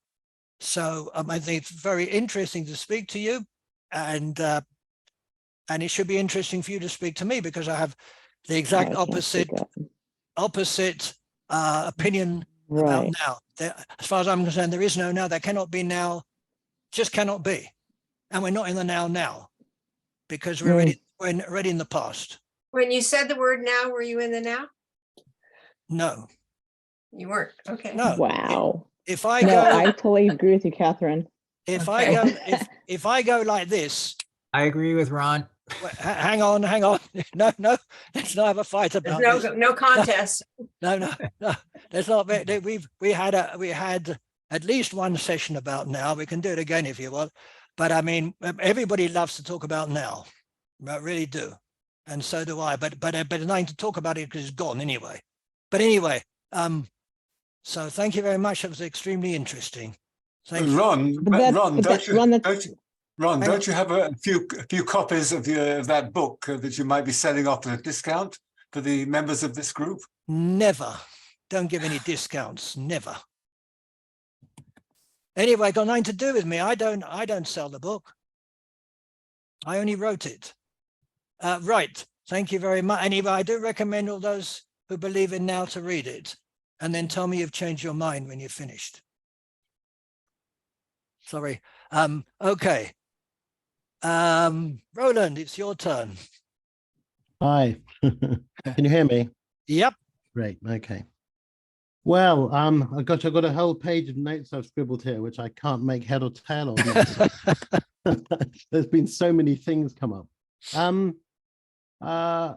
So I think it's very interesting to speak to you, and it should be interesting for you to speak to me because I have the exact opposite opinion about now. As far as I'm concerned, there is no now. There cannot be now. Just cannot be. And we're not in the now because we're already in the past. When you said the word now, were you in the now? No. You weren't. Okay. No. Wow. If I no, go, I totally agree with you, Catherine. If I go, if I go like this, I agree with Ron. Hang on. No, let's not have a fight about There's this. no contest. No. There's not. We had at least one session about now. We can do it again if you want. But I mean, everybody loves to talk about now. I really do, and so do I. But nothing to talk about it because it's gone anyway. But anyway, so thank you very much. It was extremely interesting. Thank you. Ron, don't you have a few copies of that book that you might be selling off at a discount for the members of this group? Never. Don't give any discounts. Never. Anyway, got nothing to do with me. I don't sell the book. I only wrote it. Right. Thank you very much. Anyway, I do recommend all those who believe in now to read it, and then tell me you've changed your mind when you're finished. Sorry. Okay. Roland, it's your turn. Hi. Can you hear me? Yep. Great. Okay. Well, I've got a whole page of notes I've scribbled here, which I can't make head or tail of. There's been so many things come up. I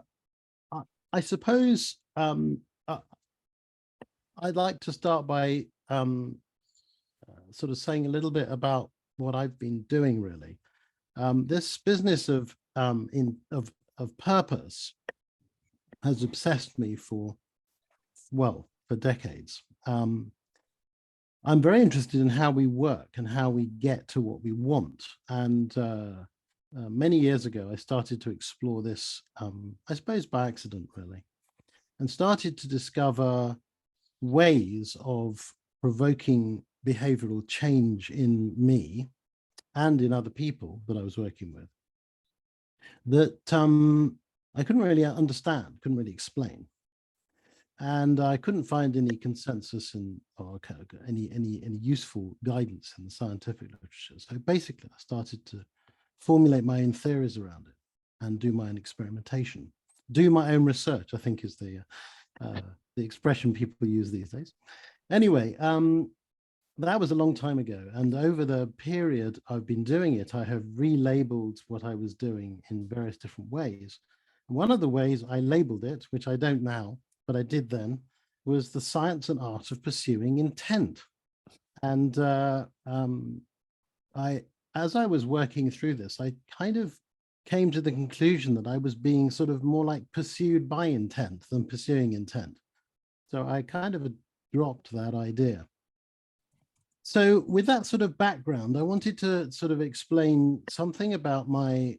suppose I'd like to start by sort of saying a little bit about what I've been doing, really. This business of purpose has obsessed me for decades. I'm very interested in how we work and how we get to what we want. And many years ago, I started to explore this, I suppose by accident, really, and started to discover ways of provoking behavioral change in me and in other people that I was working with that I couldn't really understand, couldn't really explain. And I couldn't find any consensus or any useful guidance in the scientific literature. So basically, I started to formulate my own theories around it and do my own experimentation, do my own research, I think is the expression people use these days. Anyway, that was a long time ago. And over the period I've been doing it, I have relabeled what I was doing in various different ways. And one of the ways I labeled it, which I don't now, but I did then, was the science and art of pursuing intent. And as I was working through this, I kind of came to the conclusion that I was being sort of more like pursued by intent than pursuing intent. So I kind of dropped that idea. So with that sort of background, I wanted to sort of explain something about my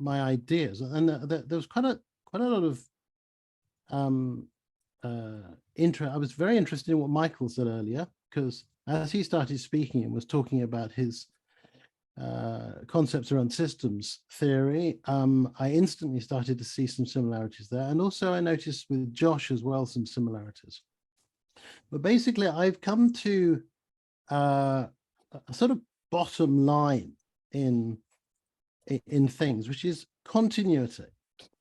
my ideas, and there was quite a lot of I was very interested in what Michael said earlier, because as he started speaking and was talking about his concepts around systems theory, I instantly started to see some similarities there. And also I noticed with Josh as well some similarities. But basically I've come to a sort of bottom line in things, which is continuity.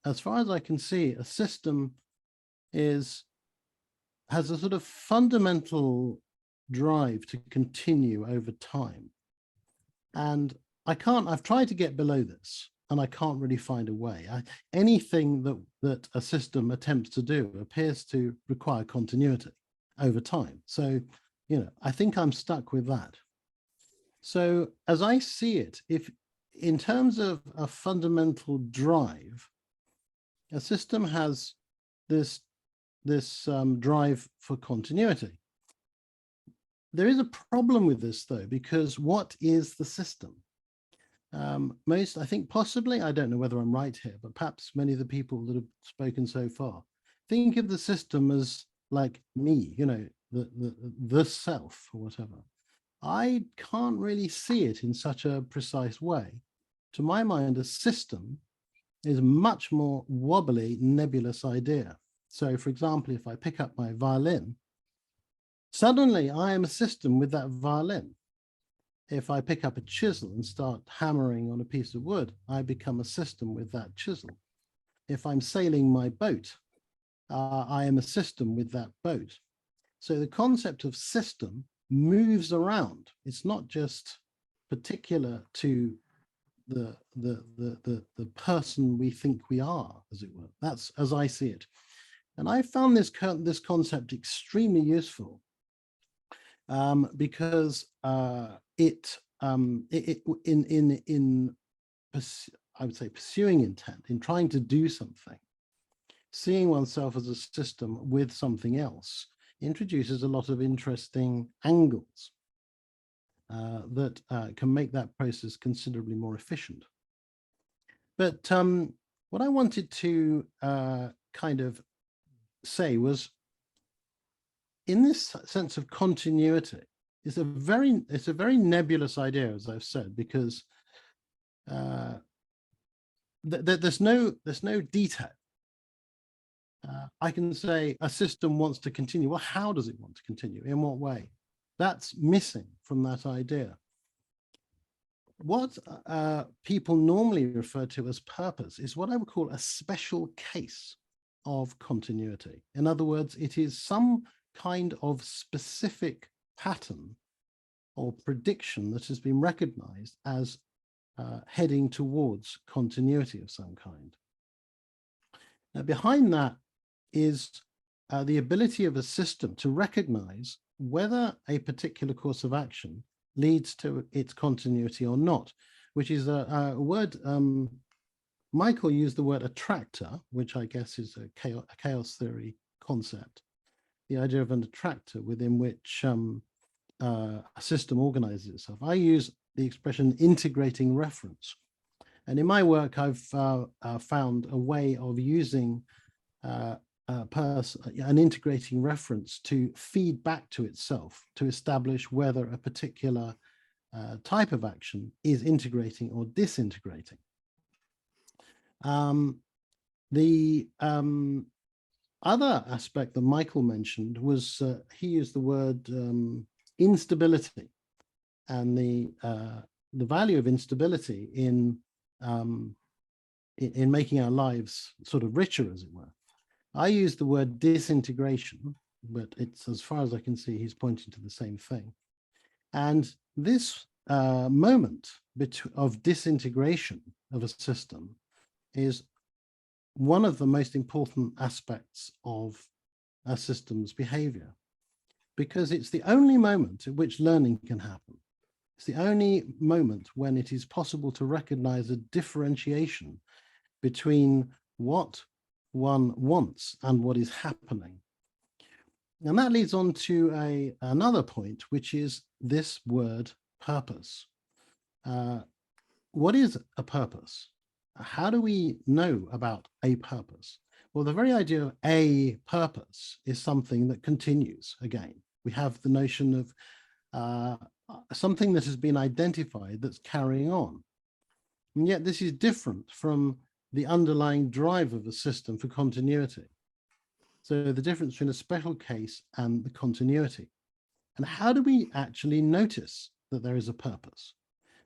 As far as I can see, a system has a sort of fundamental drive to continue over time. And I've tried to get below this, and I can't really find a way. Anything that a system attempts to do appears to require continuity over time. So, I think I'm stuck with that. So as I see it, if in terms of a fundamental drive, a system has this drive for continuity. There is a problem with this, though, because what is the system? I think possibly, I don't know whether I'm right here, but perhaps many of the people that have spoken so far think of the system as like me, the self or whatever. I can't really see it in such a precise way. To my mind, a system is a much more wobbly, nebulous idea. So, for example, if I pick up my violin, suddenly I am a system with that violin. If I pick up a chisel and start hammering on a piece of wood, I become a system with that chisel. If I'm sailing my boat, I am a system with that boat. So the concept of system moves around. It's not just particular to the person we think we are, as it were. That's as I see it. And I found this concept extremely useful because I would say pursuing intent, in trying to do something, seeing oneself as a system with something else introduces a lot of interesting angles that can make that process considerably more efficient. But what I wanted to kind of say was, in this sense of continuity, it's a very nebulous idea, as I've said, because there's no detail. I can say a system wants to continue. Well, how does it want to continue? In what way? That's missing from that idea. What people normally refer to as purpose is what I would call a special case of continuity. In other words, it is some kind of specific pattern or prediction that has been recognized as heading towards continuity of some kind. Now, behind that is the ability of a system to recognize whether a particular course of action leads to its continuity or not, which is a word, Michael used the word attractor, which I guess is a chaos theory concept, the idea of an attractor within which a system organizes itself. I use the expression integrating reference. And in my work, I've found a way of using an integrating reference to feed back to itself to establish whether a particular type of action is integrating or disintegrating. The other aspect that Michael mentioned was he used the word instability, and the value of instability in in making our lives sort of richer, as it were. I use the word disintegration, but it's, as far as I can see, he's pointing to the same thing. And this moment of disintegration of a system is one of the most important aspects of a system's behavior, because it's the only moment at which learning can happen. It's the only moment when it is possible to recognize a differentiation between what one wants and what is happening. And that leads on to another point, which is this word purpose. What is a purpose? How do we know about a purpose? Well, the very idea of a purpose is something that continues again. We have the notion of something that has been identified that's carrying on. And yet this is different from the underlying drive of a system for continuity. So the difference between a special case and the continuity. And how do we actually notice that there is a purpose?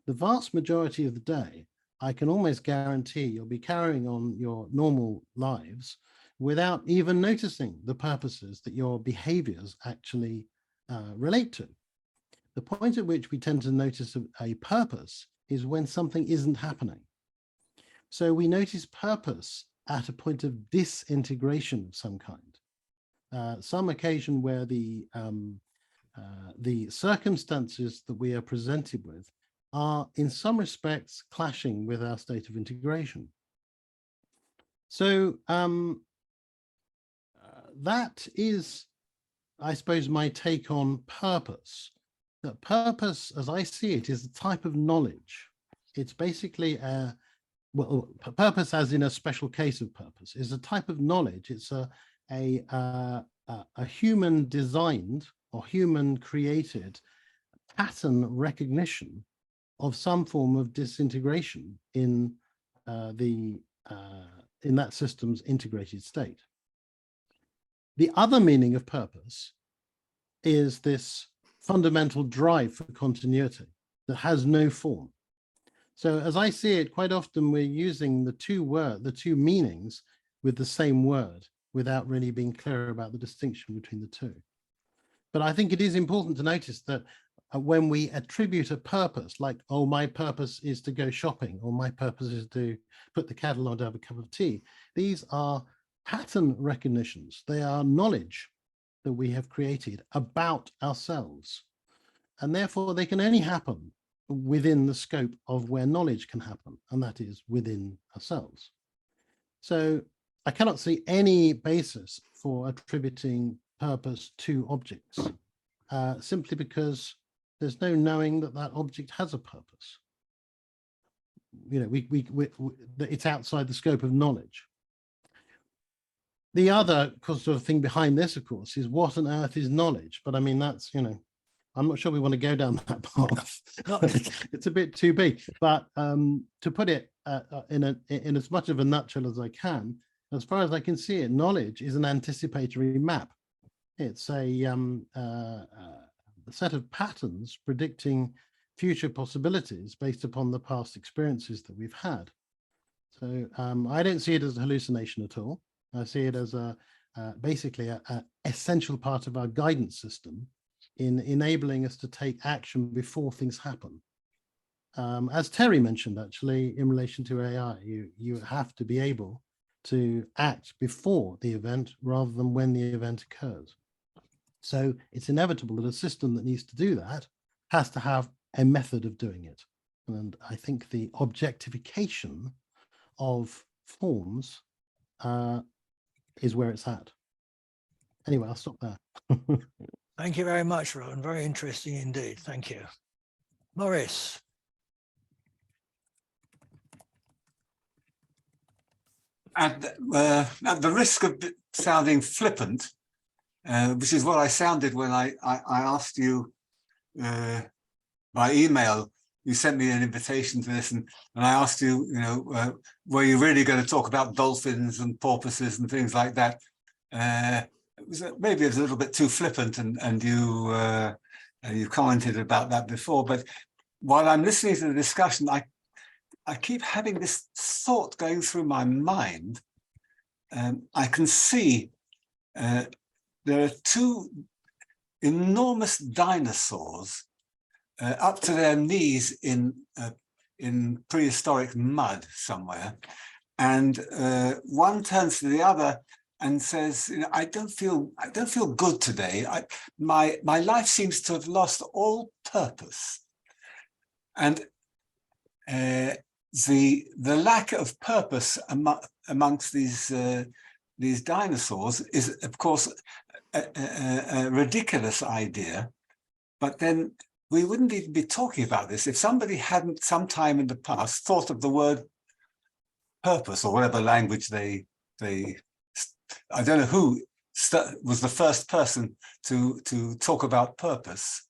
The vast majority of the day, I can almost guarantee you'll be carrying on your normal lives without even noticing the purposes that your behaviors actually relate to. The point at which we tend to notice a purpose is when something isn't happening. So we notice purpose at a point of disintegration of some kind, some occasion where the circumstances that we are presented with are in some respects clashing with our state of integration. So that is, I suppose, my take on purpose. That purpose, as I see it, is a type of knowledge. It's basically well, purpose, as in a special case of purpose, is a type of knowledge. It's a human designed or human created pattern recognition of some form of disintegration in that system's integrated state. The other meaning of purpose is this fundamental drive for continuity that has no form. So as I see it, quite often we're using the two meanings with the same word without really being clear about the distinction between the two. But I think it is important to notice that when we attribute a purpose, like, oh, my purpose is to go shopping, or my purpose is to put the kettle on to have a cup of tea, these are pattern recognitions. They are knowledge that we have created about ourselves. And therefore they can only happen within the scope of where knowledge can happen, and that is within ourselves. So I cannot see any basis for attributing purpose to objects, simply because there's no knowing that that object has a purpose. You know, it's outside the scope of knowledge. The other sort of thing behind this, of course, is what on earth is knowledge? But I mean, that's, you know, I'm not sure we want to go down that path. It's a bit too big. But to put it in as much of a nutshell as I can, as far as I can see it, knowledge is an anticipatory map. It's a set of patterns predicting future possibilities based upon the past experiences that we've had. So I don't see it as a hallucination at all. I see it as basically an essential part of our guidance system in enabling us to take action before things happen. As Terry mentioned, actually, in relation to AI, you have to be able to act before the event rather than when the event occurs. So it's inevitable that a system that needs to do that has to have a method of doing it. And I think the objectification of forms is where it's at. Anyway, I'll stop there. Thank you very much, Ron. Very interesting indeed. Thank you. Maurice. At the risk of sounding flippant, which is what I sounded when I asked you by email. You sent me an invitation to this, and I asked you, you know, were you really going to talk about dolphins and porpoises and things like that? Maybe it was a little bit too flippant, and you commented about that before. But while I'm listening to the discussion, I keep having this thought going through my mind. I can see there are two enormous dinosaurs up to their knees in prehistoric mud somewhere, and one turns to the other and says, "You know, I don't feel good today. My life seems to have lost all purpose." And the lack of purpose amongst these dinosaurs is, of course, a ridiculous idea. But then we wouldn't even be talking about this if somebody hadn't sometime in the past thought of the word purpose, or whatever language they I don't know who was the first person to talk about purpose.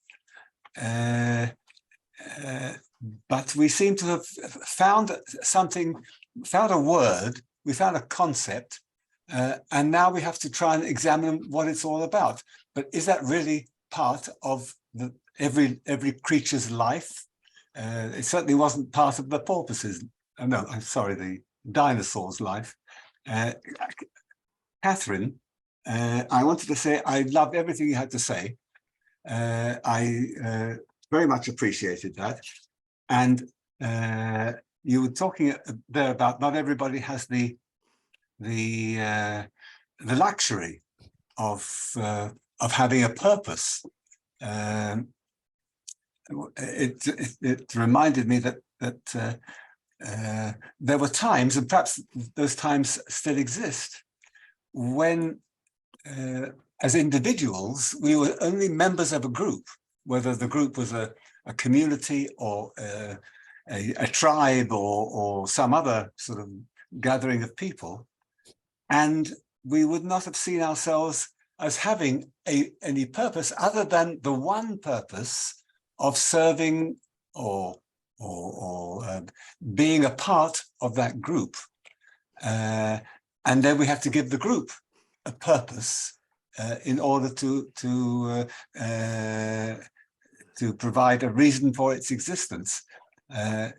But we seem to have found a word, we found a concept, and now we have to try and examine what it's all about. But is that really part of every creature's life? It certainly wasn't part of the porpoises. No, I'm sorry, the dinosaur's life. Catherine, I wanted to say I loved everything you had to say. I very much appreciated that. And you were talking there about not everybody has the luxury of having a purpose. It reminded me that there were times, and perhaps those times still exist, when as individuals we were only members of a group, whether the group was a community or a tribe or some other sort of gathering of people, and we would not have seen ourselves as having any purpose other than the one purpose of serving or being a part of that group. And then we have to give the group a purpose in order to provide a reason for its existence. The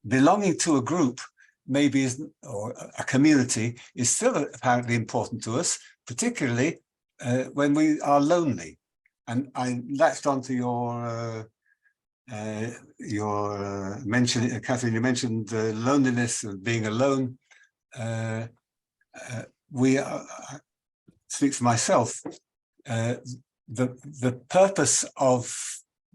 belonging to a group maybe isn't, or a community is still apparently important to us, particularly when we are lonely. And I latched onto your mention, Catherine. You mentioned loneliness and being alone. Speak for myself. The purpose of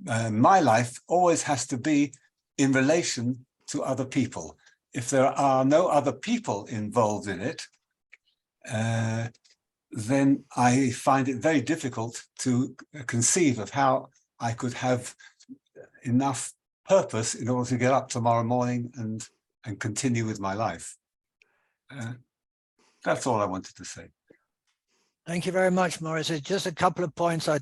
my life always has to be in relation to other people. If there are no other people involved in it, then I find it very difficult to conceive of how I could have enough purpose in order to get up tomorrow morning and continue with my life. That's all I wanted to say. Thank you very much, Maurice. It's just a couple of points I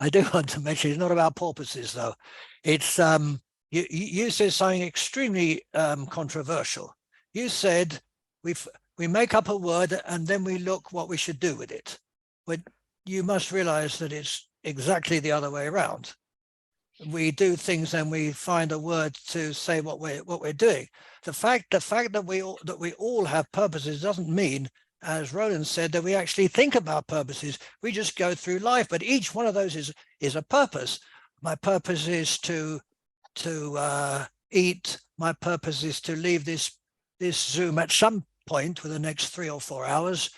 do want to mention. It's not about porpoises, though. It's you said something extremely controversial. You said we make up a word and then we look what we should do with it. But you must realize that it's exactly the other way around. We do things and we find a word to say what we're doing. The fact that we all have purposes doesn't mean, as Roland said, that we actually think about purposes. We just go through life, but each one of those is a purpose. My purpose is to eat. My purpose is to leave this Zoom at some point for the next 3 or 4 hours,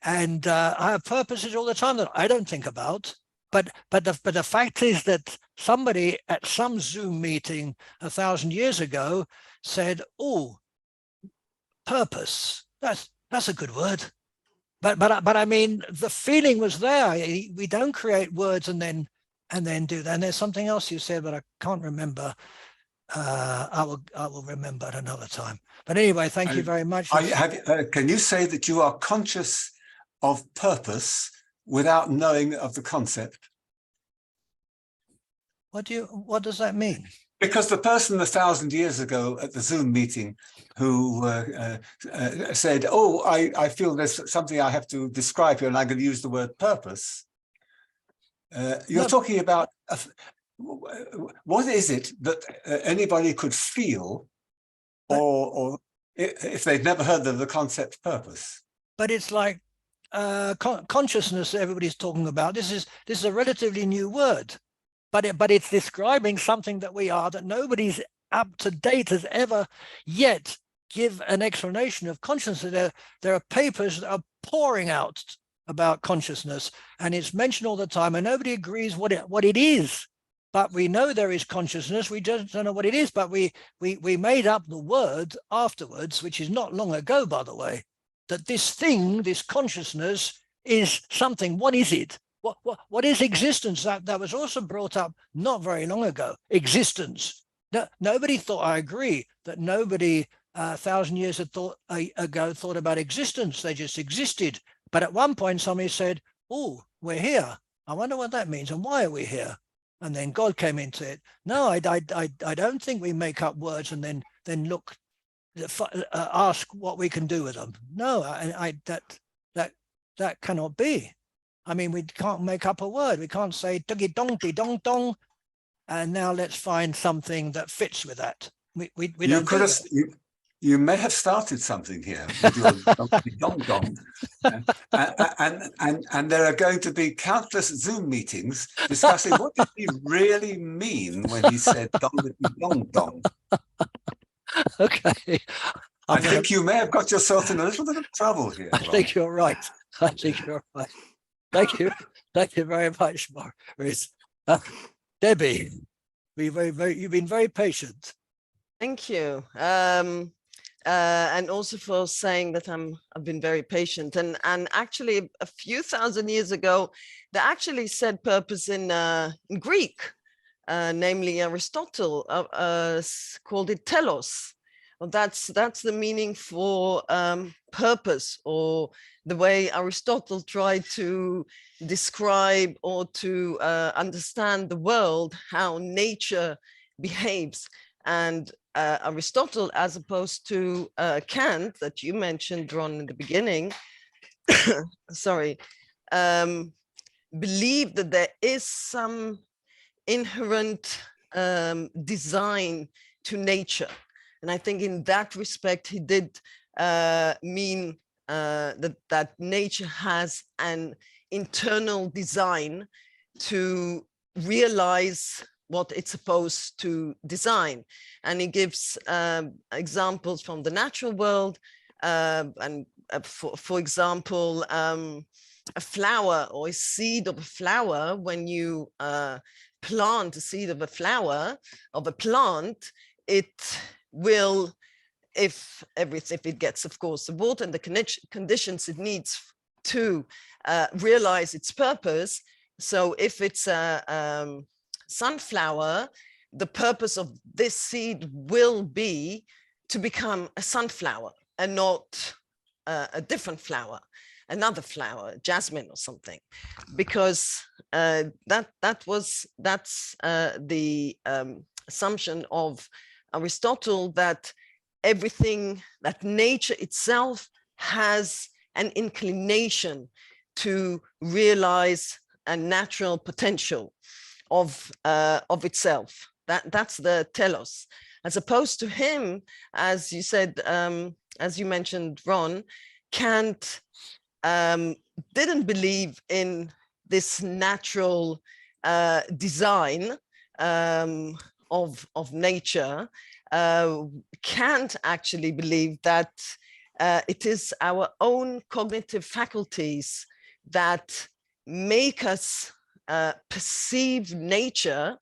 and I have purposes all the time that I don't think about. But the fact is that somebody at some Zoom meeting 1,000 years ago said, "Oh, purpose. That's a good word." But I mean, the feeling was there. We don't create words and then do that. And there's something else you said, but I can't remember. I will remember at another time. But anyway, thank you very much. Can you say that you are conscious of purpose without knowing of the concept? What does that mean? Because the person 1,000 years ago at the Zoom meeting who said, "Oh, I feel there's something I have to describe here, and I'm going to use the word purpose." You're talking about what is it that anybody could feel, or if they'd never heard of the concept purpose? But it's like consciousness everybody's talking about. This is a relatively new word, but it's describing something that we are, that nobody's up to date has ever yet give an explanation of consciousness. There are papers that are pouring out about consciousness, and it's mentioned all the time, and nobody agrees what it is. But we know there is consciousness. We just don't know what it is. But we made up the word afterwards, which is not long ago, by the way, that this thing, this consciousness, is something. What is it? What is existence? That was also brought up not very long ago. Existence. No, nobody thought. I agree that nobody 1,000 years ago thought about existence. They just existed. But at one point, somebody said, "Oh, we're here. I wonder what that means, and why are we here?" And then God came into it. No, I don't think we make up words and then look, ask what we can do with them. No, that cannot be. I mean, we can't make up a word. We can't say "tuggy dong di dong dong," and now let's find something that fits with that. We don't do that. You may have started something here with your dong dong, and there are going to be countless Zoom meetings discussing what did he really mean when he said dong dong. Okay. I think you may have got yourself in a little bit of trouble here. I think you're right. I think you're right. Thank you. Thank you very much, Maurice. Debbie, you've been very patient. Thank you. And also for saying that I've been very patient. And actually, a few thousand years ago, they actually said purpose in Greek, namely Aristotle called it telos. Well, that's the meaning for purpose, or the way Aristotle tried to describe or to understand the world, how nature behaves. And Aristotle, as opposed to Kant, that you mentioned, Ron, in the beginning, sorry, believed that there is some inherent design to nature. And I think in that respect, he did mean that nature has an internal design to realize what it's supposed to design. And he gives examples from the natural world. And for example, a flower or a seed of a flower, when you plant a seed of a flower, of a plant, it will, if it gets, of course, the water and the conditions it needs to realize its purpose. So if it's a sunflower, the purpose of this seed will be to become a sunflower and not a different flower, another flower, jasmine or something, because that's the assumption of Aristotle, that everything, that nature itself has an inclination to realize a natural potential of itself. That's the telos. As opposed to him, as you said, as you mentioned, Ron, Kant didn't believe in this natural design of nature. Kant actually believed that it is our own cognitive faculties that make us perceive nature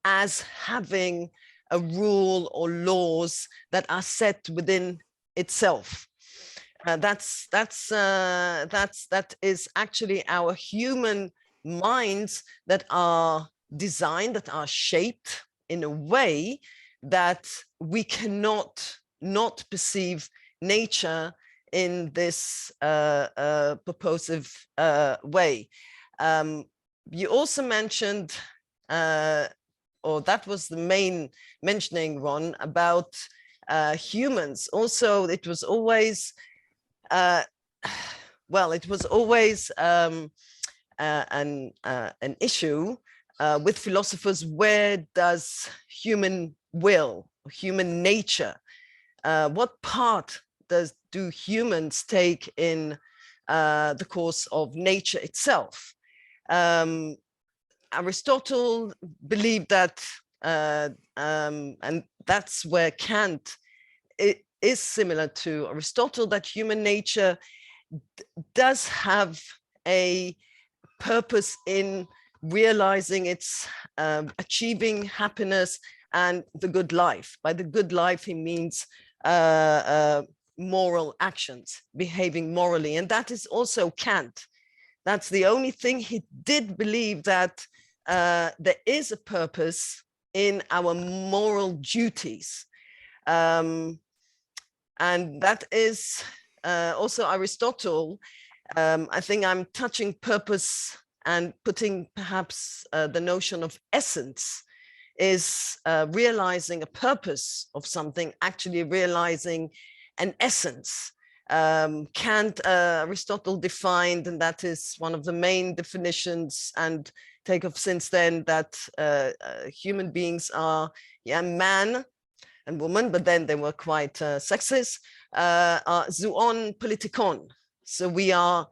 as having a rule or laws that are set within itself. That is actually our human minds that are designed, that are shaped in a way that we cannot not perceive nature in this purposive way. You also mentioned, or that was the main mentioning, Ron, about humans. Also, it was always, well, it was always an issue with philosophers, where does human will, human nature, what part do humans take in the course of nature itself? Aristotle believed that, and that's where Kant is similar to Aristotle, that human nature does have a purpose in realizing its achieving happiness and the good life. By the good life, he means moral actions, behaving morally. And that is also Kant. That's the only thing he did believe, that there is a purpose in our moral duties. And that is also Aristotle. I think I'm touching purpose and putting perhaps the notion of essence is realizing a purpose of something, actually realizing an essence. Aristotle defined, and that is one of the main definitions and take off since then, that human beings are man and woman, but then they were quite sexist, are zoon politikon. So we are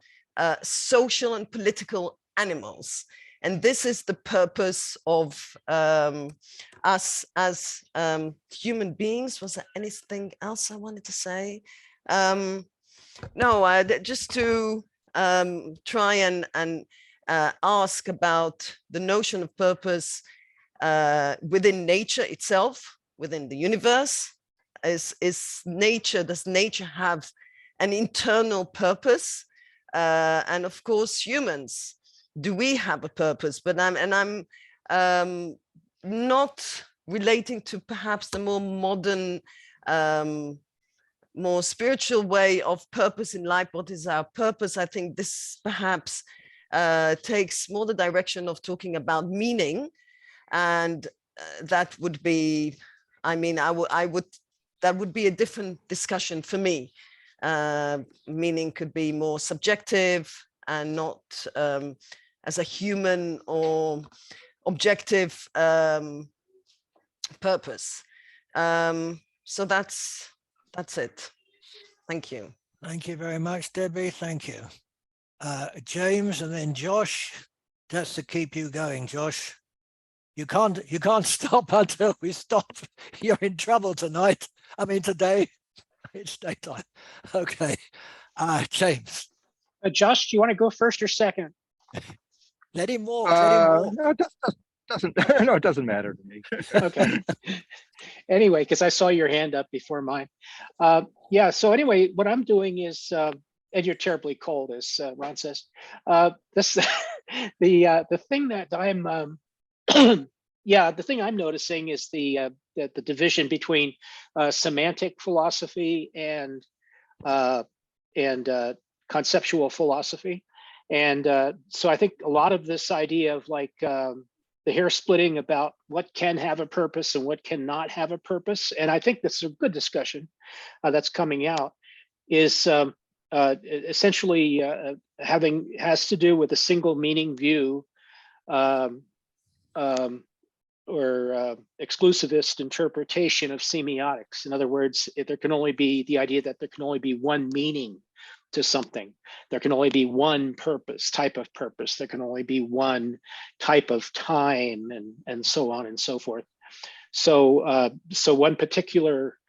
social and political animals. And this is the purpose of us as human beings. Was there anything else I wanted to say? No, just to try and ask about the notion of purpose within nature itself, within the universe. Does nature have an internal purpose? And of course, humans, do we have a purpose? But I'm not relating to perhaps the more modern, more spiritual way of purpose in life. What is our purpose? I think this perhaps takes more the direction of talking about meaning, and that would be, I mean, that would be a different discussion for me. Meaning could be more subjective and not as a human or objective purpose. So that's it. Thank you. Thank you very much, Debbie. Thank you. James, and then Josh. That's to keep you going, Josh. You can't stop until we stop. You're in trouble tonight. I mean, today. It's daytime. Okay. James. Josh, do you want to go first or second? Let him walk. Let him walk. No, it doesn't matter to me. Okay. Anyway, because I saw your hand up before mine. Yeah. So anyway, what I'm doing is, and you're terribly cold, as Ron says. This the thing that I'm yeah, the thing I'm noticing is the division between semantic philosophy and conceptual philosophy. And so I think a lot of this idea of like the hair splitting about what can have a purpose and what cannot have a purpose, and I think that's a good discussion that's coming out, is essentially has to do with a single meaning view or exclusivist interpretation of semiotics. In other words, there can only be the idea that there can only be one meaning to something. There can only be one type of purpose. There can only be one type of time, and so on and so forth. So, so one particular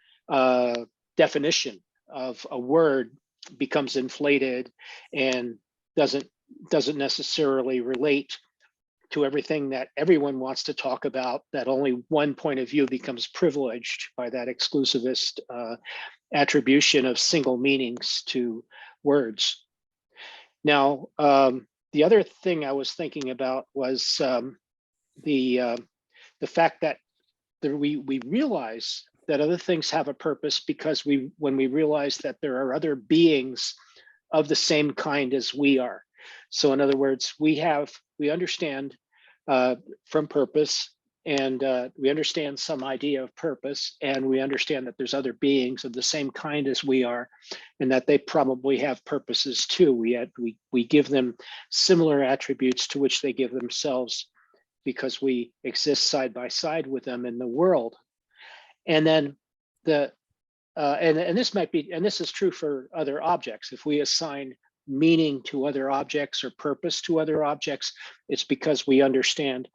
definition of a word becomes inflated and doesn't necessarily relate to everything that everyone wants to talk about, that only one point of view becomes privileged by that exclusivist attribution of single meanings to words. Now, the other thing I was thinking about was the fact that we realize that other things have a purpose because when we realize that there are other beings of the same kind as we are. So in other words, we understand from purpose, and we understand some idea of purpose, and we understand that there's other beings of the same kind as we are, and that they probably have purposes too. We give them similar attributes to which they give themselves because we exist side by side with them in the world. And then and this might be, and this is true for other objects. If we assign meaning to other objects or purpose to other objects, it's because we understand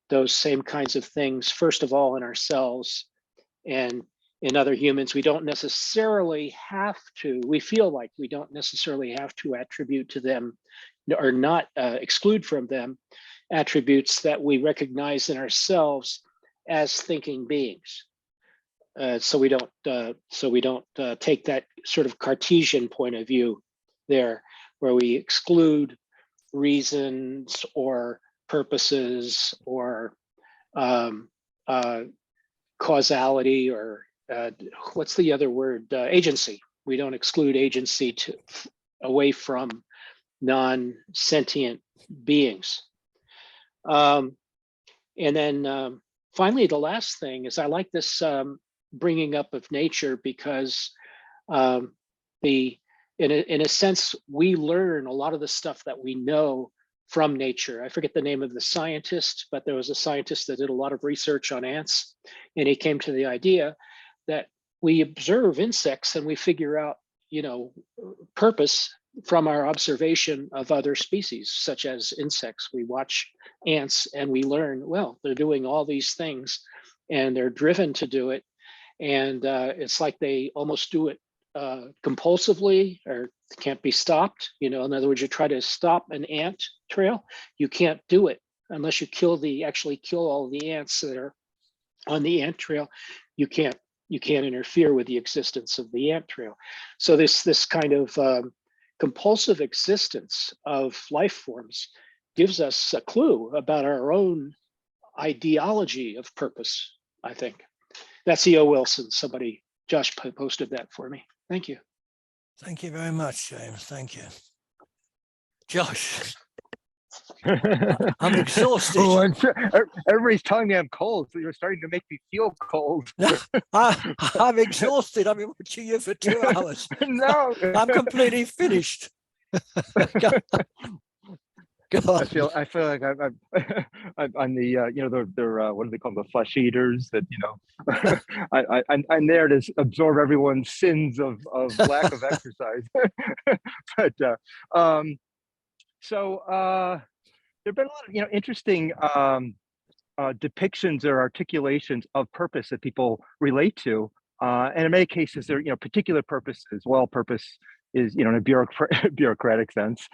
those same kinds of things, first of all, in ourselves and in other humans. We don't necessarily have to, we feel like we don't necessarily have to attribute to them or not exclude from them attributes that we recognize in ourselves as thinking beings. So we don't take that sort of Cartesian point of view there, where we exclude reasons or purposes or causality or what's the other word? Agency. We don't exclude agency away from non-sentient beings. And then finally, the last thing is I like this bringing up of nature because in a sense, we learn a lot of the stuff that we know from nature. I forget the name of the scientist, but there was a scientist that did a lot of research on ants, and he came to the idea that we observe insects and we figure out, purpose from our observation of other species, such as insects. We watch ants and we learn, well, they're doing all these things and they're driven to do it. And it's like they almost do it compulsively or can't be stopped. In other words, you try to stop an ant trail, you can't do it unless you actually kill all the ants that are on the ant trail. You can't interfere with the existence of the ant trail. So this kind of compulsive existence of life forms gives us a clue about our own ideology of purpose, I think. That's E.O. Wilson. Josh posted that for me. Thank you. Thank you very much, James. Thank you. Josh. I'm exhausted. Oh, everybody's telling me I'm cold, so you're starting to make me feel cold. I'm exhausted. I've been watching you for 2 hours. No, I'm completely finished. I feel like I'm the they're what do they call them, the flesh eaters that I'm there to absorb everyone's sins of lack of exercise. But there've been a lot of interesting depictions or articulations of purpose that people relate to, and in many cases they're particular purposes. Well, purpose is in a bureaucratic sense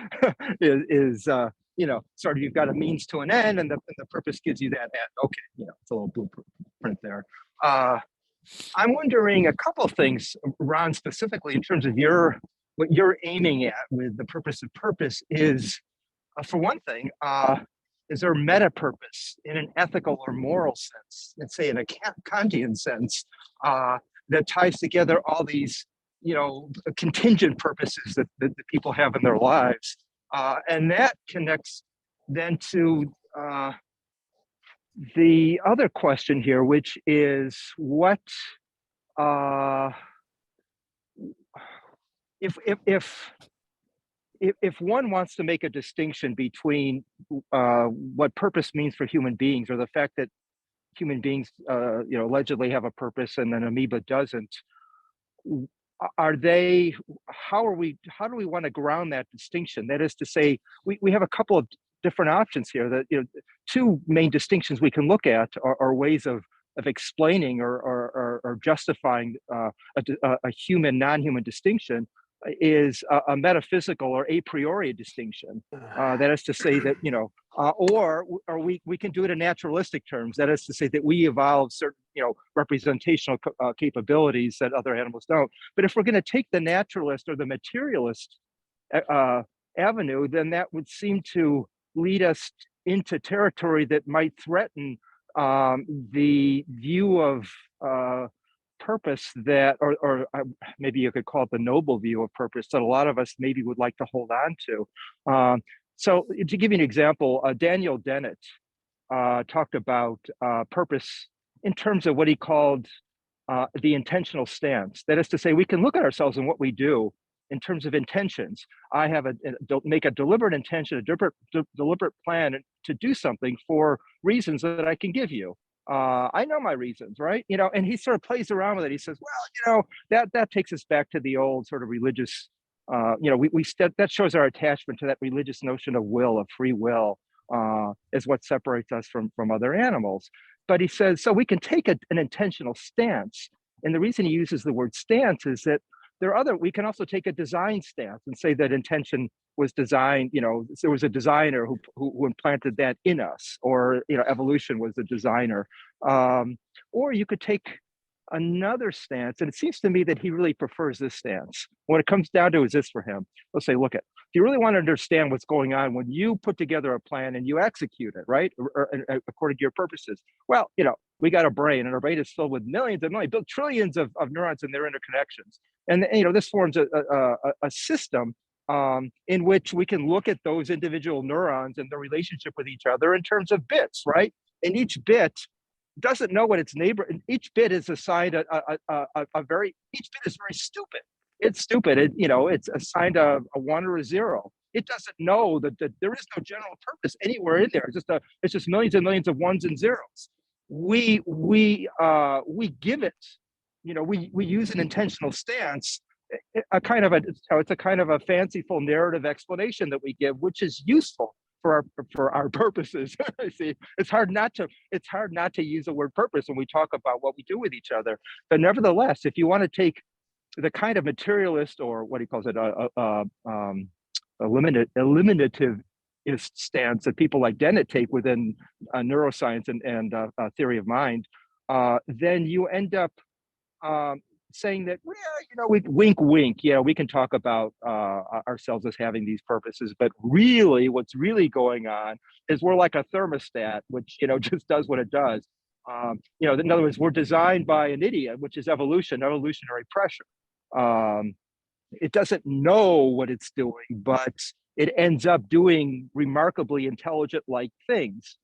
is sort of you've got a means to an end, and the purpose gives you that end. Okay, it's a little blueprint there. I'm wondering a couple of things, Ron, specifically in terms of what you're aiming at with the purpose of purpose is, for one thing, is there meta purpose in an ethical or moral sense, let's say in a Kantian sense, that ties together all these contingent purposes that people have in their lives. And that connects then to the other question here, which is what if one wants to make a distinction between what purpose means for human beings, or the fact that human beings allegedly have a purpose and then amoeba doesn't, how do we want to ground that distinction? That is to say, we have a couple of different options here. That two main distinctions we can look at are ways of explaining or justifying a human non-human distinction. Is a metaphysical or a priori distinction. That is to say that or we can do it in naturalistic terms. That is to say that we evolve certain representational capabilities that other animals don't. But if we're going to take the naturalist or the materialist avenue, then that would seem to lead us into territory that might threaten the view of purpose that, or maybe you could call it the noble view of purpose that a lot of us maybe would like to hold on to. So to give you an example, Daniel Dennett talked about purpose in terms of what he called the intentional stance. That is to say, we can look at ourselves and what we do in terms of intentions. I have make a deliberate intention, a deliberate plan to do something for reasons that I can give you. I know my reasons, right? You know, and he sort of plays around with it. He says, well, you know, that takes us back to the old sort of religious, you know, that shows our attachment to that religious notion of will, of free will, is what separates us from other animals. But he says, so we can take an intentional stance. And the reason he uses the word stance is that we can also take a design stance and say that intention was designed, you know, there was a designer who implanted that in us, or, you know, evolution was the designer. Or you could take another stance, and it seems to me that he really prefers this stance. What it comes down to is this for him. Let's say, look, if you really want to understand what's going on when you put together a plan and you execute it, right, or according to your purposes, well, you know, we got a brain, and our brain is filled with millions and millions, trillions of neurons and their interconnections. And, you know, this forms a system in which we can look at those individual neurons and their relationship with each other in terms of bits, right? And each bit doesn't know what its neighbor, and each bit is assigned each bit is very stupid. It's stupid. You know, it's assigned a 1 or a 0. It doesn't know that there is no general purpose anywhere in there. It's just millions and millions of 1s and 0s. We give it, you know, we use an intentional stance, it's a kind of a fanciful narrative explanation that we give, which is useful for our purposes. See, it's hard not to use the word purpose when we talk about what we do with each other. But nevertheless, if you want to take the kind of materialist, or what he calls it, eliminative stance that people like Dennett take within neuroscience and theory of mind, then you end up saying that, well, you know, we wink, you know, we can talk about ourselves as having these purposes, but really what's really going on is we're like a thermostat, which, you know, just does what it does. You know, in other words, we're designed by an idiot, which is evolutionary pressure. It doesn't know what it's doing, but it ends up doing remarkably intelligent-like things.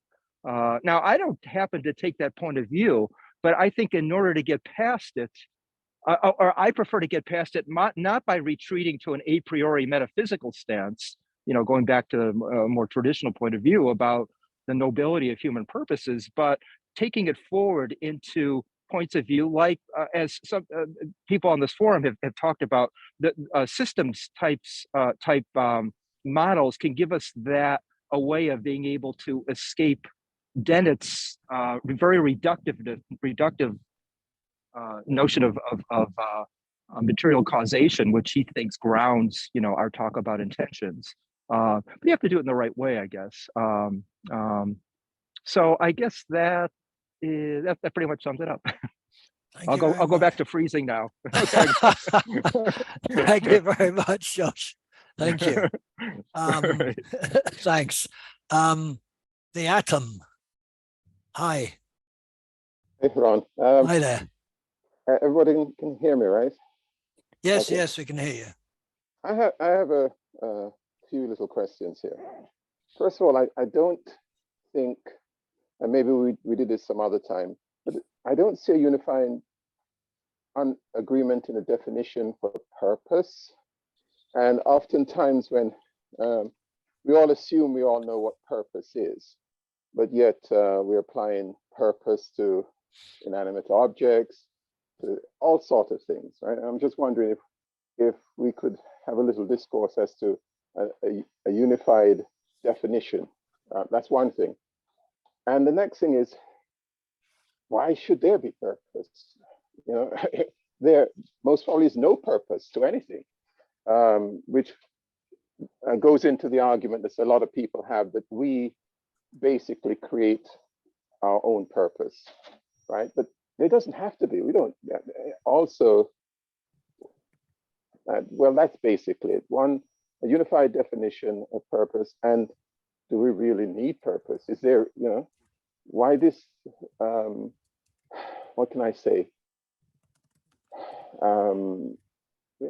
Now, I don't happen to take that point of view, but I think in order to get past it, or I prefer to get past it, not by retreating to an a priori metaphysical stance, you know, going back to a more traditional point of view about the nobility of human purposes, but taking it forward into points of view, like as some people on this forum have talked about, the systems type models can give us that a way of being able to escape Dennett's very reductive notion of material causation, which he thinks grounds, you know, our talk about intentions. But you have to do it in the right way, I guess. So I guess that pretty much sums it up. I'll go back to freezing now. Thank you very much, Josh. Thank you. Right. Thanks. The atom. Hi. Hey, Ron. Hi there. Everybody can hear me, right? Yes, Okay. yes, we can hear you. I have a few little questions here. First of all, I don't think, and maybe we did this some other time, but I don't see a unifying agreement in a definition for purpose. And oftentimes when we all assume we all know what purpose is, but yet we're applying purpose to inanimate objects, to all sorts of things, right? I'm just wondering if we could have a little discourse as to a unified definition. That's one thing. And the next thing is, why should there be purpose? You know, there most probably is no purpose to anything, which goes into the argument that a lot of people have, that we basically create our own purpose, right? But there doesn't have to be. We don't. Also, well, that's basically it. One, a unified definition of purpose, and do we really need purpose? Is there, you know, why this? What can I say?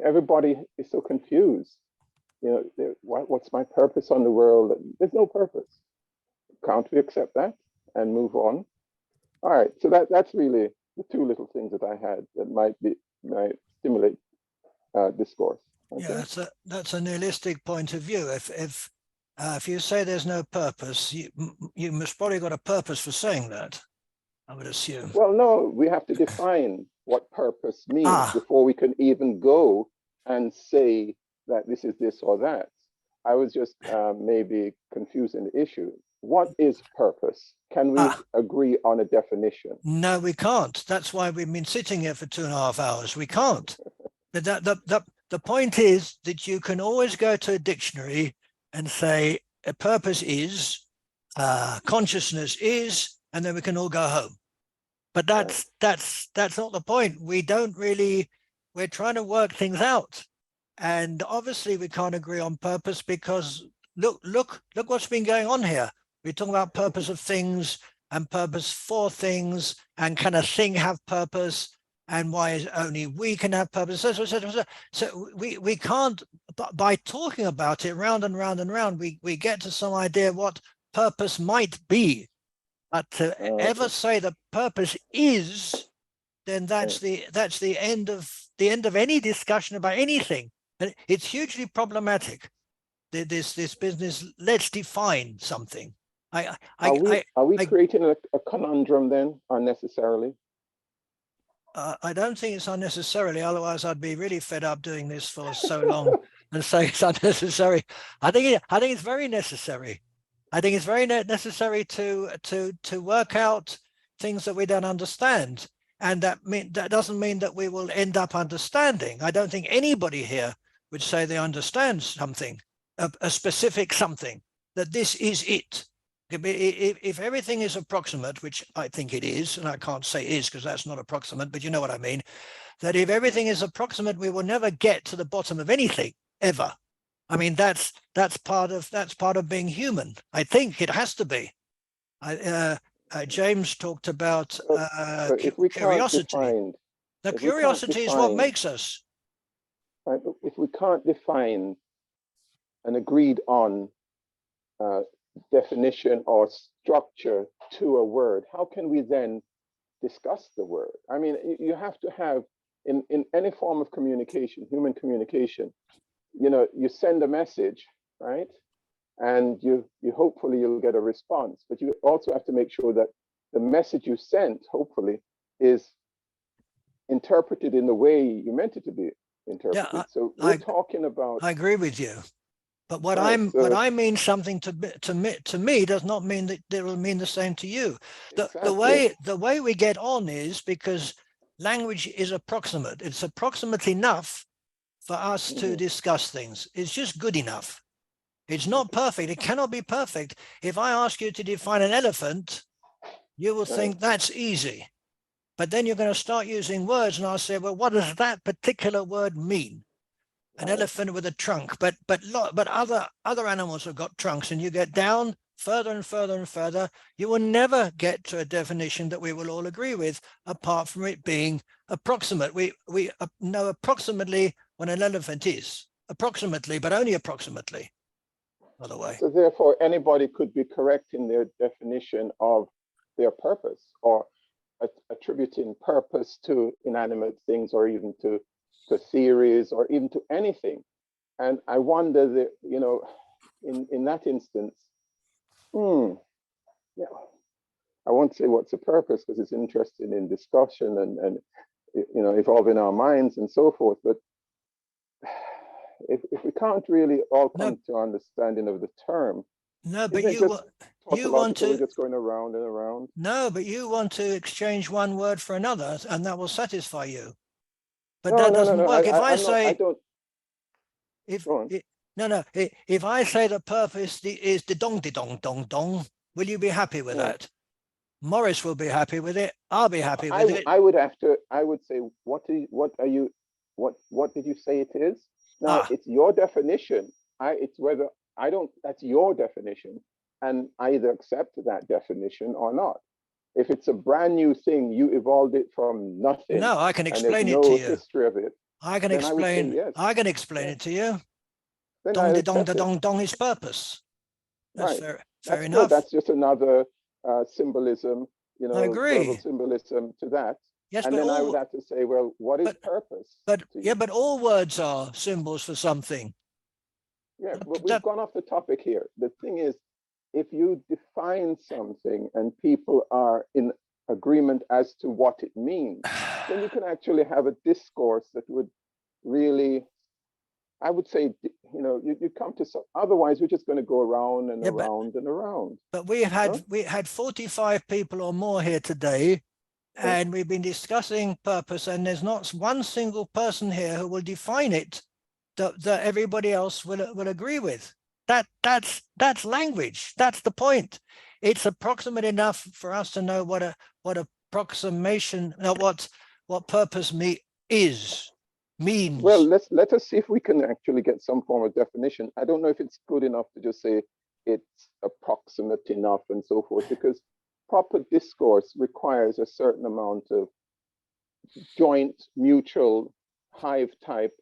Everybody is so confused. You know, what's my purpose on the world? There's no purpose. Can't we accept that and move on? All right, so that's really the two little things that I had that might stimulate discourse. Yeah, that's a nihilistic point of view. If you say there's no purpose, you must probably got a purpose for saying that, I would assume. Well, no, we have to define what purpose means before we can even go and say that this is this or that. I was just maybe confusing the issue. What is purpose? Can we agree on a definition? No, we can't. That's why we've been sitting here for 2.5 hours. We can't. The point is that you can always go to a dictionary and say a purpose is, consciousness is, and then we can all go home. But that's not the point. We don't really, we're trying to work things out. And obviously we can't agree on purpose because look what's been going on here. We're talking about purpose of things and purpose for things, and can a thing have purpose, and why is only we can have purpose, so we can't, by talking about it round and round and round, we get to some idea what purpose might be. But to ever say that purpose is, then that's the end of any discussion about anything. And it's hugely problematic. This business, let's define something. Are we creating a conundrum then, unnecessarily? I don't think it's unnecessarily, otherwise I'd be really fed up doing this for so long and say it's unnecessary. I think it's very necessary. I think it's very necessary to work out things that we don't understand. And that doesn't mean that we will end up understanding. I don't think anybody here would say they understand something, a specific something, that this is it. If everything is approximate, which I think it is, and I can't say is because that's not approximate, but you know what I mean, that if everything is approximate, we will never get to the bottom of anything ever. I mean, that's part of being human. I think it has to be. James talked about curiosity. The curiosity is what makes us. Right, but if we can't define an agreed on definition or structure to a word, how can we then discuss the word? I mean, you have to have, in any form of communication, human communication, you know, you send a message, right? And you hopefully you'll get a response, but you also have to make sure that the message you sent, hopefully, is interpreted in the way you meant it to be interpreted. Yeah, so we're talking about. I agree with you. But what Right, what I mean something to me does not mean that it will mean the same to you. The way we get on is because language is approximate. It's approximate enough for us to discuss things. It's just good enough. It's not perfect. It cannot be perfect. If I ask you to define an elephant, you will think that's easy. But then you're going to start using words, and I'll say, well, what does that particular word mean? An elephant with a trunk, but other animals have got trunks, and you get down further and further and further, you will never get to a definition that we will all agree with, apart from it being approximate. We know approximately what an elephant is, approximately, but only approximately, by the way. So therefore, anybody could be correct in their definition of their purpose, or attributing purpose to inanimate things, or even to theories, or even to anything. And I wonder that, you know, in that instance, yeah, I won't say what's the purpose because it's interesting in discussion and you know, evolving our minds and so forth. But if we can't really all come to understanding of the term, no, but you want to just going around and around. No, but you want to exchange one word for another, and that will satisfy you. But no, that no, doesn't no, work. If I say the purpose is the dong dong, will you be happy with that? Morris will be happy with it. I'll be happy with it. I would say, what did you say it is? Now it's your definition. That's your definition, and I either accept that definition or not. If it's a brand new thing, you evolved it from nothing. No, I can explain it to you. History of it. I can explain. I can explain it to you. Dong dong is purpose. That's fair enough. That's just another symbolism, you know, I agree. verbal symbolism to that. Yes, and but then I all, would have to say, well, what is purpose? but to yeah, you? but all words are symbols for something. Yeah, but we've gone off the topic here. The thing is, if you define something and people are in agreement as to what it means, then you can actually have a discourse that would really, I would say, you know, you come to some, otherwise we're just going to go around and around and around. But we had 45 people or more here today, and we've been discussing purpose, and there's not one single person here who will define it that everybody else will agree with. That's language. That's the point. It's approximate enough for us to know what approximation, what purpose means. Well, let us see if we can actually get some form of definition. I don't know if it's good enough to just say it's approximate enough and so forth, because proper discourse requires a certain amount of joint, mutual, hive type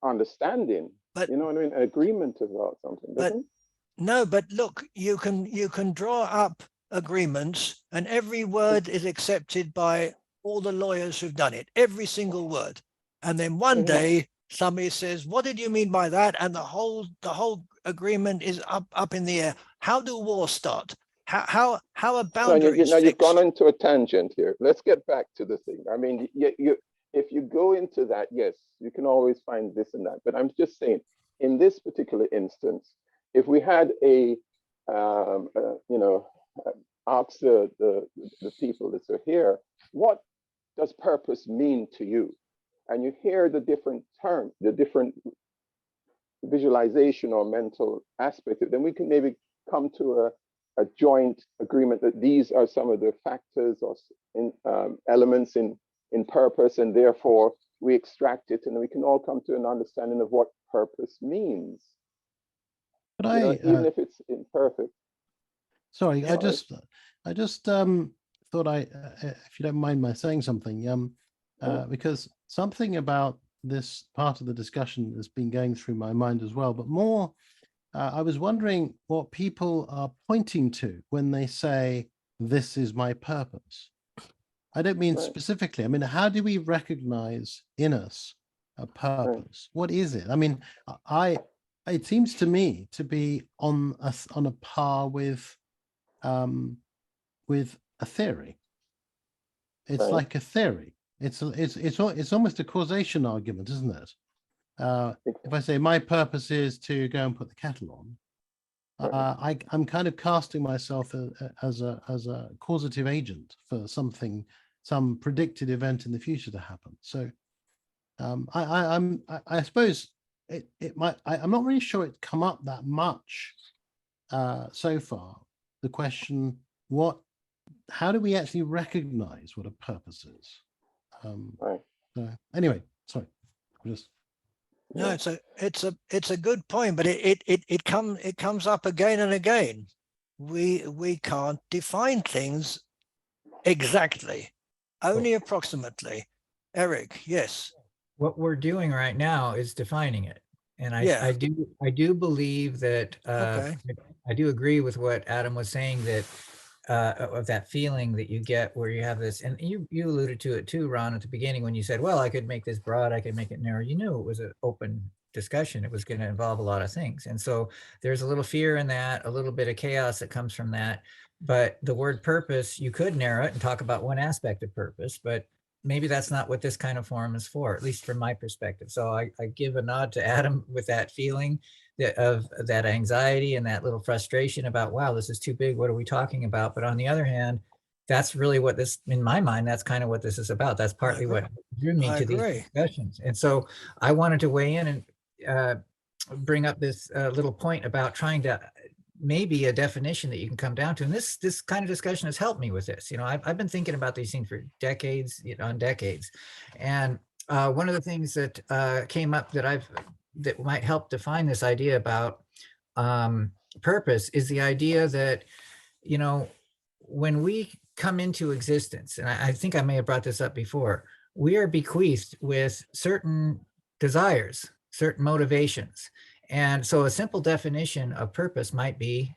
understanding. But you know what I mean? An agreement about something, doesn't it? No, but look, you can draw up agreements, and every word is accepted by all the lawyers who've done it, every single word. And then one day somebody says, "What did you mean by that?" And the whole agreement is up in the air. How do wars start? How are boundaries now you've fixed? gone into a tangent here. Let's get back to the thing. I mean, if you go into that, yes, you can always find this and that. But I'm just saying, in this particular instance, if we had ask the people that are here, what does purpose mean to you? And you hear the different terms, the different visualization or mental aspect, then we can maybe come to a joint agreement that these are some of the factors or elements in purpose, and therefore we extract it, and we can all come to an understanding of what purpose means. But even if it's imperfect. Sorry, I just thought if you don't mind my saying something, because something about this part of the discussion has been going through my mind as well, but more, I was wondering what people are pointing to when they say, "This is my purpose." I don't mean specifically. I mean, how do we recognize in us a purpose? What is it? I mean, it seems to me to be on a par with a theory. It's like a theory. It's almost a causation argument, isn't it? If I say my purpose is to go and put the kettle on, I'm kind of casting myself as a causative agent for some predicted event in the future to happen. So I suppose it might. I'm not really sure it's come up that much so far. The question, how do we actually recognize what a purpose is? So anyway, sorry, No, it's a good point, but it comes up again and again. We can't define things exactly, only approximately. Eric, yes. What we're doing right now is defining it, and I do believe that I do agree with what Adam was saying, that of that feeling that you get where you have this, and you alluded to it too, Ron, at the beginning when you said, well, I could make this broad, I could make it narrow. You knew it was an open discussion. It was going to involve a lot of things. And so there's a little fear in that, a little bit of chaos that comes from that. But the word purpose, you could narrow it and talk about one aspect of purpose, but maybe that's not what this kind of forum is for, at least from my perspective. So I give a nod to Adam with that feeling of that anxiety and that little frustration about, wow, this is too big. What are we talking about? But on the other hand, that's really what this, in my mind, that's kind of what this is about. That's partly what drew me to these discussions. And so I wanted to weigh in and bring up this little point about trying to maybe a definition that you can come down to. And this kind of discussion has helped me with this. You know, I've been thinking about these things for decades, on decades. And one of the things that came up that might help define this idea about purpose is the idea that, you know, when we come into existence, and I think I may have brought this up before, we are bequeathed with certain desires, certain motivations. And so a simple definition of purpose might be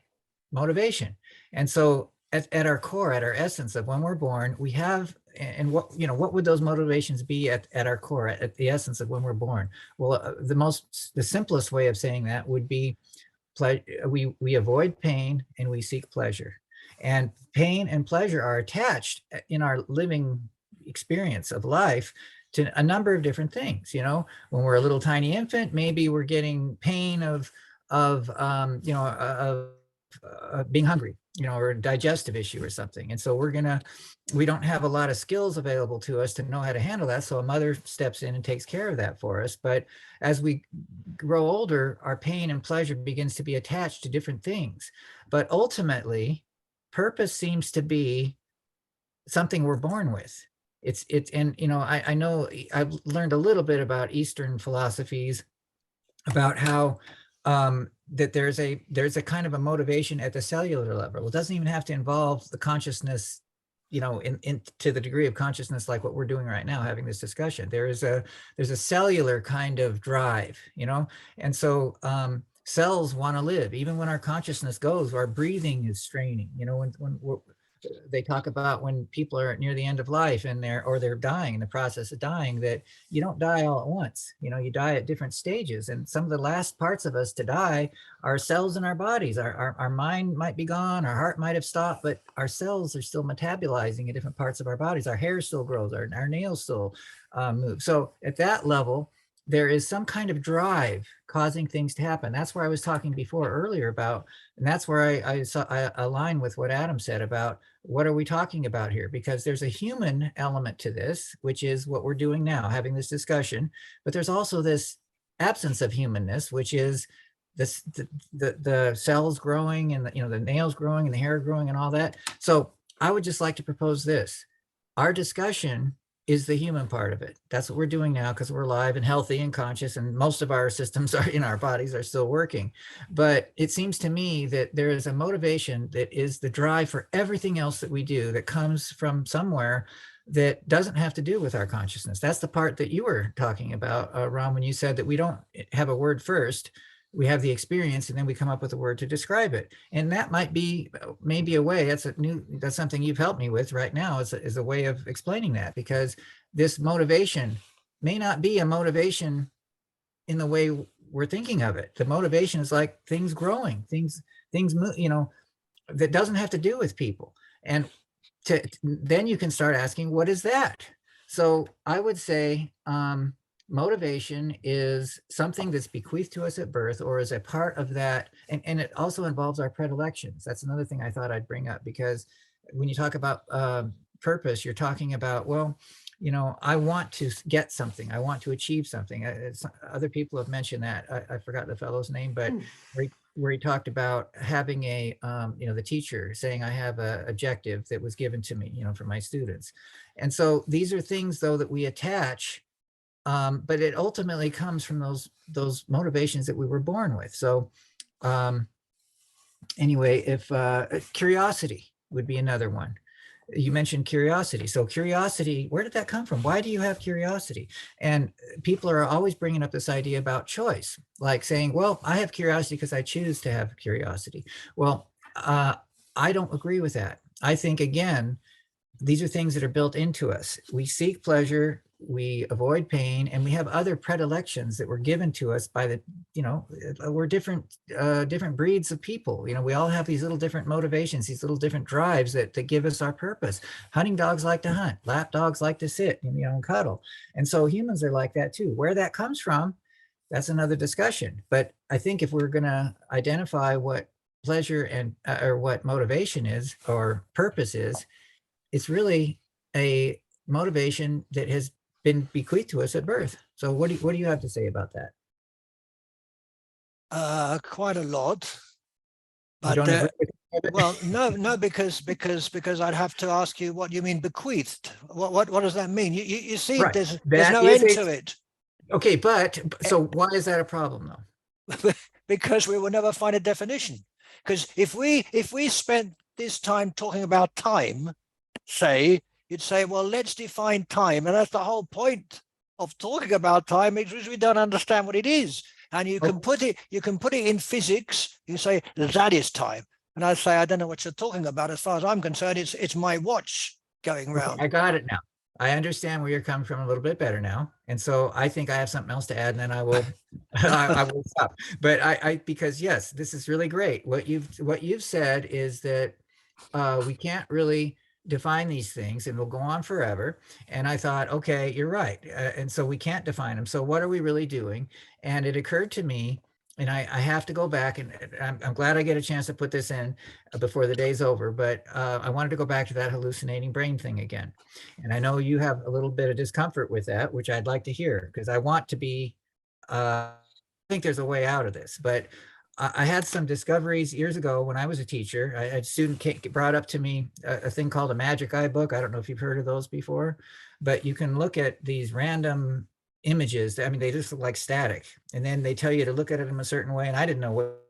motivation. And so at our core, at our essence of when we're born, we have, and what, you know, what would those motivations be at our core, at the essence of when we're born? Well, the simplest way of saying that would be we avoid pain and we seek pleasure. And pain and pleasure are attached in our living experience of life to a number of different things. You know, when we're a little tiny infant, maybe we're getting pain of being hungry, you know, or a digestive issue or something. And so we don't have a lot of skills available to us to know how to handle that. So a mother steps in and takes care of that for us. But as we grow older, our pain and pleasure begins to be attached to different things. But ultimately, purpose seems to be something we're born with. And, you know, I know I've learned a little bit about Eastern philosophies about how that there's a kind of a motivation at the cellular level. It doesn't even have to involve the consciousness, you know, in to the degree of consciousness like what we're doing right now, having this discussion. There's a cellular kind of drive, you know, and so cells want to live. Even when our consciousness goes, our breathing is straining. You know, when they talk about when people are near the end of life and they're dying, in the process of dying, that you don't die all at once. You know, you die at different stages. And some of the last parts of us to die are cells in our bodies. Our mind might be gone, our heart might have stopped, but our cells are still metabolizing in different parts of our bodies. Our hair still grows, our nails still move. So at that level, there is some kind of drive causing things to happen. That's where I was talking before earlier about, and that's where I align with what Adam said about what are we talking about here? Because there's a human element to this, which is what we're doing now, having this discussion, but there's also this absence of humanness, which is this, the cells growing and the nails growing and the hair growing and all that. So I would just like to propose this. Our discussion is the human part of it. That's what we're doing now because we're alive and healthy and conscious, and most of our systems are in our bodies are still working. But it seems to me that there is a motivation that is the drive for everything else that we do that comes from somewhere that doesn't have to do with our consciousness. That's the part that you were talking about, Ron, when you said that we don't have a word first. We have the experience and then we come up with a word to describe it. And that might be maybe a way, that's something you've helped me with right now is a way of explaining that, because this motivation may not be a motivation in the way we're thinking of it. The motivation is like things growing, things move, you know, that doesn't have to do with people. And then you can start asking, what is that? So I would say, motivation is something that's bequeathed to us at birth or is a part of that. And it also involves our predilections. That's another thing I thought I'd bring up, because when you talk about purpose, you're talking about, well, you know, I want to get something. I want to achieve something. Other people have mentioned that. I forgot the fellow's name, but where he talked about having a, the teacher saying, I have an objective that was given to me, you know, for my students. And so these are things, though, that we attach, but it ultimately comes from those motivations that we were born with. So anyway, if curiosity would be another one. You mentioned curiosity. So curiosity, where did that come from? Why do you have curiosity? And people are always bringing up this idea about choice, like saying, well, I have curiosity because I choose to have curiosity. Well, I don't agree with that. I think, again, these are things that are built into us. We seek pleasure, we avoid pain, and we have other predilections that were given to us by the, you know, we're different breeds of people. You know, we all have these little different motivations, these little different drives that give us our purpose. Hunting dogs like to hunt, lap dogs like to sit and, you know, and cuddle. And so humans are like that too. Where that comes from, that's another discussion. But I think if we're going to identify what pleasure and or what motivation is or purpose is, it's really a motivation that has been bequeathed to us at birth. So what do you have to say about that? Quite a lot. But well, no, because I'd have to ask you what you mean bequeathed. What does that mean? You see, right. There's no end to it. Okay, but so why is that a problem though? Because we will never find a definition. Because if we spent this time talking about time, say, you'd say, well, let's define time. And that's the whole point of talking about time, is we don't understand what it is. And you can put it in physics, you say that is time. And I say, I don't know what you're talking about. As far as I'm concerned, it's my watch going round. I got it now. I understand where you're coming from a little bit better now. And so I think I have something else to add, and then I will I will stop. But because yes, this is really great. What you've said is that we can't really define these things, and we'll go on forever. And I thought, okay, you're right. And so we can't define them. So what are we really doing? And it occurred to me, and I have to go back, and I'm glad I get a chance to put this in before the day's over, but I wanted to go back to that hallucinating brain thing again. And I know you have a little bit of discomfort with that, which I'd like to hear, because I want to be, I think there's a way out of this, but I had some discoveries years ago when I was a teacher. A student brought up to me a thing called a magic eye book. I don't know if you've heard of those before, but you can look at these random images. I mean, they just look like static, and then they tell you to look at it in a certain way. And I didn't know what,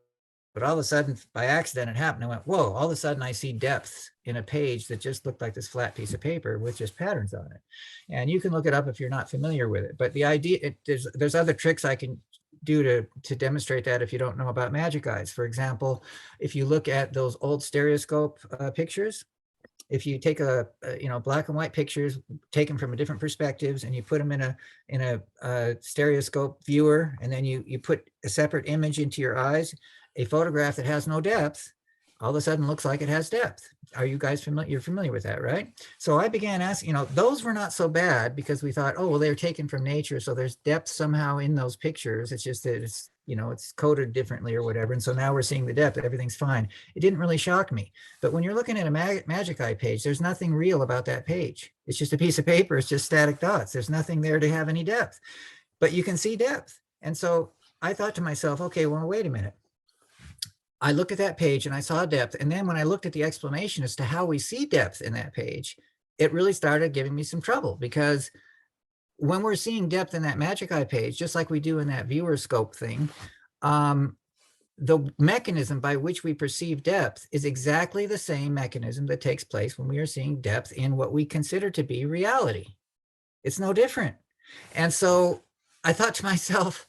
but all of a sudden by accident it happened. I went, whoa, all of a sudden I see depths in a page that just looked like this flat piece of paper with just patterns on it. And you can look it up if you're not familiar with it. But the idea, there's other tricks I can do to demonstrate that if you don't know about magic eyes. For example, if you look at those old stereoscope pictures, if you take black and white pictures taken from different perspectives, and you put them in a stereoscope viewer, and then you put a separate image into your eyes, a photograph that has no depth all of a sudden looks like it has depth. Are you guys familiar? You're familiar with that, right? So I began asking, those were not so bad, because we thought, oh, well, they're taken from nature, so there's depth somehow in those pictures. It's just that it's coded differently or whatever. And so now we're seeing the depth, everything's fine. It didn't really shock me. But when you're looking at a magic eye page, there's nothing real about that page. It's just a piece of paper. It's just static dots. There's nothing there to have any depth, but you can see depth. And so I thought to myself, okay, well, wait a minute. I looked at that page and I saw depth. And then when I looked at the explanation as to how we see depth in that page, it really started giving me some trouble, because when we're seeing depth in that magic eye page, just like we do in that viewer scope thing, the mechanism by which we perceive depth is exactly the same mechanism that takes place when we are seeing depth in what we consider to be reality. It's no different. And so I thought to myself,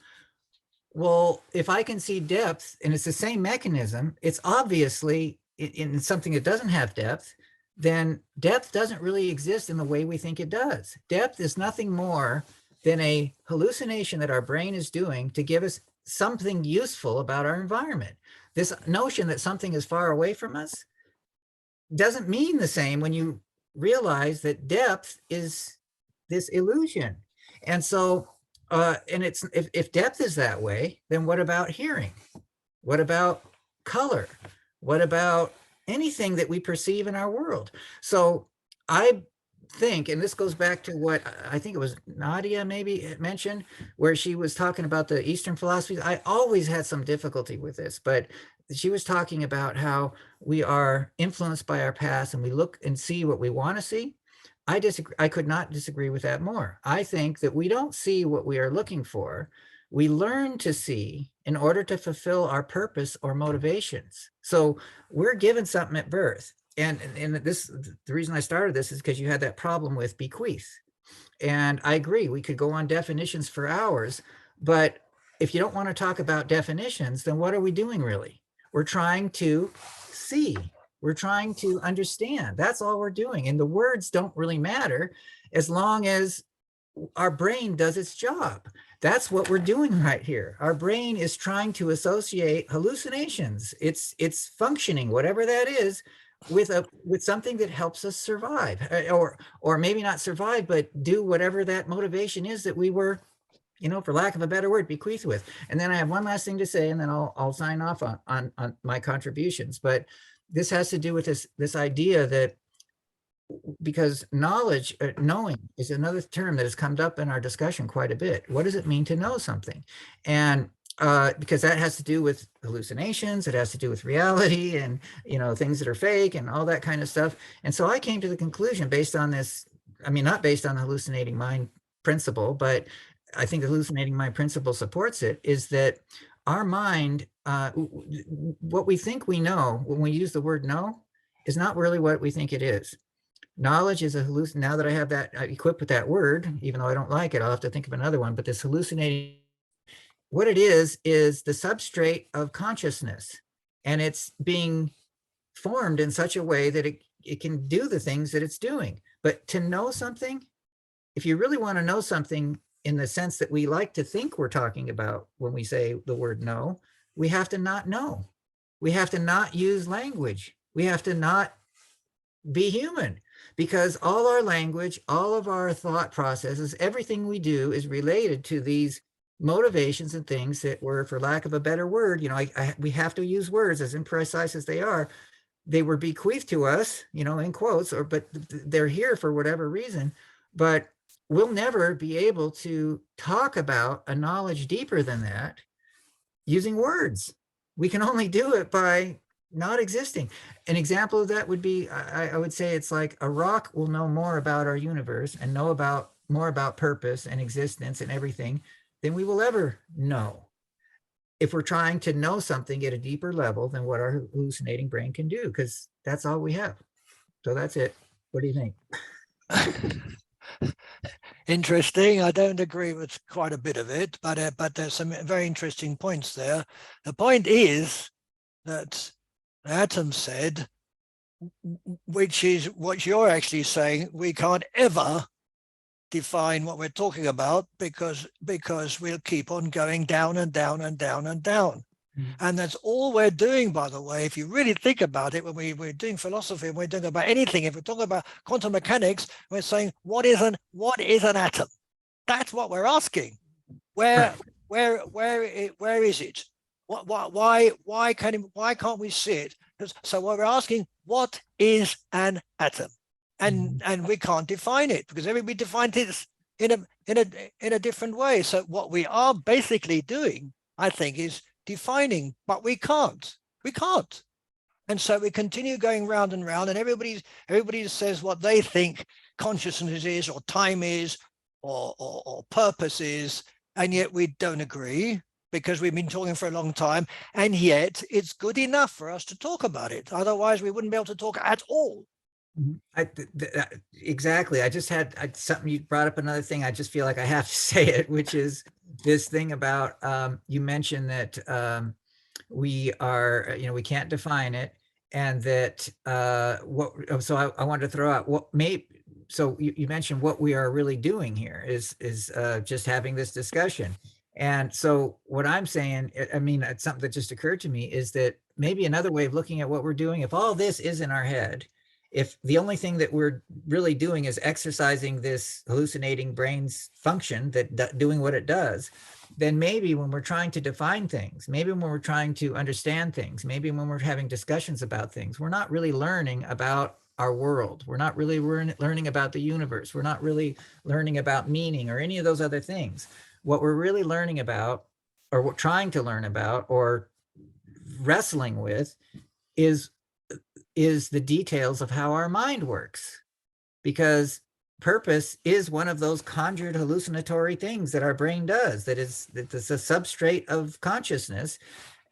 well, if I can see depth and it's the same mechanism, it's obviously in something that doesn't have depth, then depth doesn't really exist in the way we think it does. Depth is nothing more than a hallucination that our brain is doing to give us something useful about our environment. This notion that something is far away from us doesn't mean the same when you realize that depth is this illusion. And so and it's if depth is that way, then what about hearing? What about color? What about anything that we perceive in our world? So I think, and this goes back to what I think it was Nadia maybe mentioned, where she was talking about the Eastern philosophies. I always had some difficulty with this, but she was talking about how we are influenced by our past and we look and see what we want to see. I disagree. I could not disagree with that more. I think that we don't see what we are looking for. We learn to see in order to fulfill our purpose or motivations. So we're given something at birth. And this, the reason I started this is because you had that problem with bequeath. And I agree, we could go on definitions for hours, but if you don't want to talk about definitions, then what are we doing really? We're trying to see. We're trying to understand. That's all we're doing. And the words don't really matter as long as our brain does its job. That's what we're doing right here. Our brain is trying to associate hallucinations. It's functioning, whatever that is, with something that helps us survive, or maybe not survive, but do whatever that motivation is that we were, for lack of a better word, bequeathed with. And then I have one last thing to say, and then I'll sign off on my contributions. But this has to do with this idea that, because knowledge, knowing is another term that has come up in our discussion quite a bit. What does it mean to know something? And because that has to do with hallucinations, it has to do with reality and, things that are fake and all that kind of stuff. And so I came to the conclusion based on this, not based on the hallucinating mind principle, but I think the hallucinating mind principle supports it, is that our mind, what we think we know when we use the word know is not really what we think it is. Knowledge is a hallucination. Now that I have that equipped with that word, even though I don't like it, I'll have to think of another one, but this hallucinating, what it is the substrate of consciousness, and it's being formed in such a way that it can do the things that it's doing. But to know something, if you really want to know something in the sense that we like to think we're talking about when we say the word know, we have to not know. We have to not use language. We have to not be human, because all our language, all of our thought processes, everything we do is related to these motivations and things that were, for lack of a better word, we have to use words as imprecise as they are. They were bequeathed to us, in quotes, but they're here for whatever reason. But we'll never be able to talk about a knowledge deeper than that using words. We can only do it by not existing. An example of that would be, I would say it's like a rock will know more about our universe and know more about purpose and existence and everything than we will ever know, if we're trying to know something at a deeper level than what our hallucinating brain can do, because that's all we have. So that's it. What do you think? Interesting. I don't agree with quite a bit of it, but there's some very interesting points there. The point is that Atom said, which is what you're actually saying, we can't ever define what we're talking about because we'll keep on going down and down and down and down. And that's all we're doing, by the way. If you really think about it, when we're doing philosophy and we're doing about anything, if we're talking about quantum mechanics, we're saying, what is an atom? That's what we're asking. Where is it? Why can't we see it? So we're asking, what is an atom? And we can't define it because everybody defines it in a different way. So what we are basically doing, I think, is defining, but we can't. And so we continue going round and round, and everybody says what they think consciousness is, or time is, or purpose is, and yet we don't agree because we've been talking for a long time, and yet it's good enough for us to talk about it. Otherwise, we wouldn't be able to talk at all. Exactly. I just had something, you brought up another thing. I just feel like I have to say it, which is this thing about, you mentioned that we are, we can't define it, and that so I wanted to throw out so you mentioned what we are really doing here is just having this discussion. And so what I'm saying, it's something that just occurred to me, is that maybe another way of looking at what we're doing, if all this is in our head, if the only thing that we're really doing is exercising this hallucinating brain's function, that doing what it does, then maybe when we're trying to define things, maybe when we're trying to understand things, maybe when we're having discussions about things, we're not really learning about our world. We're not really learning about the universe. We're not really learning about meaning or any of those other things. What we're really learning about, or we're trying to learn about, or wrestling with, is the details of how our mind works, because purpose is one of those conjured hallucinatory things that our brain does, that's a substrate of consciousness.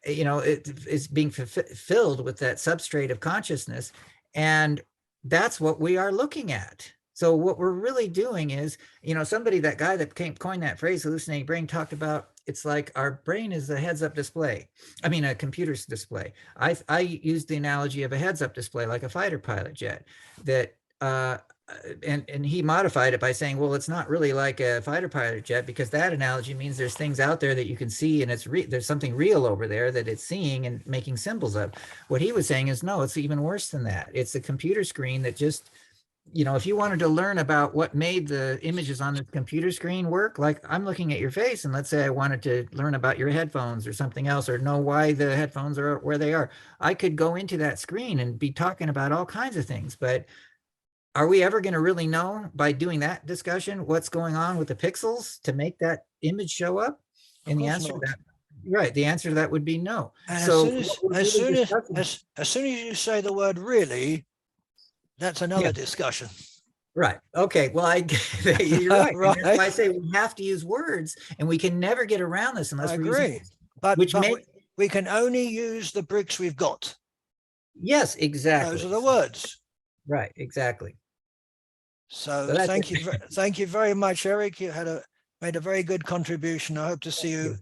It is being filled with that substrate of consciousness, and that's what we are looking at. So what we're really doing is, that guy that coined that phrase, hallucinating brain, talked about, it's like our brain is a heads-up display. A computer's display. I used the analogy of a heads-up display, like a fighter pilot jet, that and he modified it by saying, well, it's not really like a fighter pilot jet, because that analogy means there's things out there that you can see, and there's something real over there that it's seeing and making symbols of. What he was saying is, no, it's even worse than that. It's a computer screen that just, if you wanted to learn about what made the images on the computer screen work, like I'm looking at your face, and let's say I wanted to learn about your headphones or something else, or know why the headphones are where they are, I could go into that screen and be talking about all kinds of things. But are we ever going to really know by doing that discussion what's going on with the pixels to make that image show up? And the answer to that, right, the answer to that would be no. And so as soon as you say the word really, that's another discussion. Right. Okay. Well, you're right. Right. And that's why I say we have to use words, and we can never get around this unless I we're agree. using, But we can only use the bricks we've got. Yes, exactly. Those are the words. Right. Exactly. So thank you very much, Eric. You made a very good contribution. I hope to see you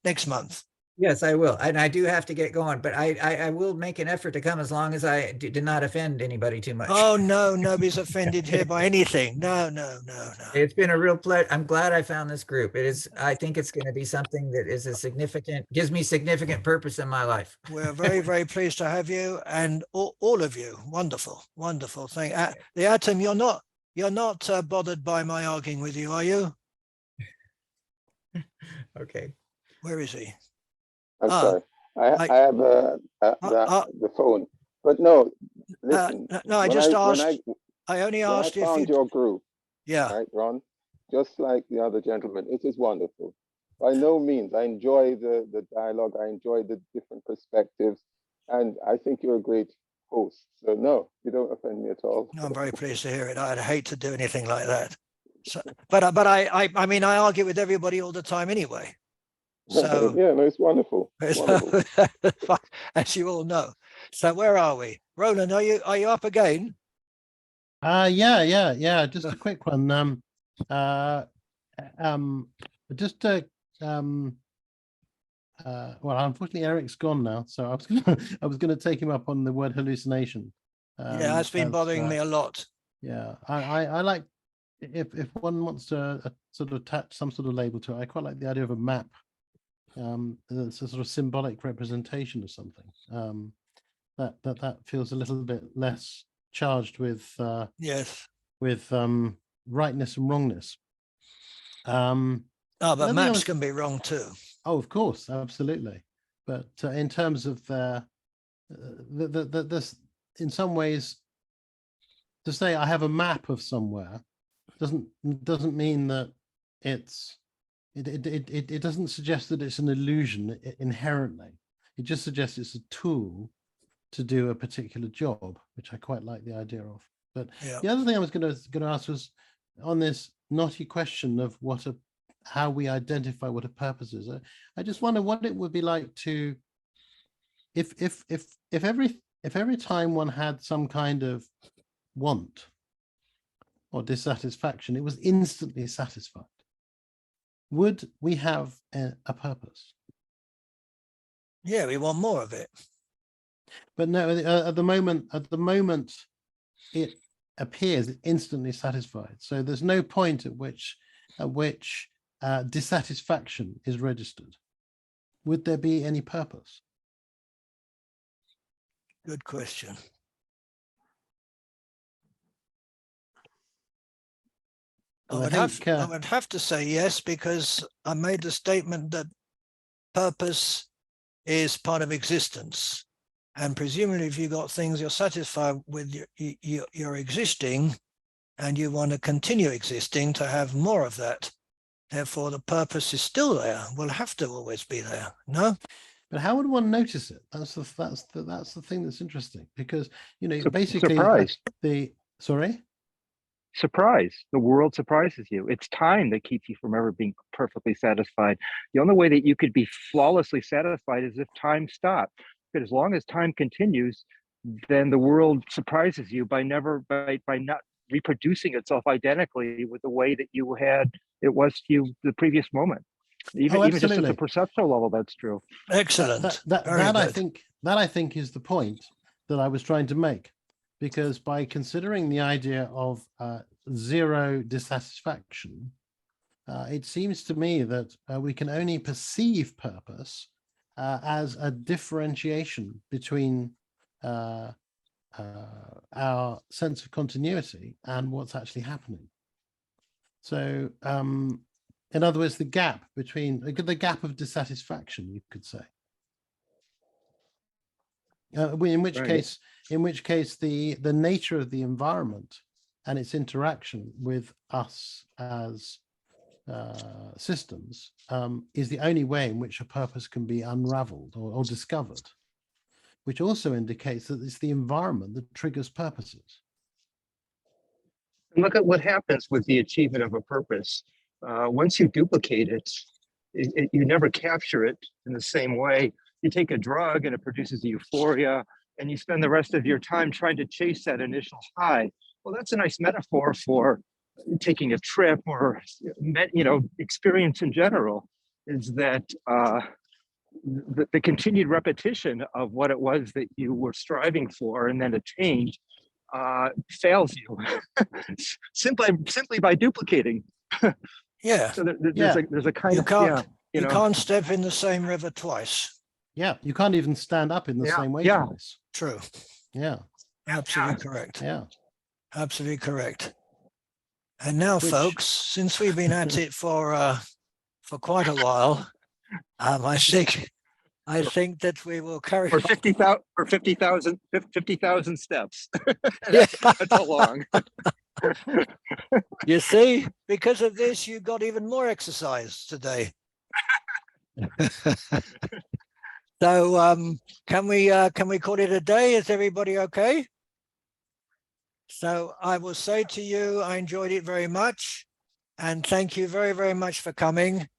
next month. Yes, I will. And I do have to get going, but I will make an effort to come as long as I did not offend anybody too much. Oh, no, nobody's offended here by anything. No, no, no, no. It's been a real pleasure. I'm glad I found this group. It is, I think it's going to be something that is a significant, gives me significant purpose in my life. We're very, very pleased to have you, and all of you. Wonderful, wonderful thing. The Atom, you're not bothered by my arguing with you, are you? Okay. Where is he? I'm sorry. I have the phone, but no. Listen, no, I just asked. I only asked if you found your group. Yeah. Right, Ron. Just like the other gentleman, it is wonderful. By no means, I enjoy the dialogue. I enjoy the different perspectives, and I think you're a great host. So no, you don't offend me at all. No, I'm very pleased to hear it. I'd hate to do anything like that. So, but I mean, I argue with everybody all the time anyway. So yeah, no, it's wonderful. It's wonderful. As you all know. So where are we? Roland, are you up again? Yeah. Just a quick one. Just to well, unfortunately Eric's gone now, so I was gonna take him up on the word hallucination. Yeah, that's been bothering me a lot. Yeah, I like if one wants to sort of attach some sort of label to it. I quite like the idea of a map. It's a sort of symbolic representation of something. That feels a little bit less charged with yes, with rightness and wrongness. But maps can be wrong too. Oh, of course, absolutely. But in terms of this, in some ways, to say I have a map of somewhere doesn't mean that it doesn't suggest that it's an illusion inherently. It just suggests it's a tool to do a particular job, which I quite like the idea of. But the other thing I was going to ask was on this knotty question of how we identify what a purpose is. I just wonder what it would be like to if every time one had some kind of want or dissatisfaction, it was instantly satisfied. Would we have a purpose? Yeah, we want more of it. But no, at the moment, it appears instantly satisfied. So there's no point at which dissatisfaction is registered. Would there be any purpose? Good question. I would have to say yes, because I made the statement that purpose is part of existence. And presumably if you've got things you're satisfied with your existing and you want to continue existing to have more of that, therefore the purpose is still there, will have to always be there, no? But how would one notice it? That's the thing that's interesting, because basically surprise. Surprise. The world surprises you. It's time that keeps you from ever being perfectly satisfied. The only way that you could be flawlessly satisfied is if time stopped. But as long as time continues, then the world surprises you by not reproducing itself identically with the way that it was to you the previous moment. Even just at the perceptual level, that's true. Excellent. That I think is the point that I was trying to make. Because by considering the idea of zero dissatisfaction, it seems to me that we can only perceive purpose as a differentiation between our sense of continuity and what's actually happening. So, in other words, the gap of dissatisfaction, you could say. In which case, the nature of the environment and its interaction with us as systems is the only way in which a purpose can be unraveled or discovered, which also indicates that it's the environment that triggers purposes. Look at what happens with the achievement of a purpose. Once you duplicate it, you never capture it in the same way. You take a drug and it produces a euphoria, and you spend the rest of your time trying to chase that initial high. Well, that's a nice metaphor for taking a trip or experience in general, is that the continued repetition of what it was that you were striving for, and then a change fails you simply by duplicating. Yeah. So there's a kind of, yeah, you can't step in the same river twice. Yeah, you can't even stand up in the same way twice. True. Yeah. Absolutely correct. Yeah. Absolutely correct. And now, folks, since we've been at it for quite a while, I think that we will carry for 50,000 steps. That's how long. You see, because of this, you got even more exercise today. So can we call it a day? Is everybody okay? So I will say to you, I enjoyed it very much, and thank you very, very much for coming.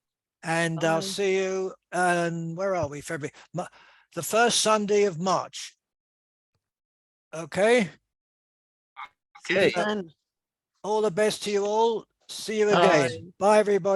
And I'll see you. Where are we? February, the first Sunday of March. Okay. Okay. All the best to you all. See you again. Bye, everybody.